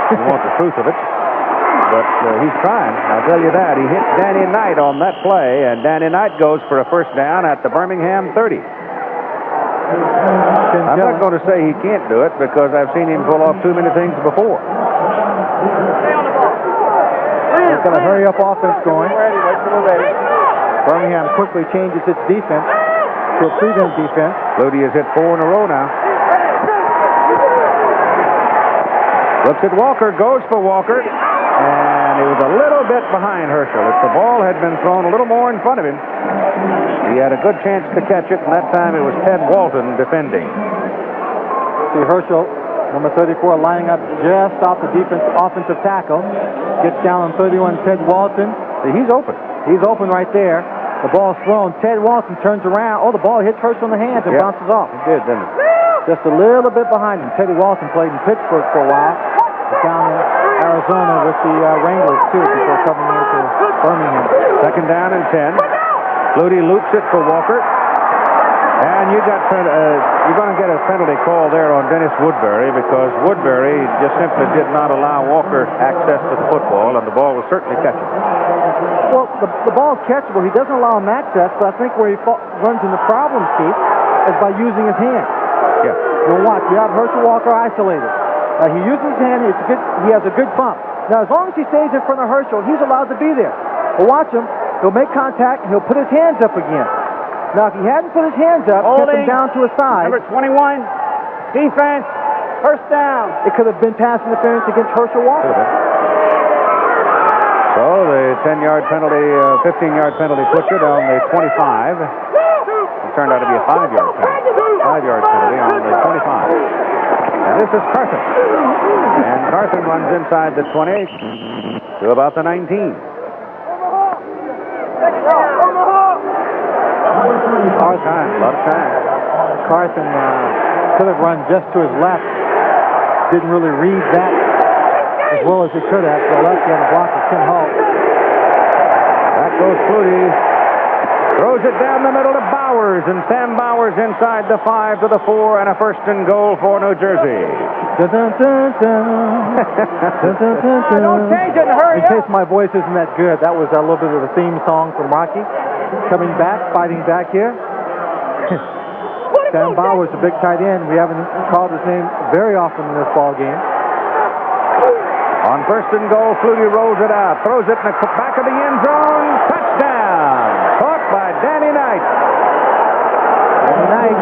You want the truth of it, but he's trying. I'll tell you that. He hit Danny Knight on that play, and Danny Knight goes for a first down at the Birmingham 30. I'm not going to say he can't do it because I've seen him pull off too many things before. It's going to hurry up offense going. Birmingham quickly changes its defense to a prevent defense. Flutie has hit 4 in a row now. Looks at Walker, goes for Walker, and he was a little bit behind Herschel. If the ball had been thrown a little more in front of him, he had a good chance to catch it, and that time it was Ted Walton defending. See Herschel, number 34, lining up just off the offensive tackle. Gets down on 31, Ted Walton. See, he's open. He's open right there. The ball's thrown. Ted Walton turns around. Oh, the ball hits Herschel in the hands and bounces off. It did, didn't it? just a little bit behind him. Teddy Walton played in Pittsburgh for a while. He's down in Arizona with the Wranglers, too, before coming here to Birmingham. Second down and 10. Flutie loops it for Walker. And you're going to get a penalty call there on Dennis Woodbury because Woodbury just simply did not allow Walker access to the football, and the ball was certainly catchable. Well, the ball's catchable. He doesn't allow him access, but I think where he runs into problems, Keith, is by using his hand. Yeah. You'll watch. You have Herschel Walker isolated. He uses his hand. He has a good bump. Now, as long as he stays in front of Herschel, he's allowed to be there. But watch him. He'll make contact, and he'll put his hands up again. Now, if he hadn't put his hands up, kept him down to his side. Number 21, defense, first down. It could have been pass interference against Herschel Walker. So the 10-yard penalty, 15-yard penalty puts it on the 25. It turned out to be a 5-yard penalty. 5-yard penalty on the 25. And this is Carson. And Carson runs inside the 20 to about the 19. A lot of time. Carson could have run just to his left. Didn't really read that as well as he could have. To the left, he had a block of Tim Hall. Back goes Flutie. Throws it down the middle to Bowers, and Sam Bowers inside the 5 to the 4, and a first and goal for New Jersey. Dun, dun, dun, dun. Dun, dun, dun, dun. Don't change it and hurry In case up. my voice isn't that good, that was a little bit of a theme song from Rocky. Coming back, fighting back here. Sam Bowers, a big tight end. We haven't called his name very often in this ball game. On first and goal, Flutie rolls it out, throws it in the back of the end zone. Touchdown! Caught by Danny Knight. Danny Knight,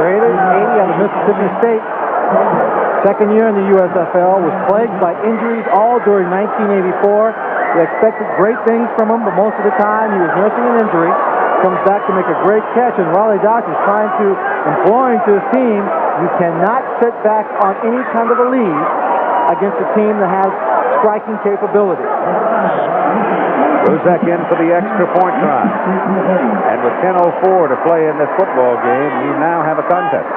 graded 80 out of Mississippi State. Second year in the USFL, was plagued by injuries all during 1984. They expected great things from him, but most of the time he was nursing an injury. Comes back to make a great catch, and Raleigh Dodge is trying to imploring to his team, you cannot sit back on any kind of a lead against a team that has striking capability. Ruzek in for the extra point try. And with 10:04 to play in this football game, you now have a contest.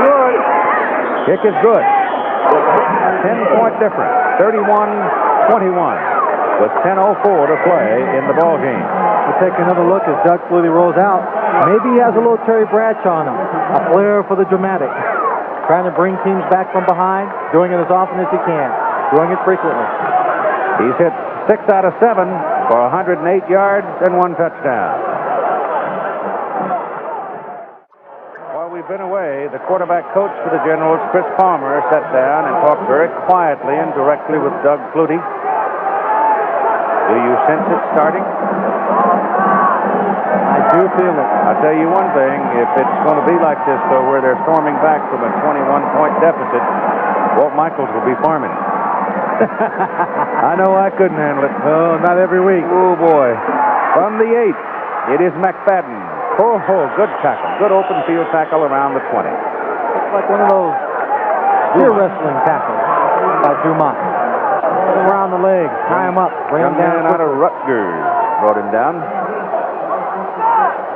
Good. Kick is good. 10-point difference, 31-21. With 10:04 to play in the ball game. We'll take another look as Doug Flutie rolls out. Maybe he has a little Terry Bradshaw on him. A flair for the dramatic. Trying to bring teams back from behind, doing it as often as he can, doing it frequently. He's hit 6 out of 7 for 108 yards and 1 touchdown. While we've been away, the quarterback coach for the Generals, Chris Palmer, sat down and talked very quietly and directly with Doug Flutie. Do you sense it starting? I do feel it. I'll tell you one thing, if it's going to be like this, though, where they're storming back from a 21-point deficit, Walt Michaels will be farming. I know I couldn't handle it. Oh, not every week. Oh, boy. From the 8, it is McFadden. Oh, good tackle. Good open field tackle around the 20. It's like one of those steer wrestling tackles by Dumont. Around the legs, tie him up, bring him down. Out of Rutgers brought him down.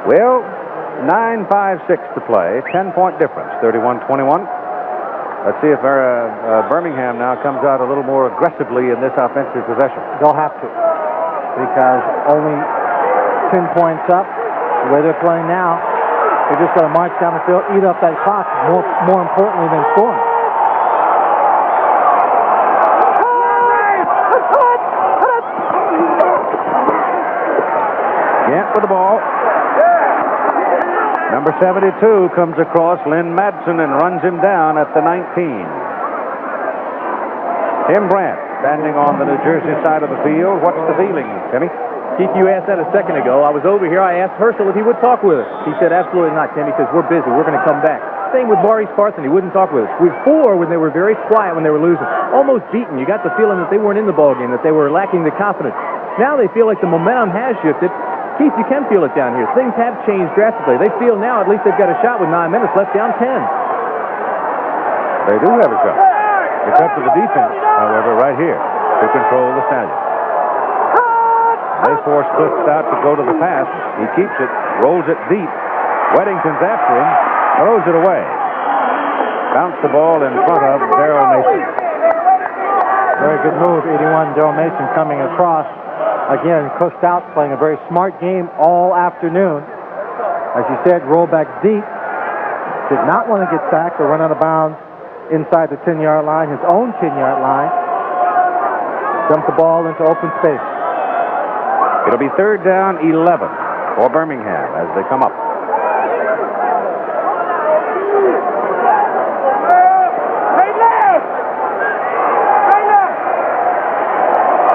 Well, 9:56 to play, 10-point difference, 31-21. Let's see if Birmingham now comes out a little more aggressively in this offensive possession. They'll have to, because only 10 points up. The way they're playing now, they just got to march down the field, eat up that clock. More importantly than scoring. Gant with the ball. Number 72 comes across, Lynn Madsen, and runs him down at the 19. Tim Brandt standing on the New Jersey side of the field. What's the feeling, Timmy? Keith, you asked that a second ago. I was over here. I asked Herschel if he would talk with us. He said, absolutely not, Timmy, because we're busy. We're going to come back. Same with Maurice Carson. He wouldn't talk with us. Before, when they were very quiet, when they were losing, almost beaten, you got the feeling that they weren't in the ballgame, that they were lacking the confidence. Now they feel like the momentum has shifted. Keith, you can feel it down here. Things have changed drastically. They feel now at least they've got a shot with 9 minutes left, down 10. They do have a shot. It's up to the defense, however, right here to control the Stallions. They force Cliff out to go to the pass. He keeps it, rolls it deep. Weddington's after him, throws it away. Bounced the ball in front of Darrell Mason. Very good move, 81, Darrell Mason coming across. Again, Coach Stout playing a very smart game all afternoon. As you said, roll back deep. Did not want to get sacked or run out of bounds inside the 10-yard line, his own 10-yard line. Dumped the ball into open space. It'll be 3rd down, 11 for Birmingham as they come up.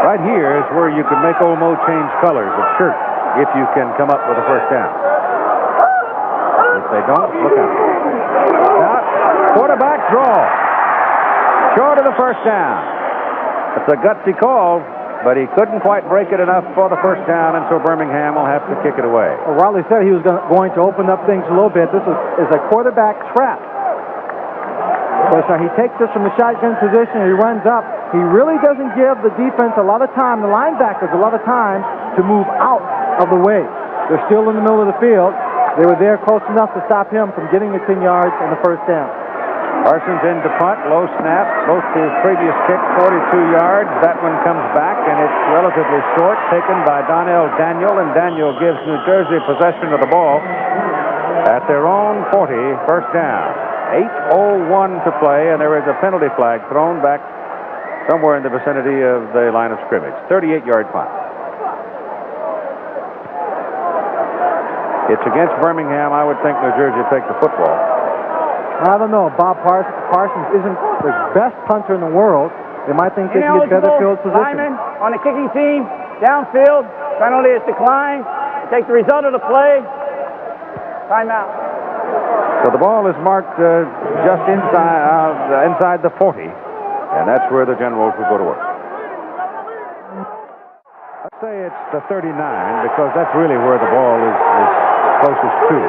Right here is where you can make Old Mo change colors of shirt if you can come up with a first down. If they don't, look out. Now, quarterback draw. Short of the first down. It's a gutsy call, but he couldn't quite break it enough for the first down, and so Birmingham will have to kick it away. Well, Riley said he was going to open up things a little bit. This is a quarterback trap. So he takes this from the shotgun position, he runs up. He really doesn't give the defense a lot of time, the linebackers a lot of time to move out of the way. They're still in the middle of the field. They were there close enough to stop him from getting the 10 yards and the first down. Parsons in to punt, low snap. Both his previous kick, 42 yards. That one comes back, and it's relatively short, taken by Donnell Daniel, and Daniel gives New Jersey possession of the ball at their own 40, first down. 8:01 to play, and there is a penalty flag thrown back somewhere in the vicinity of the line of scrimmage. 38-yard punt. It's against Birmingham. I would think New Jersey would take the football. I don't know. Bob Parsons isn't the best punter in the world. They might think they can get better field position. Lineman on the kicking team, downfield, penalty is declined. Take the result of the play. Timeout. So the ball is marked just inside the 40, and that's where the Generals will go to work. Let's say it's the 39 because that's really where the ball is closest to.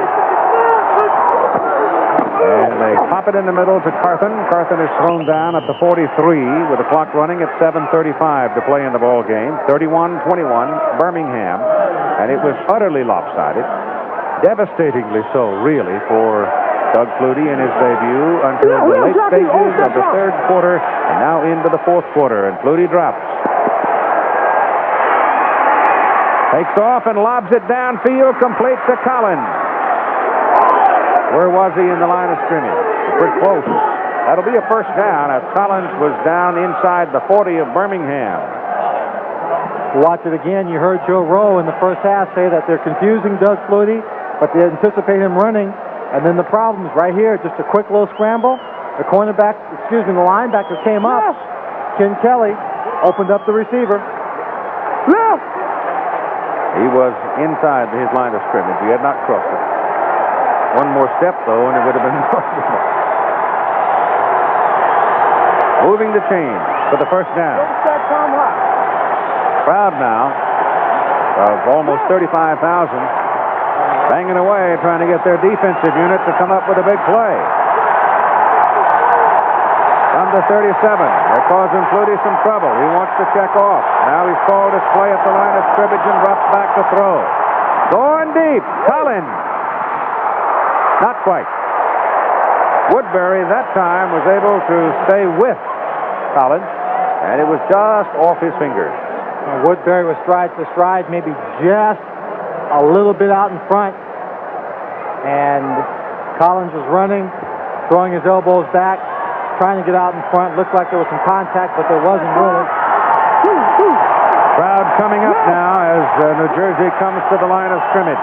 And they pop it in the middle to Carthen. Carthen is thrown down at the 43 with the clock running at 7:35 to play in the ball game. 31-21, Birmingham, and it was utterly lopsided. Devastatingly so, really, for Doug Flutie in his debut until the late stages of the 3rd quarter and now into the 4th quarter. And Flutie drops. Takes off and lobs it downfield, complete to Collins. Where was he in the line of scrimmage? Pretty close. That'll be a first down as Collins was down inside the 40 of Birmingham. Watch it again. You heard Joe Rowe in the first half say that they're confusing Doug Flutie, but they anticipate him running. And then the problem is right here, just a quick little scramble. The linebacker came up. Ken Kelly opened up the receiver. He was inside his line of scrimmage. He had not crossed it. One more step, though, and it would have been possible. Moving the chains for the first down. Crowd now of almost 35,000 banging away, trying to get their defensive unit to come up with a big play. From the 37, they're causing Flutie some trouble. He wants to check off. Now he's called his play at the line of scrimmage and drops back to throw. Going deep, Collins. Not quite. Woodbury that time was able to stay with Collins, and it was just off his fingers. Woodbury was stride to stride, maybe just a little bit out in front, and Collins was running, throwing his elbows back, trying to get out in front. Looked like there was some contact, but there wasn't really. Crowd coming up now as New Jersey comes to the line of scrimmage.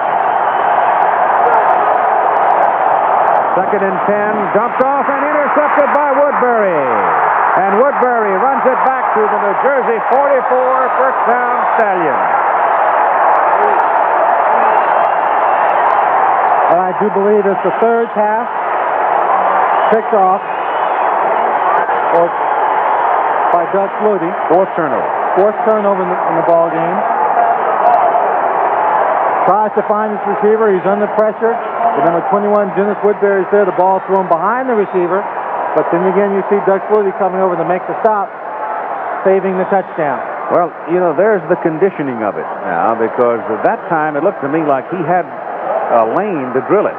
2nd and 10, dumped off and intercepted by Woodbury. And Woodbury runs it back to the New Jersey 44, first down Stallions. And I do believe it's the 3rd pass picked off by Doug Flutie. 4th turnover. 4th turnover in the ball game. Tries to find his receiver. He's under pressure. The number 21, Dennis Woodbury, is there. The ball thrown behind the receiver. But then again, you see Doug Flutie coming over to make the stop, saving the touchdown. Well, you know, there's the conditioning of it now, because at that time it looked to me like he had a lane to drill it.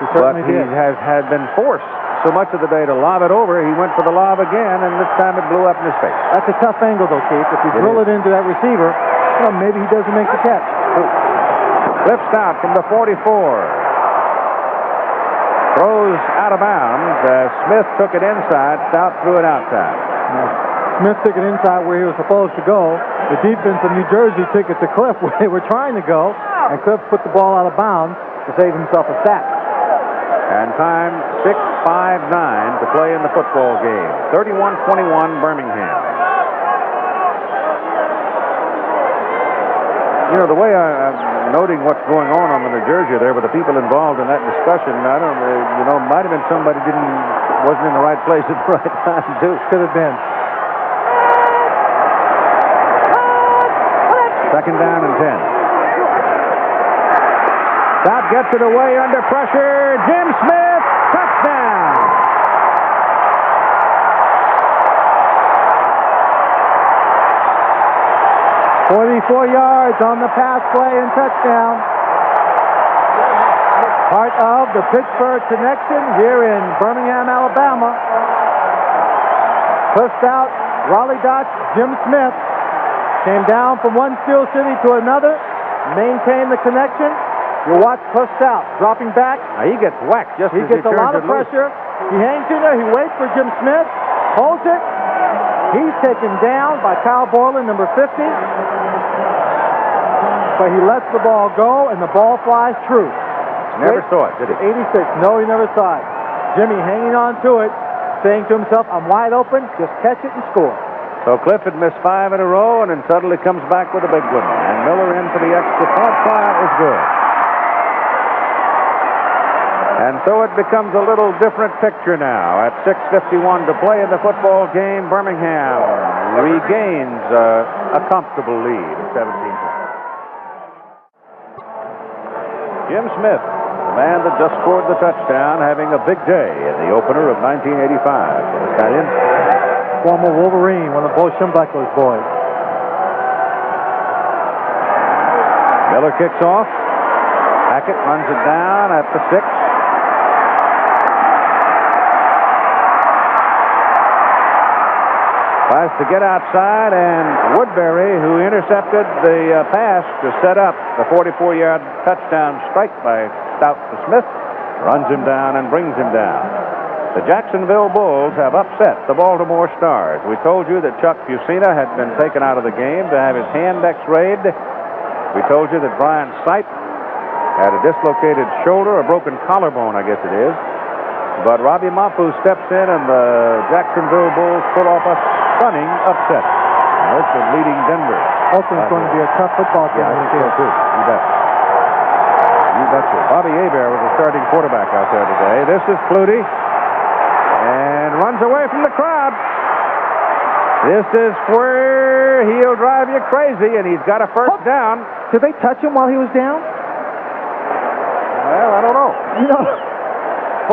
He but certainly he did. had been forced so much of the day to lob it over. He went for the lob again, and this time it blew up in his face. That's a tough angle, though, Keith. If you drill it into that receiver, well, maybe he doesn't make the catch. Flips out from the 44. Throws out of bounds as Smith took it inside. Stout threw it outside. Smith took it inside where he was supposed to go. The defense of New Jersey took it to Cliff where they were trying to go, and Cliff put the ball out of bounds to save himself a sack. And time 6:59 to play in the football game. 31-21 Birmingham. You know, the way I'm noting what's going on the New Jersey there with the people involved in that discussion, I don't know, might have been somebody wasn't in the right place at the right time, too. Could have been. Second down and 10. Stout gets it away under pressure. Jim Smith, touchdown. .44 yards on the pass play and touchdown. Part of the Pittsburgh connection here in Birmingham, Alabama. Cliff Stout, Raleigh Dodge, Jim Smith came down from one Steel City to another, maintained the connection. You watch Cliff Stout dropping back. Now he gets whacked just He as gets he a lot turns of it loose. pressure. He hangs in there. He waits for Jim Smith, holds it. He's taken down by Kyle Borland, number 50. But he lets the ball go, and the ball flies true. Never saw it, did he? 86. No, he never saw it. Jimmy hanging on to it, saying to himself, I'm wide open, just catch it and score. So Cliff had missed 5 in a row, and then suddenly comes back with a big one. And Miller in for the extra point try is good. And so it becomes a little different picture now. At 6:51 to play in the football game, Birmingham regains a comfortable lead of 17 points. Jim Smith, the man that just scored the touchdown, having a big day in the opener of 1985 for the Stallions. Former Wolverine, one of Bo Schembechler's boys. Miller kicks off. Hackett runs it down at the 6. Tries to get outside, and Woodbury, who intercepted the pass to set up the 44-yard touchdown strike by Stout to Smith, runs him down and brings him down. The Jacksonville Bulls have upset the Baltimore Stars. We told you that Chuck Fusina had been taken out of the game to have his hand x-rayed. We told you that Brian Sipe had a dislocated shoulder, a broken collarbone, I guess it is. But Robbie Mapu steps in, and the Jacksonville Bulls pull off a stunning upset. Oakland leading Denver. Oakland's going to be a tough football team. Yeah, I think so too. You bet. You betcha. Bobby Hebert was the starting quarterback out there today. This is Flutie. And runs away from the crowd. This is where he'll drive you crazy, and he's got a first down. Did they touch him while he was down? Well, I don't know. You know,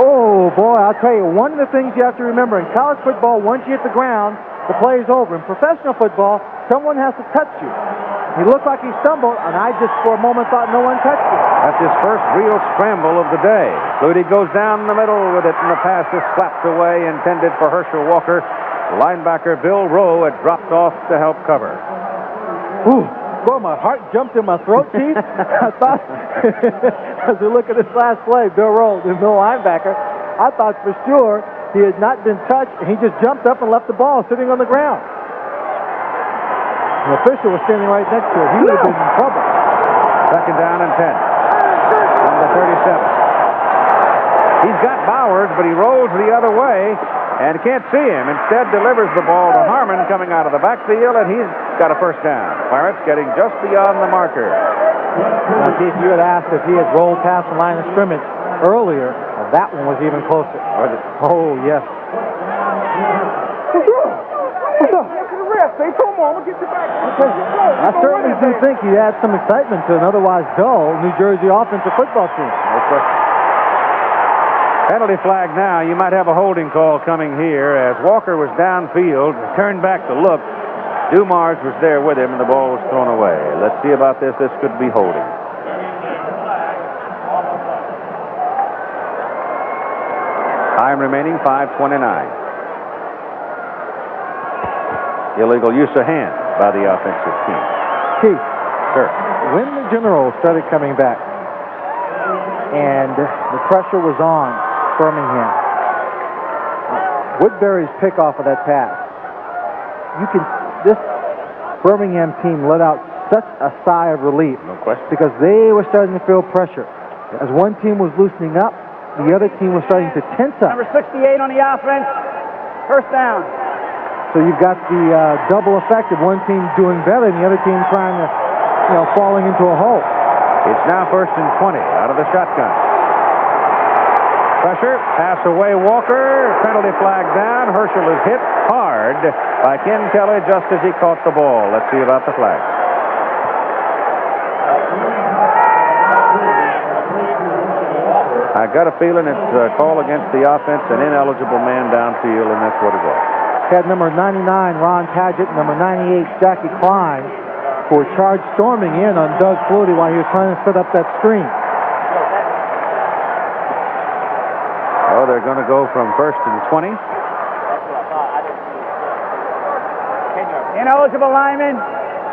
oh boy, I'll tell you, one of the things you have to remember in college football, once you hit the ground, the play is over. In professional football, someone has to touch you. He looked like he stumbled, and I just for a moment thought no one touched him. That's his first real scramble of the day. Flutie goes down the middle with it, and the pass is slapped away, intended for Herschel Walker. Linebacker Bill Rowe had dropped off to help cover. Ooh, boy, my heart jumped in my throat, Chief. I thought, as we look at this last play, Bill Rowe, the middle linebacker, I thought for sure he had not been touched, and he just jumped up and left the ball sitting on the ground. The official was standing right next to it. He would have been in trouble. Second down and 10. On the 37. He's got Bowers, but he rolls the other way and can't see him. Instead delivers the ball to Harmon coming out of the backfield, and he's got a first down. Pirates getting just beyond the marker. Now, Keith, you had asked if he had rolled past the line of scrimmage earlier. Well, that one was even closer. Was it? Oh, yes. I certainly do think he adds some excitement to an otherwise dull New Jersey offensive football team. No question. Penalty flag now. You might have a holding call coming here as Walker was downfield, turned back to look. Dumars was there with him, and the ball was thrown away. Let's see about this. This could be holding. Time remaining 5:29. Illegal use of hand by the offensive team. Keith, Sure. when the Generals started coming back and the pressure was on Birmingham, Woodbury's pick off of that pass, this Birmingham team let out such a sigh of relief. No question. Because they were starting to feel pressure. As one team was loosening up, the other team was starting to tense up. Number 68 on the offense. First down. So you've got the double effect of one team doing better and the other team trying to, falling into a hole. It's now 1st and 20 out of the shotgun. Pressure, pass away Walker, penalty flag down. Herschel is hit hard by Ken Kelly just as he caught the ball. Let's see about the flag. I got a feeling it's a call against the offense, an ineligible man downfield, and that's what it was. Had number 99, Ron Padgett, number 98, Jackie Klein, who were charged storming in on Doug Flutie while he was trying to set up that screen. Oh, they're going to go from 1st and 20. Ineligible lineman.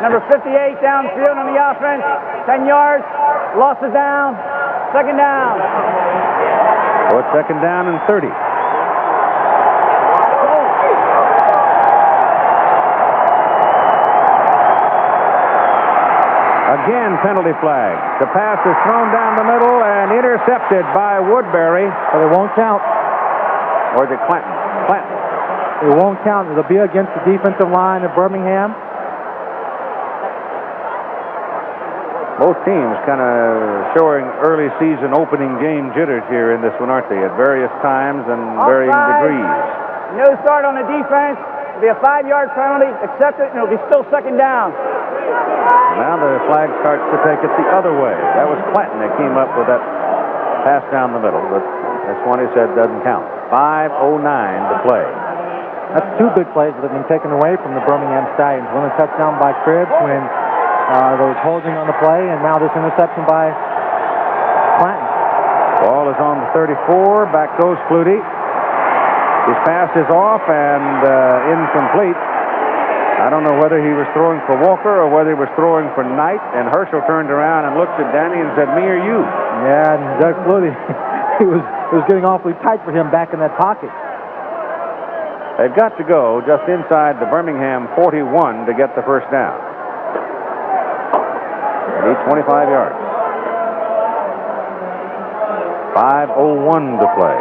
Number 58 downfield on the offense. 10 yards. Loss is down. Second down. So it's 2nd down and 30. Again, penalty flag. The pass is thrown down the middle and intercepted by Woodbury. But it won't count. Or is it Clanton? Clanton. It won't count. It'll be against the defensive line of Birmingham. Both teams kind of showing early season opening game jitters here in this one, aren't they? At various times and varying degrees. No start on the defense. It'll be a 5-yard penalty. Accept it, and it'll be still second down. Now the flag starts to take it the other way. That was Clanton that came up with that pass down the middle, but as Swanee said, doesn't count. 5:09 to play. That's two big plays that have been taken away from the Birmingham Stallions. One a touchdown by Cribbs when there was holding on the play, and now this interception by Clanton. Ball is on the 34. Back goes Flutie. His pass is off and incomplete. I don't know whether he was throwing for Walker or whether he was throwing for Knight, and Herschel turned around and looked at Danny and said, "Me or you?" Yeah, and Doug Flutie, it was getting awfully tight for him back in that pocket. They've got to go just inside the Birmingham 41 to get the first down. They need 25 yards. 5:01 to play.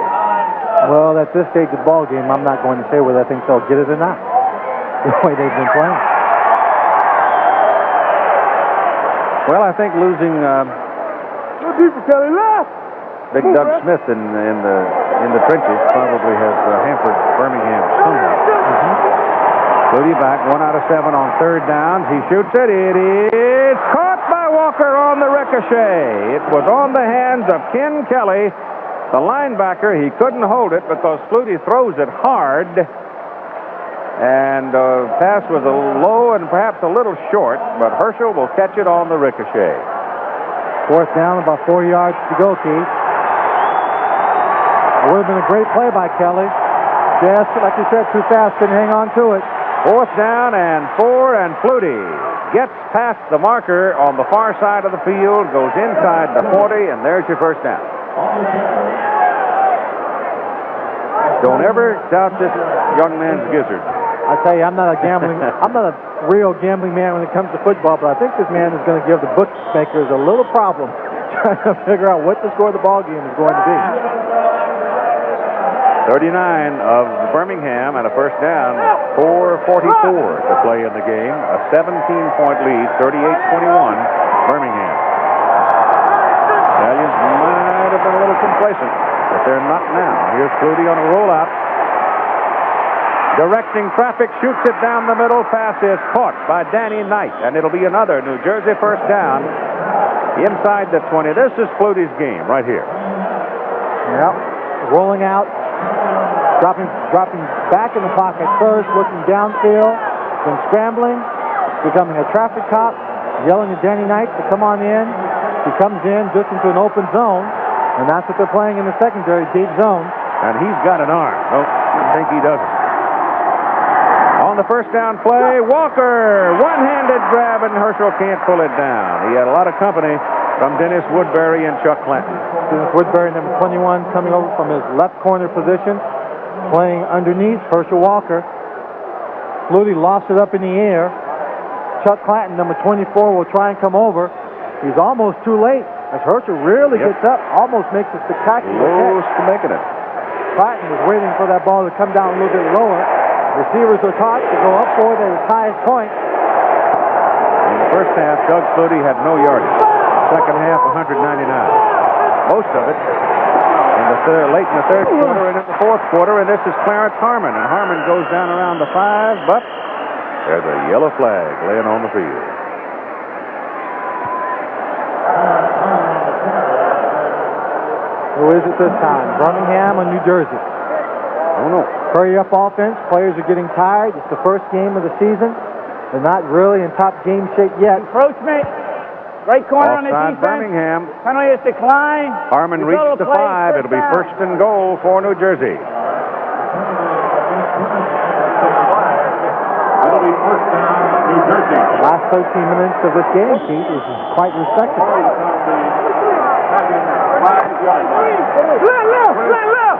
Well, at this stage of the ball game, I'm not going to say whether I think they'll get it or not. The way they've been playing. Well, I think losing Big Doug Smith in the trenches probably has hampered Birmingham somehow. Flutie back, 1 out of 7 on 3rd downs. He shoots it. It is caught by Walker on the ricochet. It was on the hands of Ken Kelly, the linebacker. He couldn't hold it because Flutie throws it hard. And pass was a low and perhaps a little short, but Herschel will catch it on the ricochet. 4th down, about 4 yards to go, Keith. It would have been a great play by Kelly. Just, like you said, too fast, couldn't hang on to it. 4th down and 4, and Flutie gets past the marker on the far side of the field, goes inside the 40, and there's your first down. Don't ever doubt this young man's gizzard. I tell you, I'm not a real gambling man when it comes to football, but I think this man is going to give the bookmakers a little problem trying to figure out what the score of the ball game is going to be. 39 of Birmingham and a first down, 4:44 to play in the game. A 17-point lead, 38-21, Birmingham. Stallions might have been a little complacent, but they're not now. Here's Flutie on a rollout. Directing traffic, shoots it down the middle. Pass is caught by Danny Knight, and it'll be another New Jersey first down inside the 20. This is Flutie's game right here. Yep, rolling out, dropping back in the pocket first, looking downfield, then scrambling, becoming a traffic cop, yelling at Danny Knight to come on in. He comes in just into an open zone, and that's what they're playing in the secondary, deep zone. And he's got an arm. Nope, I think he doesn't. On the first down play, Walker, one-handed grab, and Herschel can't pull it down. He had a lot of company from Dennis Woodbury and Chuck Clanton. Dennis Woodbury, number 21, coming over from his left corner position, playing underneath Herschel Walker. Flutie lofts it up in the air. Chuck Clanton, number 24, will try and come over. He's almost too late as Herschel really gets up, almost makes a spectacular Close catch. to making it. Clanton was waiting for that ball to come down a little bit lower. Receivers are taught to go up for it at its highest point. In the first half, Doug Flutie had no yardage. Second half, 199. Most of it late in the third quarter and in the fourth quarter, and this is Clarence Harmon. And Harmon goes down around the 5, but there's a yellow flag laying on the field. Who is it this time? Birmingham or New Jersey? Oh, no. Hurry up offense. Players are getting tired. It's the first game of the season. They're not really in top game shape yet. Encroachment. Right corner on the Offside defense. Birmingham. Penalty is declined. Harmon reached the 5. It'll be first and goal for New Jersey. It'll be first down, New Jersey. Last 13 minutes of this game, Keith, is quite respectable.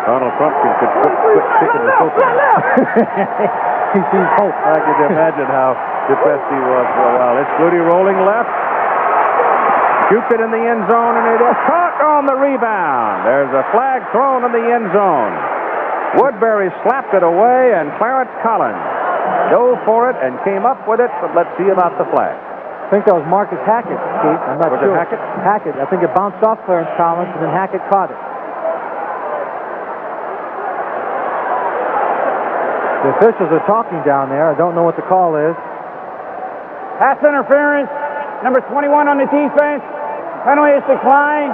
Donald Trump could quit kicking the football. He sees hope. I can imagine how depressed he was for a while. It's Flutie rolling left. Shoots it in the end zone, and it is caught on the rebound. There's a flag thrown in the end zone. Woodbury slapped it away, and Clarence Collins dove for it and came up with it, but let's see about the flag. I think that was Marcus Hackett, Keith. I'm not Was sure. it Hackett? Hackett. I think it bounced off Clarence Collins, and then Hackett caught it. The officials are talking down there. I don't know what the call is. Pass interference. Number 21 on the defense. Penalty is declined.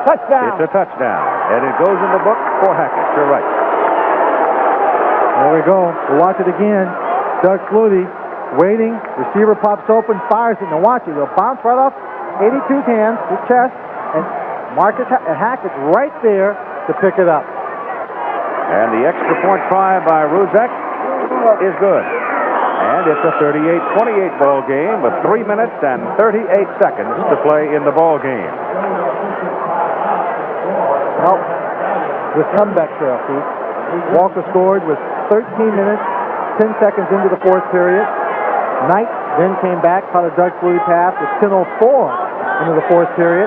Touchdown. It's a touchdown, and it goes in the book for Hackett. You're right. There we go. We'll watch it again. Doug Flutie waiting. Receiver pops open, fires it. Now watch it. It'll bounce right off 82's hands, his chest, and Marcus Hackett's right there to pick it up. And the extra point try by Ruzek is good. And it's a 38-28 ball game with 3 minutes and 38 seconds to play in the ball game. Well, this comeback trail, Pete. Walker scored with 13 minutes, 10 seconds into the fourth period. Knight then came back, caught a Doug Flutie pass with 10:04 into the fourth period.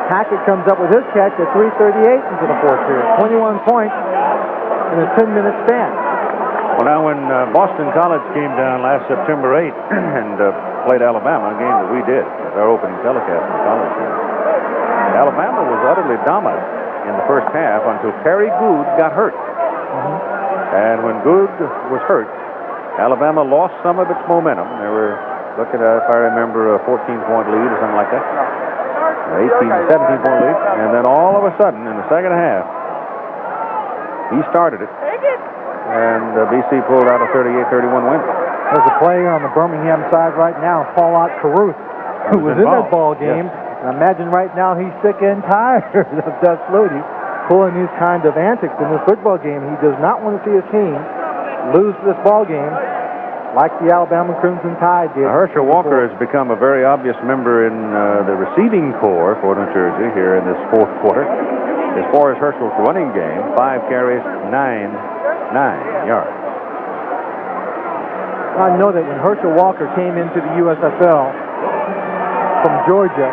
Hackett comes up with his catch at 3:38 into the fourth period. 21 points in a 10-minute span. Well, now when Boston College came down last September 8 and played Alabama, a game that we did as our opening telecast in the college game, Alabama was utterly dominant in the first half until Perry Good got hurt. And when Good was hurt, Alabama lost some of its momentum. They were looking at, if I remember, a 14-point lead or something like that. 18, 17-point lead. And then all of a sudden, in the second half, he started it. And BC pulled out a 38-31 win. There's a player on the Birmingham side right now, Fallout Caruth, who was in that ball game. Yes. And imagine right now he's sick and tired of Doug Flutie pulling these kind of antics in this football game. He does not want to see his team lose this ball game like the Alabama Crimson Tide did. Herschel Walker has become a very obvious member in the receiving corps for New Jersey here in this fourth quarter. As far as Herschel's running game, 5 carries, 9 yards. I know that when Herschel Walker came into the USFL from Georgia,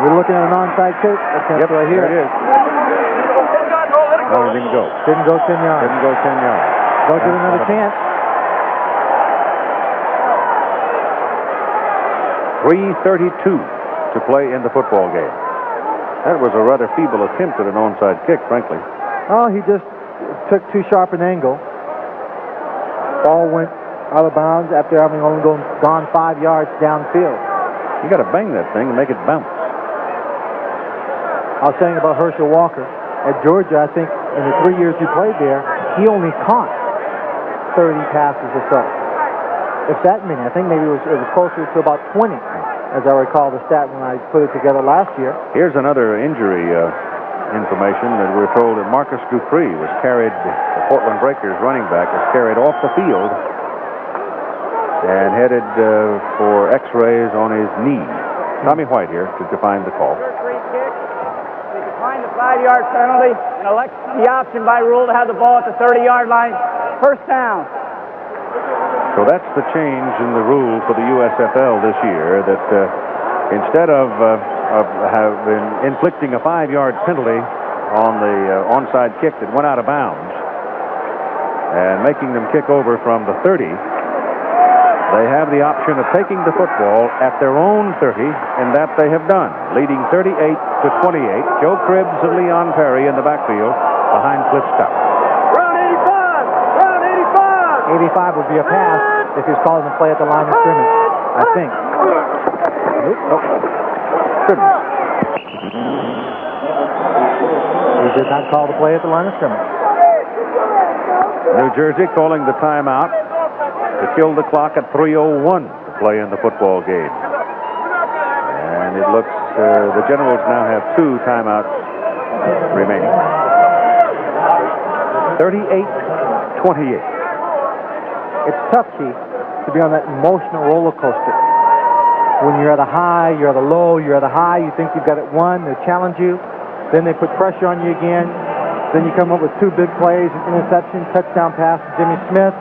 we're looking at an onside kick attempt right here. There it is. No, it didn't go. Didn't go 10 yards. Didn't go 10 yards. They'll get another chance. 3:32 to play in the football game. That was a rather feeble attempt at an onside kick, frankly. Oh, he just took too sharp an angle. Ball went out of bounds after having only gone 5 yards downfield. You got to bang that thing and make it bounce. I was saying about Herschel Walker. At Georgia, I think in the 3 years he played there, he only caught 30 passes or so. If that many. I think maybe it was closer to about 20, as I recall the stat when I put it together last year. Here's another injury information that we're told that Marcus Dupree was carried, the Portland Breakers running back, was carried off the field and headed for x-rays on his knee. Tommy White here to define the call. Free kick. They decline the 5-yard penalty and elect the option by rule to have the ball at the 30-yard line. First down. So that's the change in the rule for the USFL this year, that instead of inflicting a 5-yard penalty on the onside kick that went out of bounds and making them kick over from the 30, they have the option of taking the football at their own 30, and that they have done, leading 38-28. Joe Cribbs and Leon Perry in the backfield behind Cliff Stout. Round 85! Round 85! 85 would be a pass if he's calling the play at the line of scrimmage, I think. Nope. Cribbs. He did not call the play at the line of scrimmage. New Jersey calling the timeout to kill the clock at 3:01 to play in the football game. And it looks the Generals now have 2 timeouts remaining. 38-28. It's tough, Chief, to be on that emotional roller coaster. When you're at a high, you're at a low, you're at a high, you think you've got it won, they challenge you, then they put pressure on you again, then you come up with 2 big plays, an interception, touchdown pass to Jimmy Smith.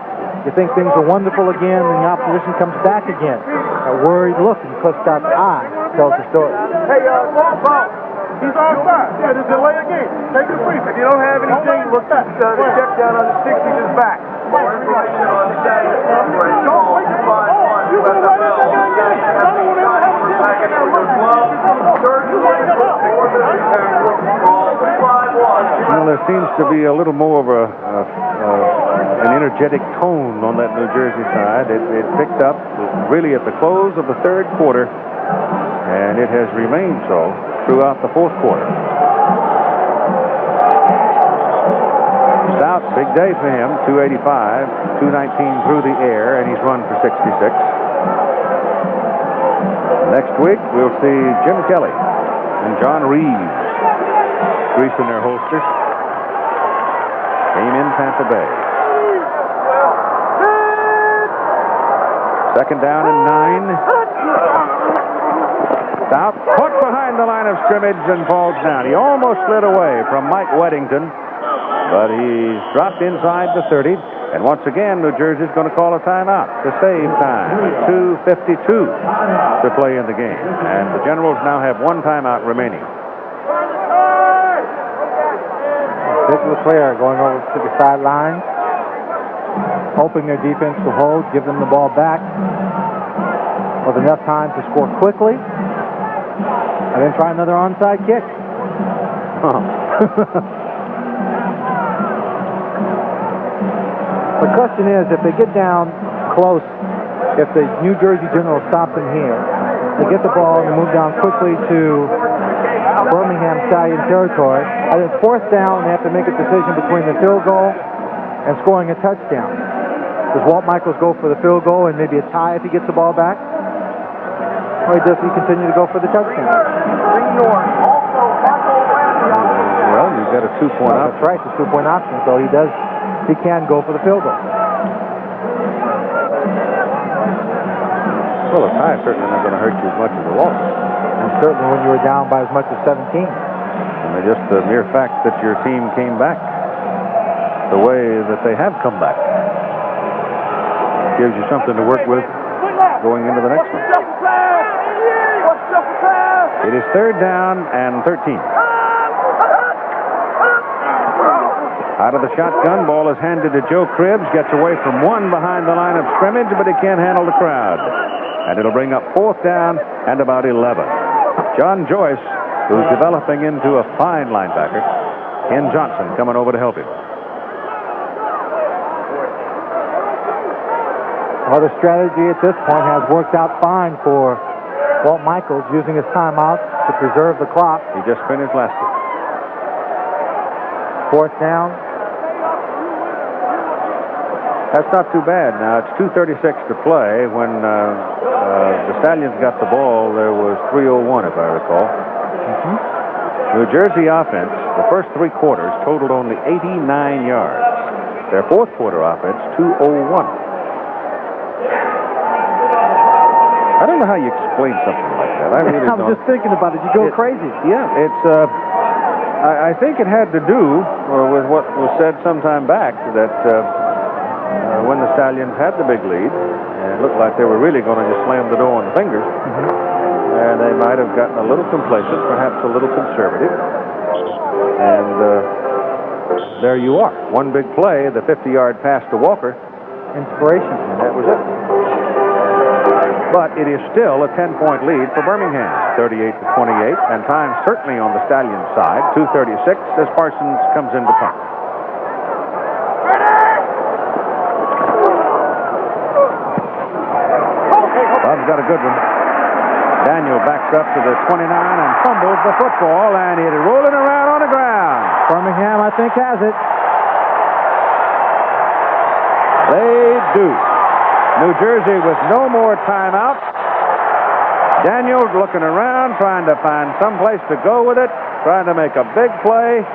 You think things are wonderful again, and the opposition comes back again. That worried look in Cliff Stout's eye tells the story. Hey, ball. He's offside. Yeah, there's a delay again. Take the free. If you don't have anything, look at the check down on the 60 is back. More information on the Stallions. Well, there seems to be a little more of an energetic tone on that New Jersey side. It picked up really at the close of the 3rd quarter, and it has remained so throughout the 4th quarter. Stout, big day for him, 285, 219 through the air, and he's run for 66. Next week, we'll see Jim Kelly and John Reeves greasing their holsters. Game in Tampa Bay. 2nd down and 9. Stout put behind the line of scrimmage and falls down. He almost slid away from Mike Weddington, but he's dropped inside the 30. And once again, New Jersey's going to call a timeout to save time. 2:52 to play in the game. And the Generals now have 1 timeout remaining. Dick LeClaire going over to the sideline, hoping their defense will hold, give them the ball back with enough time to score quickly, and then try another onside kick. The question is, if they get down close, if the New Jersey Generals stop them here, they get the ball and they move down quickly to Birmingham Stallion territory, and it's 4th down, they have to make a decision between the field goal and scoring a touchdown. Does Walt Michaels go for the field goal and maybe a tie if he gets the ball back? Or does he continue to go for the touchdown? Well, you've got a 2-point option. That's right, it's a 2-point option, so he can go for the field goal. Well, a tie is certainly not going to hurt you as much as a loss. And certainly when you were down by as much as 17. And just the mere fact that your team came back the way that they have come back gives you something to work with going into the next one. It is 3rd down and 13. Out of the shotgun, ball is handed to Joe Cribbs, gets away from 1 behind the line of scrimmage, but he can't handle the crowd. And it'll bring up 4th down and about 11. John Joyce, who's developing into a fine linebacker. Ken Johnson coming over to help him. Well, the strategy at this point has worked out fine for Walt Michaels, using his timeout to preserve the clock. He just finished last week. 4th down. That's not too bad. Now, it's 2:36 to play. When the Stallions got the ball, there was 3:01, if I recall. New Jersey offense, the first 3 quarters totaled only 89 yards. Their fourth quarter offense, 201. I don't know how you explain something like that. I really don't. I was just thinking about it. You go crazy. Yeah, it's. I think it had to do with what was said some time back that when the Stallions had the big lead and it looked like they were really going to just slam the door on the fingers, and they might have gotten a little complacent, perhaps a little conservative, and there you are. One big play, the 50-yard pass to Walker. Inspiration. And that was it. But it is still a 10-point lead for Birmingham, 38-28, and time certainly on the Stallions side, 2:36 as Parsons comes into punt. Bob's got a good one. Daniel backs up to the 29 and fumbles the football, and it is rolling around on the ground. Birmingham, I think, has it. They do. New Jersey with no more timeouts. Daniels looking around, trying to find some place to go with it, trying to make a big play,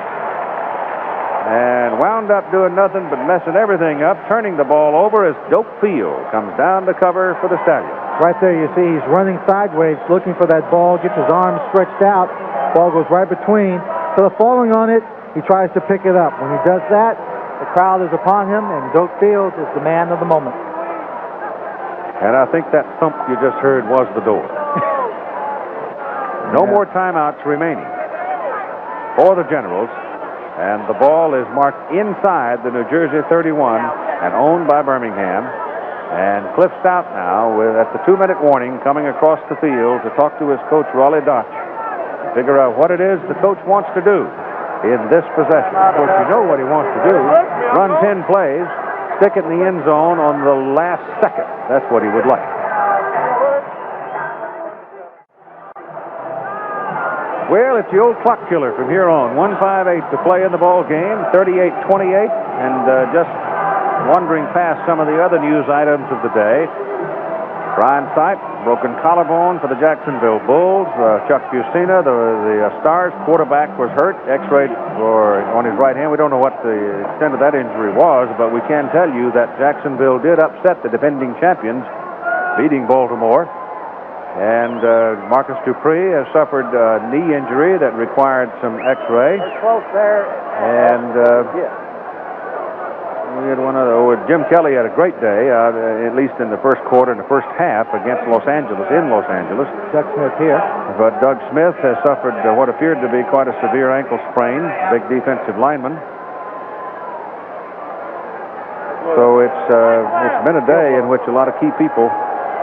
and wound up doing nothing but messing everything up, turning the ball over as Doak Field comes down to cover for the Stallions. Right there, you see he's running sideways, looking for that ball, gets his arms stretched out. Ball goes right between. So falling on it, he tries to pick it up. When he does that, the crowd is upon him, and Doak Field is the man of the moment. And I think that thump you just heard was the door. No more timeouts remaining for the Generals, and the ball is marked inside the New Jersey 31 and owned by Birmingham. And Cliff Stout now at the 2-minute warning coming across the field to talk to his coach Raleigh Dotch and figure out what it is the coach wants to do in this possession. Of course, you know what he wants to do. Run 10 plays, stick it in the end zone on the last second. That's what he would like. Well, it's the old clock killer from here on. 1:58 to play in the ball game, 38-28, and just wandering past some of the other news items of the day. Brian Sipe, broken collarbone for the Jacksonville Bulls. Chuck Fusina, the Stars quarterback, was hurt. X-rayed on his right hand. We don't know what the extent of that injury was, but we can tell you that Jacksonville did upset the defending champions, beating Baltimore. And Marcus Dupree has suffered a knee injury that required some X-ray. Close there. And we had one other. Jim Kelly had a great day, at least in the first quarter and the first half against Los Angeles, in Los Angeles. Doug Smith here. But Doug Smith has suffered what appeared to be quite a severe ankle sprain, big defensive lineman. So it's been a day in which a lot of key people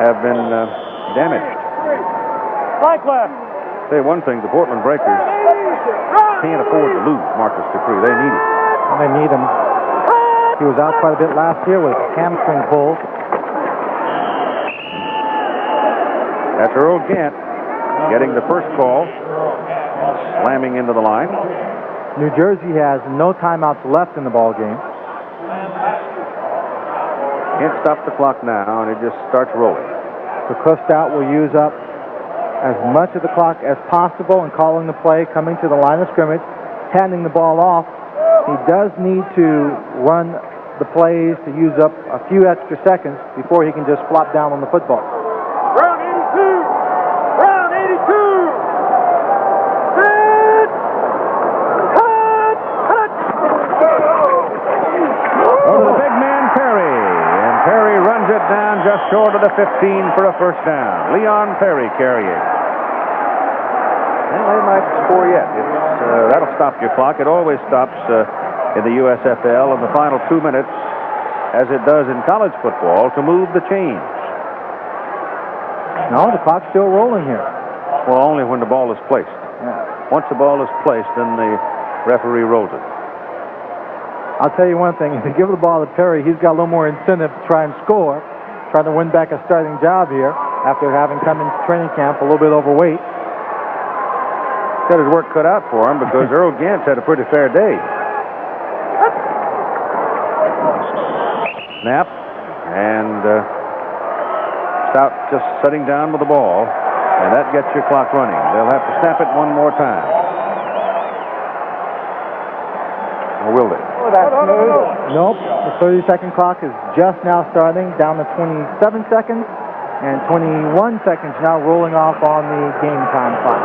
have been damaged. Flank left. Say one thing, the Portland Breakers can't afford to lose Marcus Dupree. They need him. They need him. He was out quite a bit last year with hamstring pull. That's Earl Gant getting the first call and slamming into the line. New Jersey has no timeouts left in the ball game. Can't stop the clock now, and it just starts rolling. So Cliff Stout will use up as much of the clock as possible in calling the play, coming to the line of scrimmage, handing the ball off. He does need to run the plays to use up a few extra seconds before he can just flop down on the football. Round 82! Round 82! Over the big man, Perry. And Perry runs it down just short of the 15 for a first down. Leon Perry carrying. And they might score yet. That'll stop your clock. It always stops in the USFL in the final 2 minutes, as it does in college football, to move the chains. No, the clock's still rolling here. Well, only when the ball is placed. Yeah. Once the ball is placed, then the referee rolls it. I'll tell you one thing. If you give the ball to Perry, he's got a little more incentive to try and score, trying to win back a starting job here after having come into training camp a little bit overweight. Got his work cut out for him because Earl Gantz had a pretty fair day. Snap, and Stout just sitting down with the ball, and that gets your clock running. They'll have to snap it one more time. Or will they? Nope. The 30-second clock is just now starting, down to 27 seconds, and 21 seconds now rolling off on the game time clock.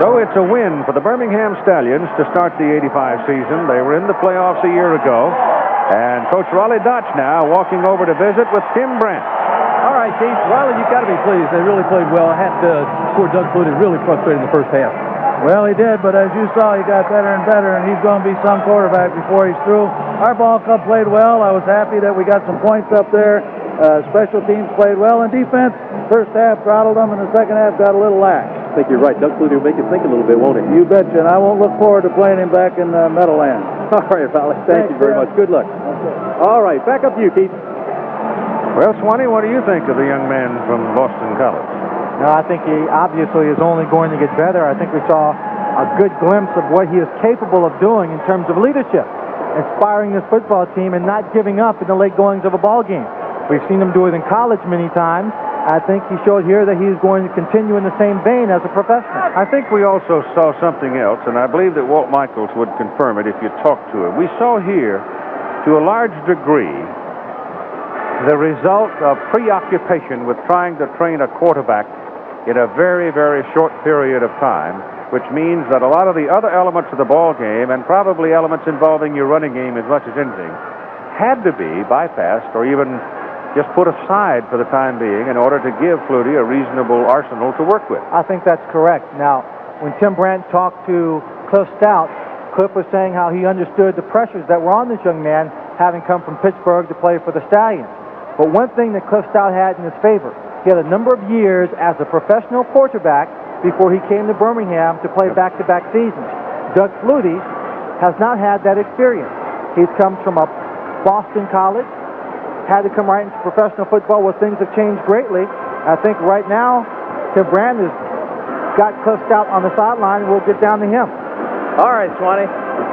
So it's a win for the Birmingham Stallions to start the '85 season. They were in the playoffs a year ago. And Coach Raleigh Dotch now walking over to visit with Tim Brandt. All right, Keith. Riley, you've got to be pleased. They really played well. I had to score Doug Flutie really frustrated in the first half. Well, he did, but as you saw, he got better and better, and he's going to be some quarterback before he's through. Our ball club played well. I was happy that we got some points up there. Special teams played well, and defense, first half throttled them, and the second half got a little lax. I think you're right. Doug Flutie will make you think a little bit, won't he? You betcha, and I won't look forward to playing him back in Meadowlands. All right, Riley. Thank you very much. Good luck. All right, back up to you, Keith. Well, Swanee, what do you think of the young man from Boston College? No, I think he obviously is only going to get better. I think we saw a good glimpse of what he is capable of doing in terms of leadership, inspiring this football team and not giving up in the late goings of a ball game. We've seen him do it in college many times. I think he showed here that he's going to continue in the same vein as a professional. I think we also saw something else, and I believe that Walt Michaels would confirm it if you talk to him. We saw here, to a large degree, the result of preoccupation with trying to train a quarterback in a very, very short period of time, which means that a lot of the other elements of the ball game, and probably elements involving your running game as much as anything, had to be bypassed or even just put aside for the time being in order to give Flutie a reasonable arsenal to work with. I think that's correct. Now, when Tim Brandt talked to Cliff Stout, Cliff was saying how he understood the pressures that were on this young man, having come from Pittsburgh to play for the Stallions. But one thing that Cliff Stout had in his favor, he had a number of years as a professional quarterback before he came to Birmingham to play back-to-back seasons. Doug Flutie has not had that experience. He's come from a Boston college, had to come right into professional football where things have changed greatly. I think right now, Tim Brandt has got Cliff Stout on the sideline, and we'll get down to him. All right, Swanee.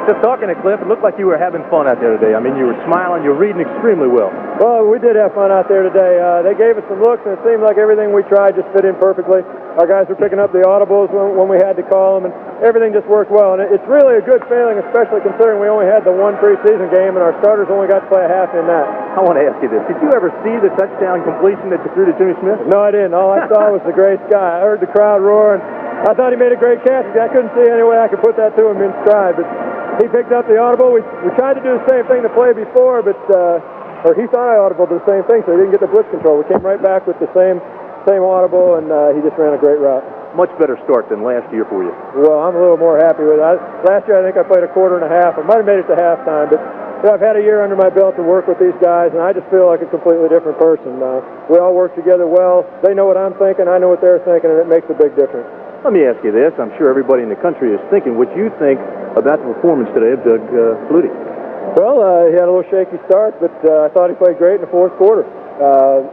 Just talking to Cliff, it looked like you were having fun out there today. I mean, you were smiling, you were reading extremely well. Well, we did have fun out there today. They gave us some looks, and it seemed like everything we tried just fit in perfectly. Our guys were picking up the audibles when we had to call them, and everything just worked well. And it's really a good feeling, especially considering we only had the one preseason game, and our starters only got to play a half in that. I want to ask you this. Did you ever see the touchdown completion that you threw to Jimmy Smith? No, I didn't. All I saw was the gray sky. I heard the crowd roar, and I thought he made a great catch. I couldn't see any way I could put that to him in stride, but he picked up the audible. We tried to do the same thing to play before, but or he thought I audible did the same thing, so he didn't get the blitz control. We came right back with the same audible, and he just ran a great route. Much better start than last year for you. Well, I'm a little more happy with it. Last year, I think I played a quarter and a half. I might have made it to halftime, but I've had a year under my belt to work with these guys, and I just feel like a completely different person. We all work together well. They know what I'm thinking. I know what they're thinking, and it makes a big difference. Let me ask you this. I'm sure everybody in the country is thinking what you think about the performance today of Doug Flutie. Well, he had a little shaky start, but I thought he played great in the fourth quarter.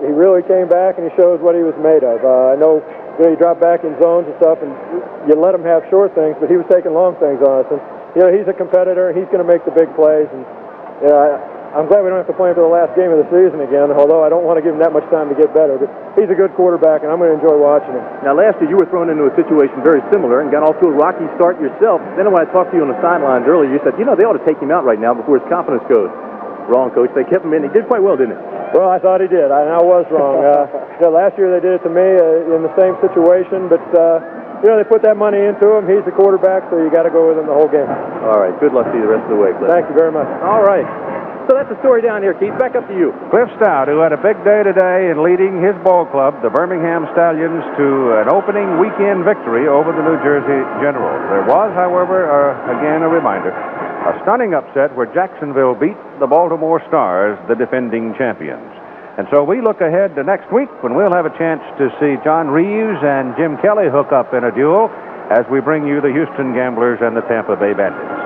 He really came back, and he showed what he was made of. I know he dropped back in zones and stuff, and you let him have short things, but he was taking long things on us. And, he's a competitor, and he's going to make the big plays. And I'm glad we don't have to play him for the last game of the season again, although I don't want to give him that much time to get better. But he's a good quarterback, and I'm going to enjoy watching him. Now, last year you were thrown into a situation very similar and got off to a rocky start yourself. Then when I talked to you on the sidelines earlier, you said, they ought to take him out right now before his confidence goes. Wrong, Coach. They kept him in. He did quite well, didn't he? Well, I thought he did. I was wrong. Last year they did it to me in the same situation, but they put that money into him. He's the quarterback, so you got to go with him the whole game. All right. Good luck to you the rest of the way, Cliff. Thank you very much. All right. So that's the story down here, Keith. Back up to you. Cliff Stout, who had a big day today in leading his ball club, the Birmingham Stallions, to an opening weekend victory over the New Jersey Generals. There was, however, again a reminder, a stunning upset where Jacksonville beat the Baltimore Stars, the defending champions. And so we look ahead to next week when we'll have a chance to see John Reeves and Jim Kelly hook up in a duel as we bring you the Houston Gamblers and the Tampa Bay Bandits.